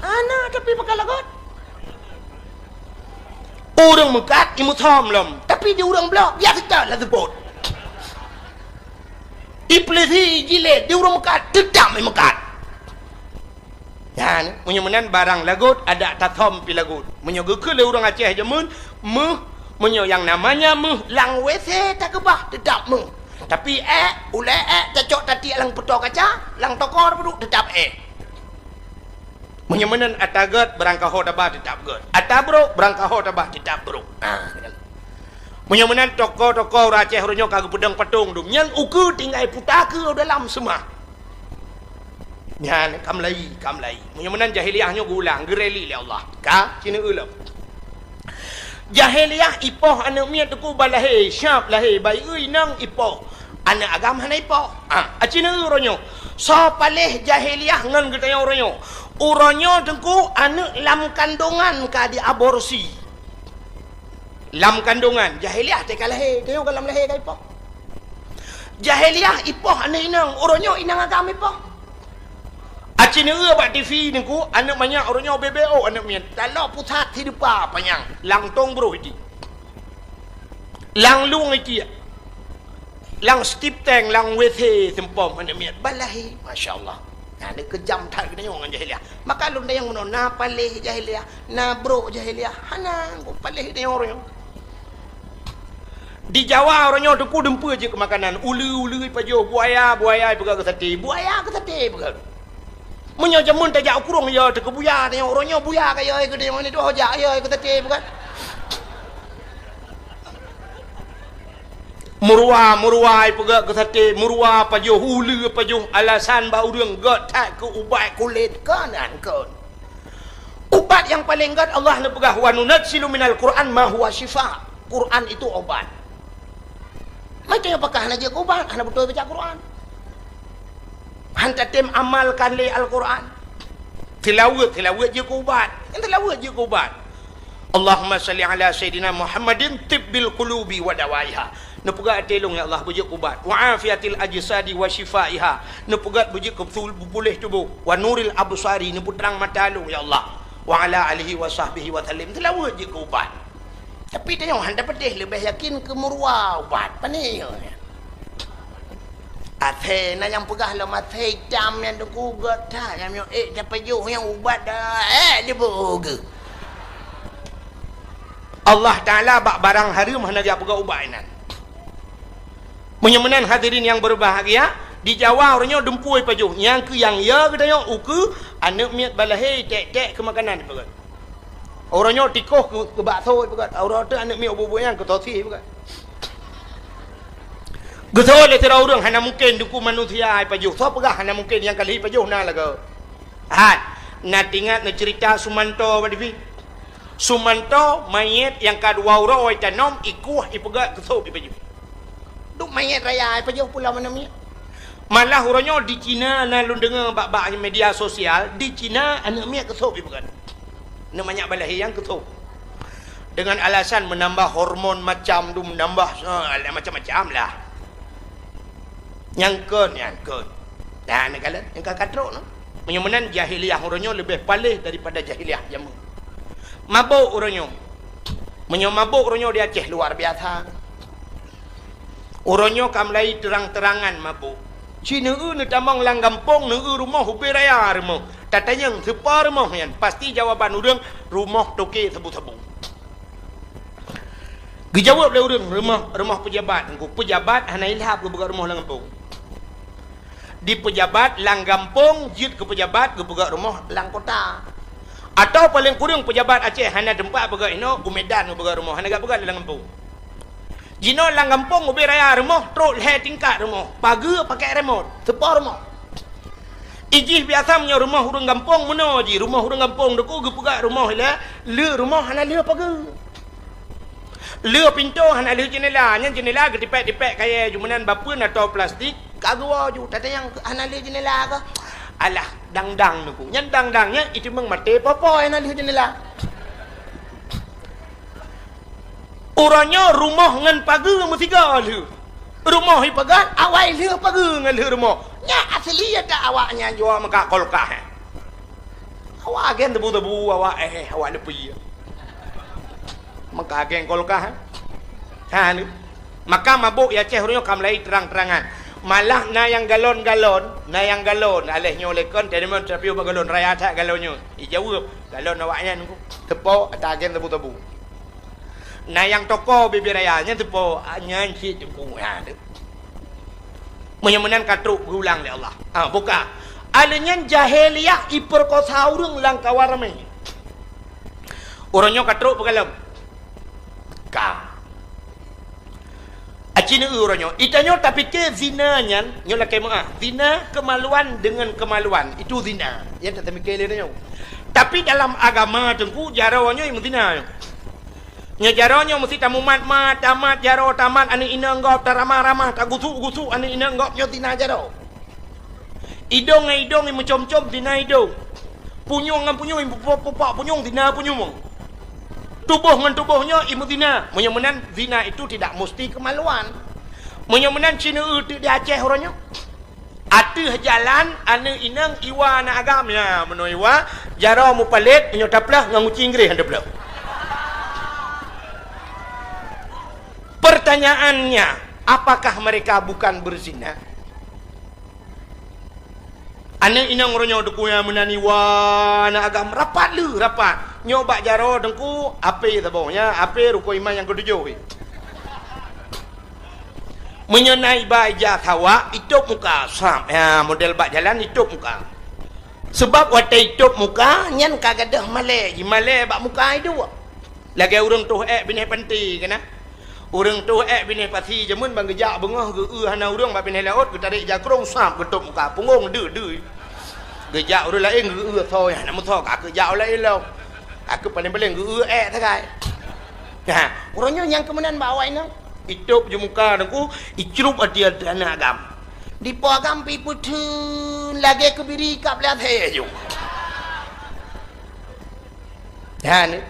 Ana tapi pakai lagot. Urang mekat imu thom lom tapi di urang blok ya kita la sebut. Iplesi jile di urang mekat tetap mekat. Dan menyemenan barang lagut ada tathom pi lagut. Menyogeke le urang Aceh jemun menyo yang namanya lang WC tak kebah tetap Tapi ule cocok tadi lang petok kaca, lang tokor peduk tetap Menyemenan atagat berangkaho tabah tetap god. Atabro berangkaho tabah tetap bro. Menyemenan toko-toko Aceh ronyo kagak pedang patung dum. Yang uku tinggal putake dalam semah. Nyan kamlai menyemenan jahiliyahnya gulang gereli le Allah ka cina ulam jahiliyah ipoh anak miat tuku balahe syap lahe bai ui nang ipoh anak agam hana ipoh cina uronyo so paleh jahiliyah ngan getaya uronyo tengku anak lam kandungan ka di aborsi lam kandungan jahiliyah te kalahe tengok kalam lahe ka ipoh jahiliyah ipoh anak inang uronyo inang agam ipoh. Acina bak TV nengku anak banyak orangnya BBO anak mian. Kalau pusat hidup apa yang langtong bro ini. Lang lung iki. Lang stip tank lang WC sempom anak mian. Balahi masya-Allah. Ada kejam tak kena orang jahiliah. Maka lu yang mana na palih jahiliah, na bro jahiliah. Hana ko palih dia orang. Di Jawa orangnya dengku dempa je ke makanan. Ulu-ulu pajo buaya pergi ke sate. Buaya ke sate pergi. Menyo jamun tajak kurung ya te ke buaya tengok orangnya buaya kaya ke dia mana tu hojak ya ke sate pergi. Murwa pergi ke sate, murwa pajo ulu pajo alasan bau urang gat tak ke ubat kulit kanan kan. Ubat yang paling gat Allah nak pegah wa nunazzilu minal Quran ma huwa syifa. Quran itu obat. Macam apakah nak jaga ubat? Hana betul baca Quran. Hanta tem amalkan le Al-Quran. Tilawat je ubat. Tilawat je ubat. Allahumma salli ala Sayyidina Muhammadin tibbil qulubi wa dawaiha. Nepugat telung ya Allah bujuk ubat. Wa afiatil ajsadi wa shifaiha. Nepugat bujuk pulih tubuh. Wa nuril absari neputrang mata lu ya Allah. Wa ala alihi wa sahbihi wa sallim. Tilawat je ubat. Tapi tengok handa pedih lebih yakin ke murwa ubat pani ya. Athe na yang pegah lah mate hitam yang tu kugat tak yang dapat juh yang ubat dah dia boga. Allah Taala bak barang haram hana dia pegah ubat nan. Menyemenan hadirin yang berbahagia, di Jawa orangnya dempui pajuh. Yang ke yang ya ke tengok uku anak miat balahai tek-tek ke makanan pegat. Orangnya tikoh ke bakso pegat. Orang tu anak miat bubu yang ke tosi pegat. Betul le tira orang hana mungkin duku manusia ai pajuh. So pegah hana mungkin yang kali pajuh na laga. Nak ingat nak cerita Sumanto badifi. Sumanto mayat yang kedua orang oi tanom ikuh ipegat kesop pajuh. Duk mayat raya ai pajuh pula mana mi. Malah orangnya di Cina na lu dengar bak-bak media sosial, di Cina anak mi kesop ipegat. Namanya balahi yang kesop. Dengan alasan menambah hormon macam tu menambah macam-macam lah. Yang kun. Dan kalau yang katrok no. Menyemenan jahiliah orangnya lebih palih daripada jahiliah jamu. Mabuk orangnya. Mabuk orangnya di Aceh luar biasa. Orangnya kamlai terang-terangan mabuk. Cina ni tamang lang kampung ni rumah hubi raya rumah. Tatanya sepa rumah yan. Pasti jawaban orang rumah toke sebu-sebu. Dijawab oleh orang rumah pejabat. Pejabat hana ilhab ke buka rumah lang kampung. Di pejabat lang kampung jid ke pejabat ke buka rumah lang kota. Atau paling kurang pejabat Aceh hana tempat buka ino Medan ke buka rumah hana gak buka lang kampung. Jino lang kampung ubi raya rumah truk le tingkat rumah. Pagi pakai remote, sepa rumah. Ijih biasa punya rumah orang kampung mana ji rumah orang kampung deku ke buka rumah le rumah hana le pagi. Le pintu hana le jendela, nya jendela ke dipek-dipek kaya jumanan bapun atau plastik. Kagua ju tata yang hana le jendela ke. Alah dang-dang nuku. Nya dang-dangnya itu meng mate popo hana le jendela. Orangnya rumah ngan pagi mesti galu. Rumah hi pagat awai le pagi ngan le rumah. Nya asli ada awaknya jual maka kolkah. Awak gen tebu-tebu awak awak lepi. Maka geng kolkah ni maka mabuk ya Aceh orangnya kamlai terang-terangan malah na yang galon alehnya oleh kon tadi mon tapi galon raya tak galonnya dijawab galon awaknya nunggu tepo ada agen tebu-tebu na yang toko bibi rayanya tepo nyanyi tebu ha menyemenan katruk gulang le Allah buka alenya jahiliyah iperkosa urang lang kawarame orangnya katruk pegalam Acina orangnya itanya tapi ke zinanya nyola kemah zina kemaluan dengan kemaluan itu zina ya tak mikir dia tapi dalam agama tengku jarawanya yang zina nya jarawanya mesti tamu mat tamat jaraw tamat ani ina engkau taramah-ramah tak gusu ani ina engkau nyo zina jaraw idong yang mencom-com zina idong punyung pupak punyung zina punyung tubuh dengan tubuhnya ibu zina. Menyemenan zina itu tidak mesti kemaluan. Menyemenan Cina itu di Aceh orangnya. Ada jalan ane inang iwa na agamnya menoiwa jara mu palit nyotaplah ngamuci Inggris anda pula. Pertanyaannya, apakah mereka bukan berzina? Ane inang orangnya dekuya menani wa na agam rapat nyoba jaro dengku ape tabongnya ape ruko iman yang ketujuh Menyenai baja kawa hidup muka sam model bak jalan hidup muka sebab watai hidup muka nyan kagadah malai bak muka itu lagi urang tu bineh panti kena urang tu bineh pati jamun bang gejak bengah ge hana urang bak bineh laut ge tarik jakrong sam hidup muka punggung de gejak urang lain ge thôi nak tho ka gejak lain lo aku paling-paling ge takai nah urangnya yang kemudian bawa ini hidup je muka aku icrup dia dana agam di pagam pi putun lagi kebiri kap lihat heju dan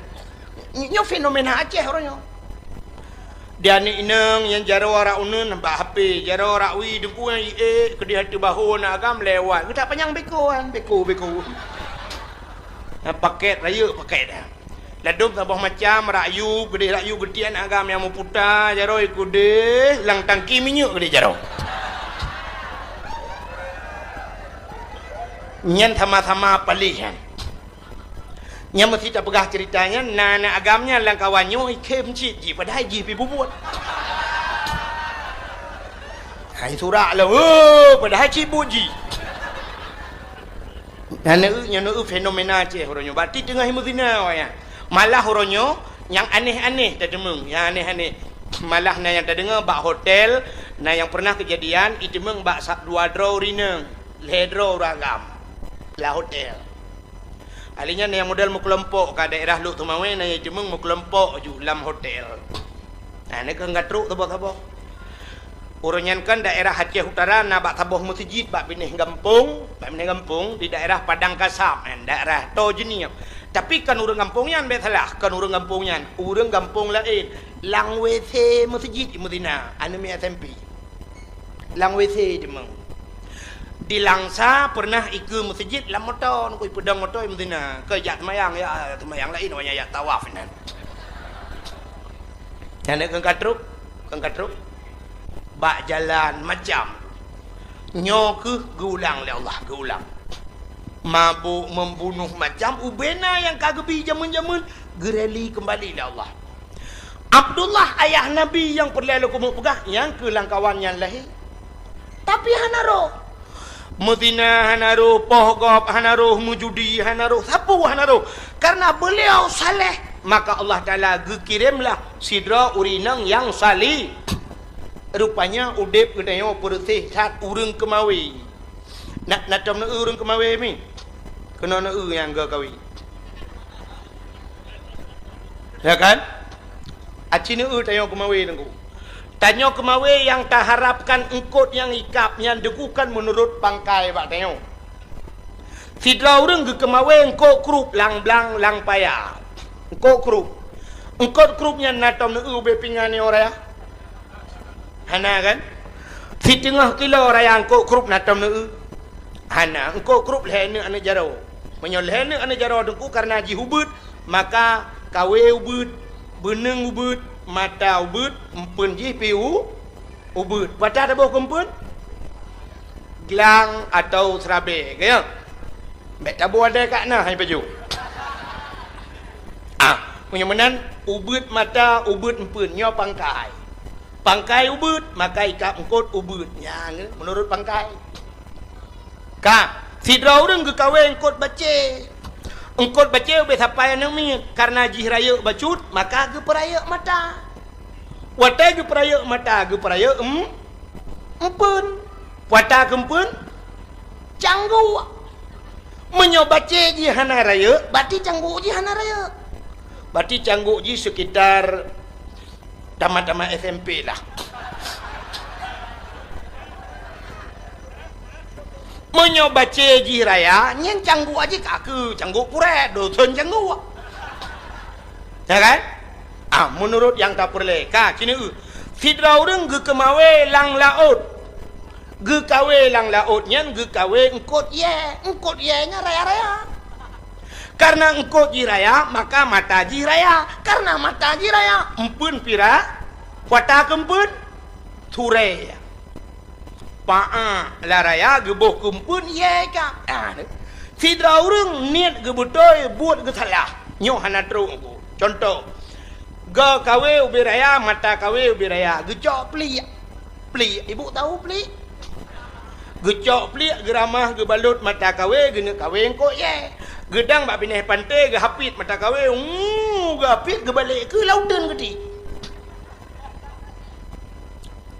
nyo fenomena Aceh orangnya dia ni inang yang jaro ora unun ba HP jaro ora wi dengku yang ke di hati bahu nak agam lewat kita panjang bekoan beko paket raya paket dah ladum sabah macam rayu gedian agam yang muputa jaro ikude lang tangki minyak gede jaro nyan sama-sama palihan nyan mesti tak pegah ceritanya nana agamnya lang kawanyo ikem cik ji padahal ji pi bubut hai surak lah padahal cik buji nana fenomena Aceh orangnya berarti tengah himuzina ya malah horonyo yang aneh-aneh tak demeng yang aneh-aneh malah na yang tak dengar bak hotel na yang pernah kejadian itu meng bak 2 draw rina ledro ragam la hotel alinya na yang model mu kelompok ka daerah Luk Tumawe na yang meng mu kelompok ju lam hotel nah ni kan gatruk tabah uronyan kan daerah Aceh Utara na bak taboh masjid bak bineh gampung di daerah Padang Kasam daerah Tojeni tapi kan urang kampungnya betalah kan urang kampungnya urang kampung lain lang WC masjid di Medina anu mi SMP lang WC demang di Langsa pernah ikut masjid lam motor ku pedang motor di Medina ke jak semayang lain wanya ya tawaf nan yang kan katruk bak jalan macam nyo ke geulang le Allah geulang mabuk membunuh macam ubena yang kagebi jamun-jamun gereli kembali le Allah Abdullah ayah Nabi yang perlalu kumuk pegah yang ke langkawan yang lahir tapi hanaro Medina hanaro pohgop hanaro mujudi hanaro sapu hanaro karena beliau saleh maka Allah Ta'ala kirimlah sidra urinang yang salih rupanya udip gedayo bersih saat urang kemawi nak tom na urang kemawi mi kena na yang ga kawi ya kan acina tayo kemawi nangku tanyo kemawi yang tak harapkan engkot yang ikapnya degukan menurut pangkai pak tayo sidra urang ge kemawi engkot krup lang blang lang paya engkot krupnya na tom na be pingane ora ya hana kan si tengah kilo raya engkau krup natam nu hana engkau krup lehne ane jaro menyol lehne ane jaro dengku karena ji hubut maka kawe ubut beneng ubut mata ubut empun ji piu ubut pada ada bau kempun gelang atau serabe kaya mek tabu ada kat nah hai baju punya menan ubut mata ubut empun nyo pangkai ubut maka ikap engkot ubut yang menurut pangkai ka sidra urang ge kawe engkot bace be sampai nang mi karena jih raya bacut maka ge peraya mata wata ge peraya empun wata kempun canggu menyo bace ji hana raya berarti canggu ji hana raya berarti canggu ji sekitar tamat-tamat SMP lah menyoba ceji raya nyen canggu aja kaku canggu pure dosen canggu ya kan menurut yang tak perle ka kini sidra urang ge kemawe lang laut ge kawe lang laut nyen ge kawe engkot ye nya raya karena engkau jiraya maka mata jiraya karena mata jiraya empun pira wata kempun turaya paa laraya geboh kempun ye ka sidra urang niat gebutoy buat ge salah nyo hana tru contoh ga kawe ubiraya mata kawe ubiraya ge cok pli Pelik. Ibu tahu pelik? Gecok pelik, geramah, gebalut mata kawe, gena kawe kok ye. Gedang bak pindah pantai, ge hapit mata kawe. Ge hapit ge balik ke lautan geti.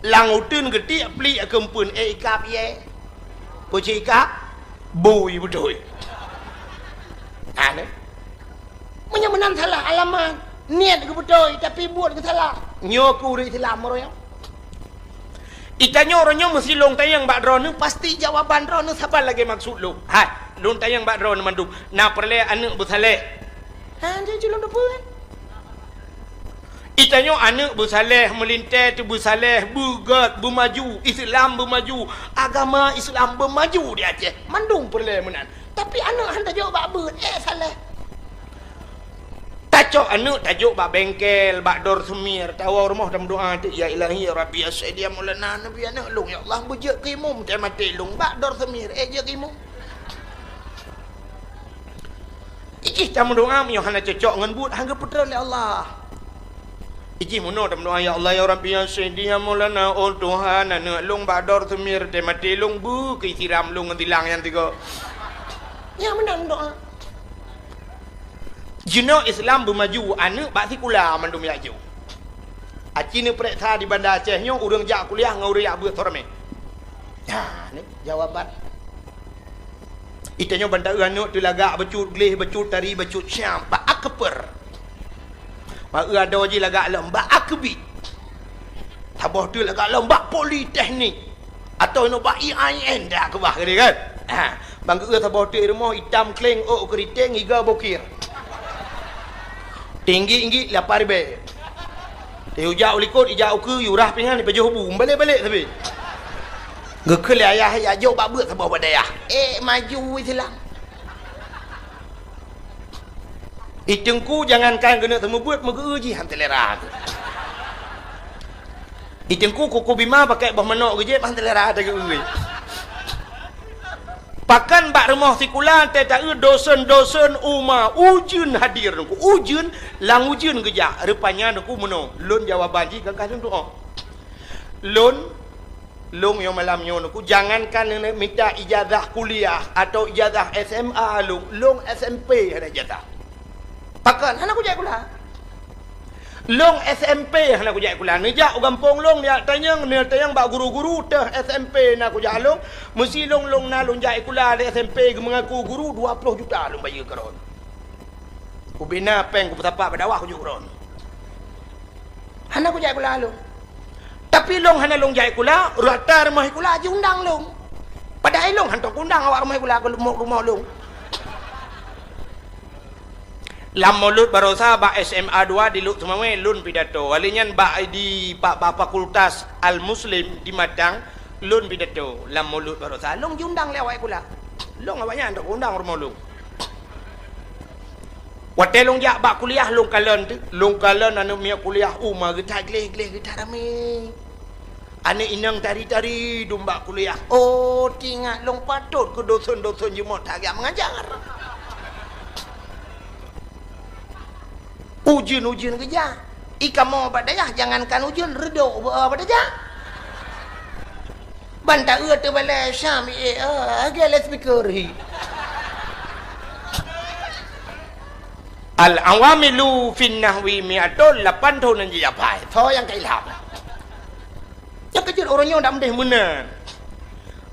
Lautan geti pelik kempun ikap ye. Poci ikap bui betul. Ane. Menang salah alamat. Niat ke betul tapi buat ke salah. Nyoku ri salah moroyang. Itanya orangnya mesti long tayang bak drone pasti jawaban drone siapa lagi maksud lu. Hai, long tayang bak drone mandum. Na perle anak bersaleh. Ha, dia culung depan. Itanya anak bersaleh melintas tu bersaleh, bergat, bermaju, Islam bermaju, agama Islam bermaju dia Aceh. Mandung perle menan. Tapi anak hantar jawab bak ber, saleh. Tajuk anak tajuk bak bengkel, bak dor semir, tawa rumah dalam doa tu ya ilahi ya rabbi asaidia maulana nabi anak long ya Allah bejek kimum tak mati long bak dor semir je kimum. Iki dalam doa mi hana cocok ngan but hangga putra oleh Allah. Iki mono dalam doa ya Allah ya rabbi asaidia maulana oh Tuhan anak long bak dor semir tak mati long bu ke siram long ngan tilang yang tiga. Ya menang doa. Jino Islam bermaju, anak bak sekolah mandum maju. Aci ni periksa di Bandar Aceh nyo urang jak kuliah ngau riak buat torme. Ya, ni jawaban. Itanya bandar anak tu lagak becut gleh becut tari becut syam bak akper. Bak ada je lagak lembak akbi. Tabah tu lagak lembak politeknik. Atau no bak IAIN dah ke bah kan. Ha, bang ke tabah tu rumah hitam kleng ok keriting iga bokir. Tinggi 8 ribu. Hujau likut hijau ke yurah pingan di pejuh hubung balik-balik tapi. Gekele ayah ya jauh bak beut sabah badayah. Maju Islam. Itengku jangankan kena temu buat megeuji ham telera. Itengku kuku bima pakai bah manok geje ham telera ada geui. Pakan bak rumah sikulan tak dosen-dosen umma ujun hadir nungku ujun lang ujun geja rupanya nungku menong lun jawaban ji kakak doa lun long yang malam yo nungku jangankan minta ijazah kuliah atau ijazah SMA long SMP ada ijazah pakan hana ku jai kula long SMP hana ku jai kula nejak gampong long dia tanyang bak guru-guru teh SMP nak ku jai long mesti long na long jai kula di SMP mengaku guru 20 juta long bayar karon ku bina peng ku tapak badawah ku juron hana ku jai kula long tapi long hana long jai kula rata rumah kula je undang long padahal long hantar undang awak rumah kula ke rumah long lam mulut barosa bak SMA 2 di Luk Semawe lun pidato alinyan bak di pak fakultas Al Muslim di Madang lun pidato lam mulut barosa long diundang lewat kula long awaknya ndak undang rumah long wate long jak bak kuliah long kalen anu mia kuliah umma getar gleh getar rame ane inang tari-tari domba kuliah oh tinggal long patut ke dosen-dosen jemot agak mengajar ujian kerja ika mau badayah jangankan ujian redok badayah bantah tu balai syam agak speaker al awamilu fin nahwi mi'atun 8 tahun je japai so yang kailham yang kecil orangnya dak mendeh menan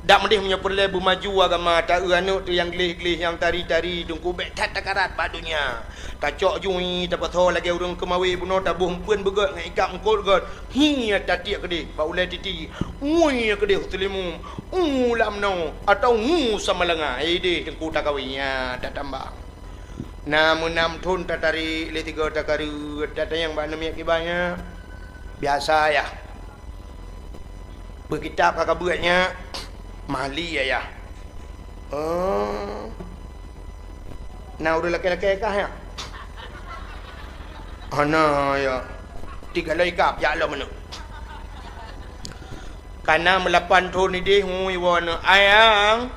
dak mendeh punya perle bermaju agama tak anu tu yang gleh-gleh yang tari-tari dungku bek tat takarat badunya kacok jui dapat tahu lagi urang kemawi buno tabuh pun begat ngai ikap ngkol gat hi tatiak gede pa ulai titi ui gede tulimu lam no atau sama lenga ide dengku takawinya tak tambah namun 6 tahun tatari le 3 takaru tata yang ba namia kibanya biasa ya berkitab kakak buatnya mali ya nah udah laki-laki kah ya ana ya 3 ikap ya Allah mana karena 8 tahun ni dia hui wana ayang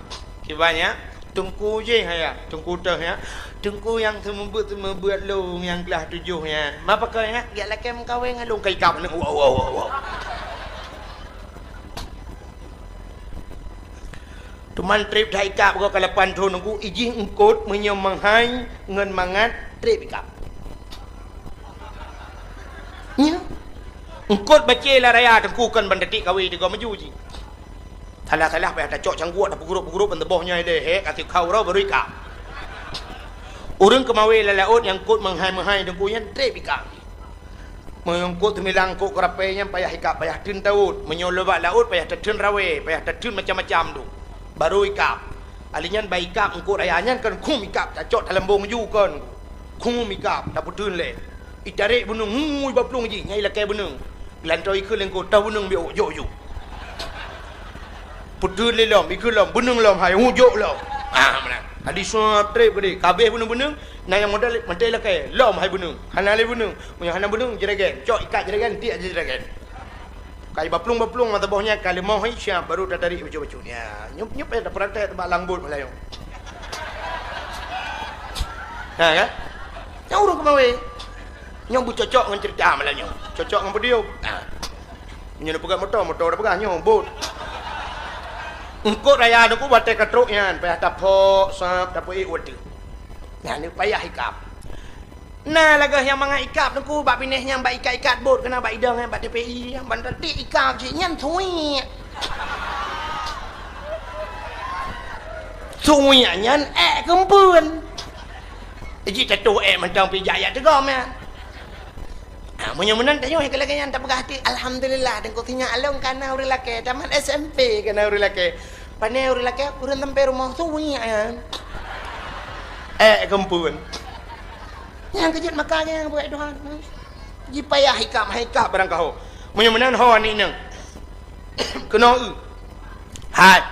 kibanya tungku je ya tungku teh ya tungku yang sembuat long yang kelas 7 ya apa kau ya dia laki mengkawin ngalung kai kap ni wow Keman trip dah ikap kau kalapan tu nunggu ijih engkut menyem menghai ngen mangat trip ikap. Nya. Engkut baca lah raya tengkukan bandetik kawi di kau maju ji. Salah-salah payah dah cok cangguat dah peguruk-peguruk bentebohnya ide he kasih kau rau baru ikap. Urang kemawi lalaut yang kut menghai tengkuyan trip ikap. Mengkut milang kut kerapainya payah ikap payah tun taut menyolobat laut payah tertun rawe payah tertun macam-macam tu. Baru ikap alinyan baik ikap engkau rayanyan kan kum ikap tak cok dalam bong ju kan kum ikap tak putun le itarik bunung ngui baplung ji nyai lakai bunung lantoi ke lengko tau bunung bi yo yo putun le lom ikut lom bunung lom hai hujok lom mana adi suap trip gede kabeh bunung-bunung na yang modal mantai lakai lom hai bunung hana le bunung punya hana bunung jeragen cok ikat jeragen ti jeragen kai baplung mata bawahnya kali mau siap baru dah tarik baju-baju ni. Nyup dah perantai tempat langbut Melayu. Ha kan? Yang urung kemawe. Nyong bu cocok dengan cerita Melayu. Cocok dengan video. Ha. Nyo pegang motor dah pegang nyong bot. Engkau raya aku batai katruk yan, payah tapok sap tapok ikut tu. Nah ni payah ikap. Nah lagah yang mangat ikap tu bak pineh yang bak ikat-ikat bot kena bak idang yang bak DPI yang bandar dik ikap je nyan thui. Thui nyan kempun. Ji tatu mentang pi jaya tegom ya. Menyemenan tanya kalau kan tak pegah hati alhamdulillah dan kau tinggal along kana urang laki tamat SMP kana urang laki. Panai urang laki urang sampai rumah thui ya. Kempun. Yang kejut makannya yang buat Tuhan. Ji payah hikap barang kau. Menyemenan ho ni nang. Kena hat.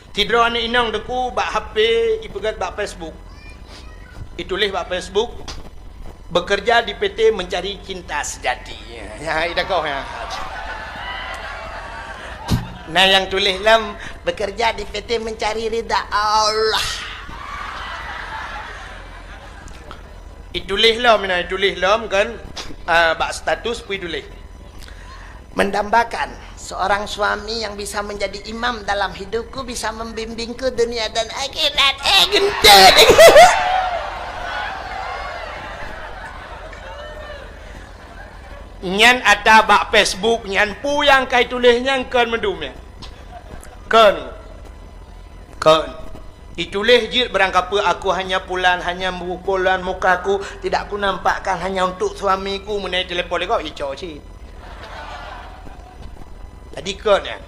Tidro ni inang deku bak HP ipegat bak Facebook. Itulis bak Facebook. Bekerja di PT Mencari Cinta Sejati. Ya, ida kau ya. Nah yang tulis lam bekerja di PT Mencari Ridha Allah. Itulis lam kan bak status pun tulis mendambakan seorang suami yang bisa menjadi imam dalam hidupku bisa membimbingku dunia dan akhirat gendut. Nyan ada bak Facebook nyan pu yang kai tulisnya kan mendumnya kan ditulis jid berangkapa aku hanya pulan hanya pukulan mukaku tidak aku nampakkan hanya untuk suamiku menai telefon kau ico cik tadi kan ya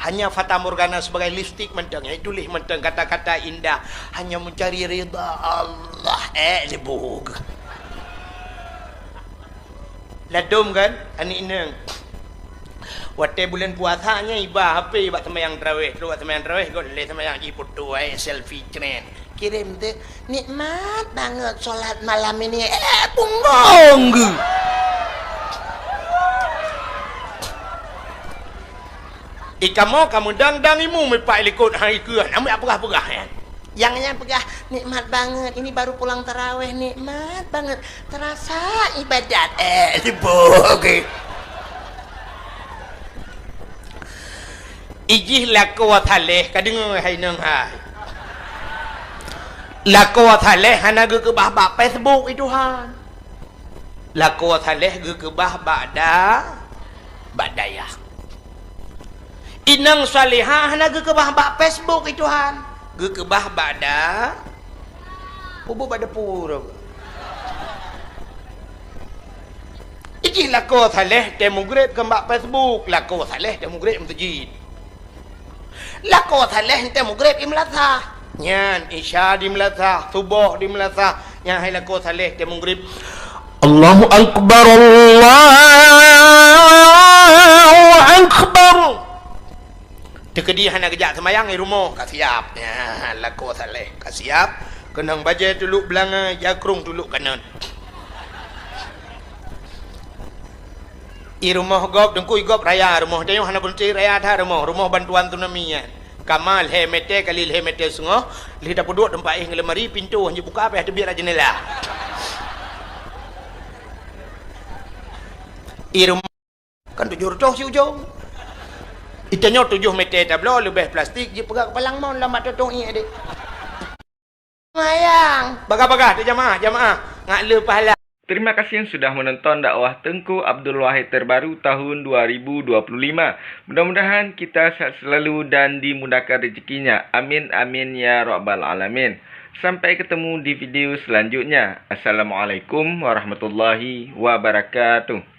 hanya fata morgana sebagai lipstick mentang ya tulis mentang kata-kata indah hanya mencari ridha Allah lebog ladum kan ani inang waktu bulan puasanya ibah HP buat sembahyang tarawih. Buat sembahyang tarawih kau boleh sembahyang di foto selfie trend. Kirim tu nikmat banget solat malam ini. Punggong. Kamu dang imu mepak likut hari ke. Ambil apa-apa ya. Yang pegah nikmat banget. Ini baru pulang tarawih nikmat banget. Terasa ibadat. Okey. Ijih lako thaleh kadeng hai nang ha lako thaleh hana ke bah ba Facebook itu han lako thaleh ke bah badaya inang salihah hana ke bah ba Facebook itu han ke bah bada pubu bada pura ijih lako thaleh temu grade ke ba Facebook lako thaleh temu grade masjid lako thaleh ente mugrib imlatha nyan isya di melatha subuh di melatha yang hai lako thaleh te mugrib Allahu akbar Allahu akbar tekedi hana kejak semayang di rumah ka siap ya lako thaleh ka siap kenang baje tuluk belanga jakrung tuluk kanan I rumah gop dengku gop raya rumah tayong hana bunti raya tha rumah bantuan tsunami ya kamal hemete kali hemete sungo lidah pedut tempat lemari pintu hanya buka apa ada biar jendela I rumah kan 700 si ujung Itanya 7 meter tablo lebih plastik je pegang kepalang mau lama totong ini adik. Mayang. Baga-baga tu jamaah. Ngak le pahala. Terima kasih yang sudah menonton dakwah Tengku Abdul Wahid terbaru tahun 2025. Mudah-mudahan kita sehat selalu dan dimudahkan rezekinya. Amin amin ya rabbal alamin. Sampai ketemu di video selanjutnya. Assalamualaikum warahmatullahi wabarakatuh.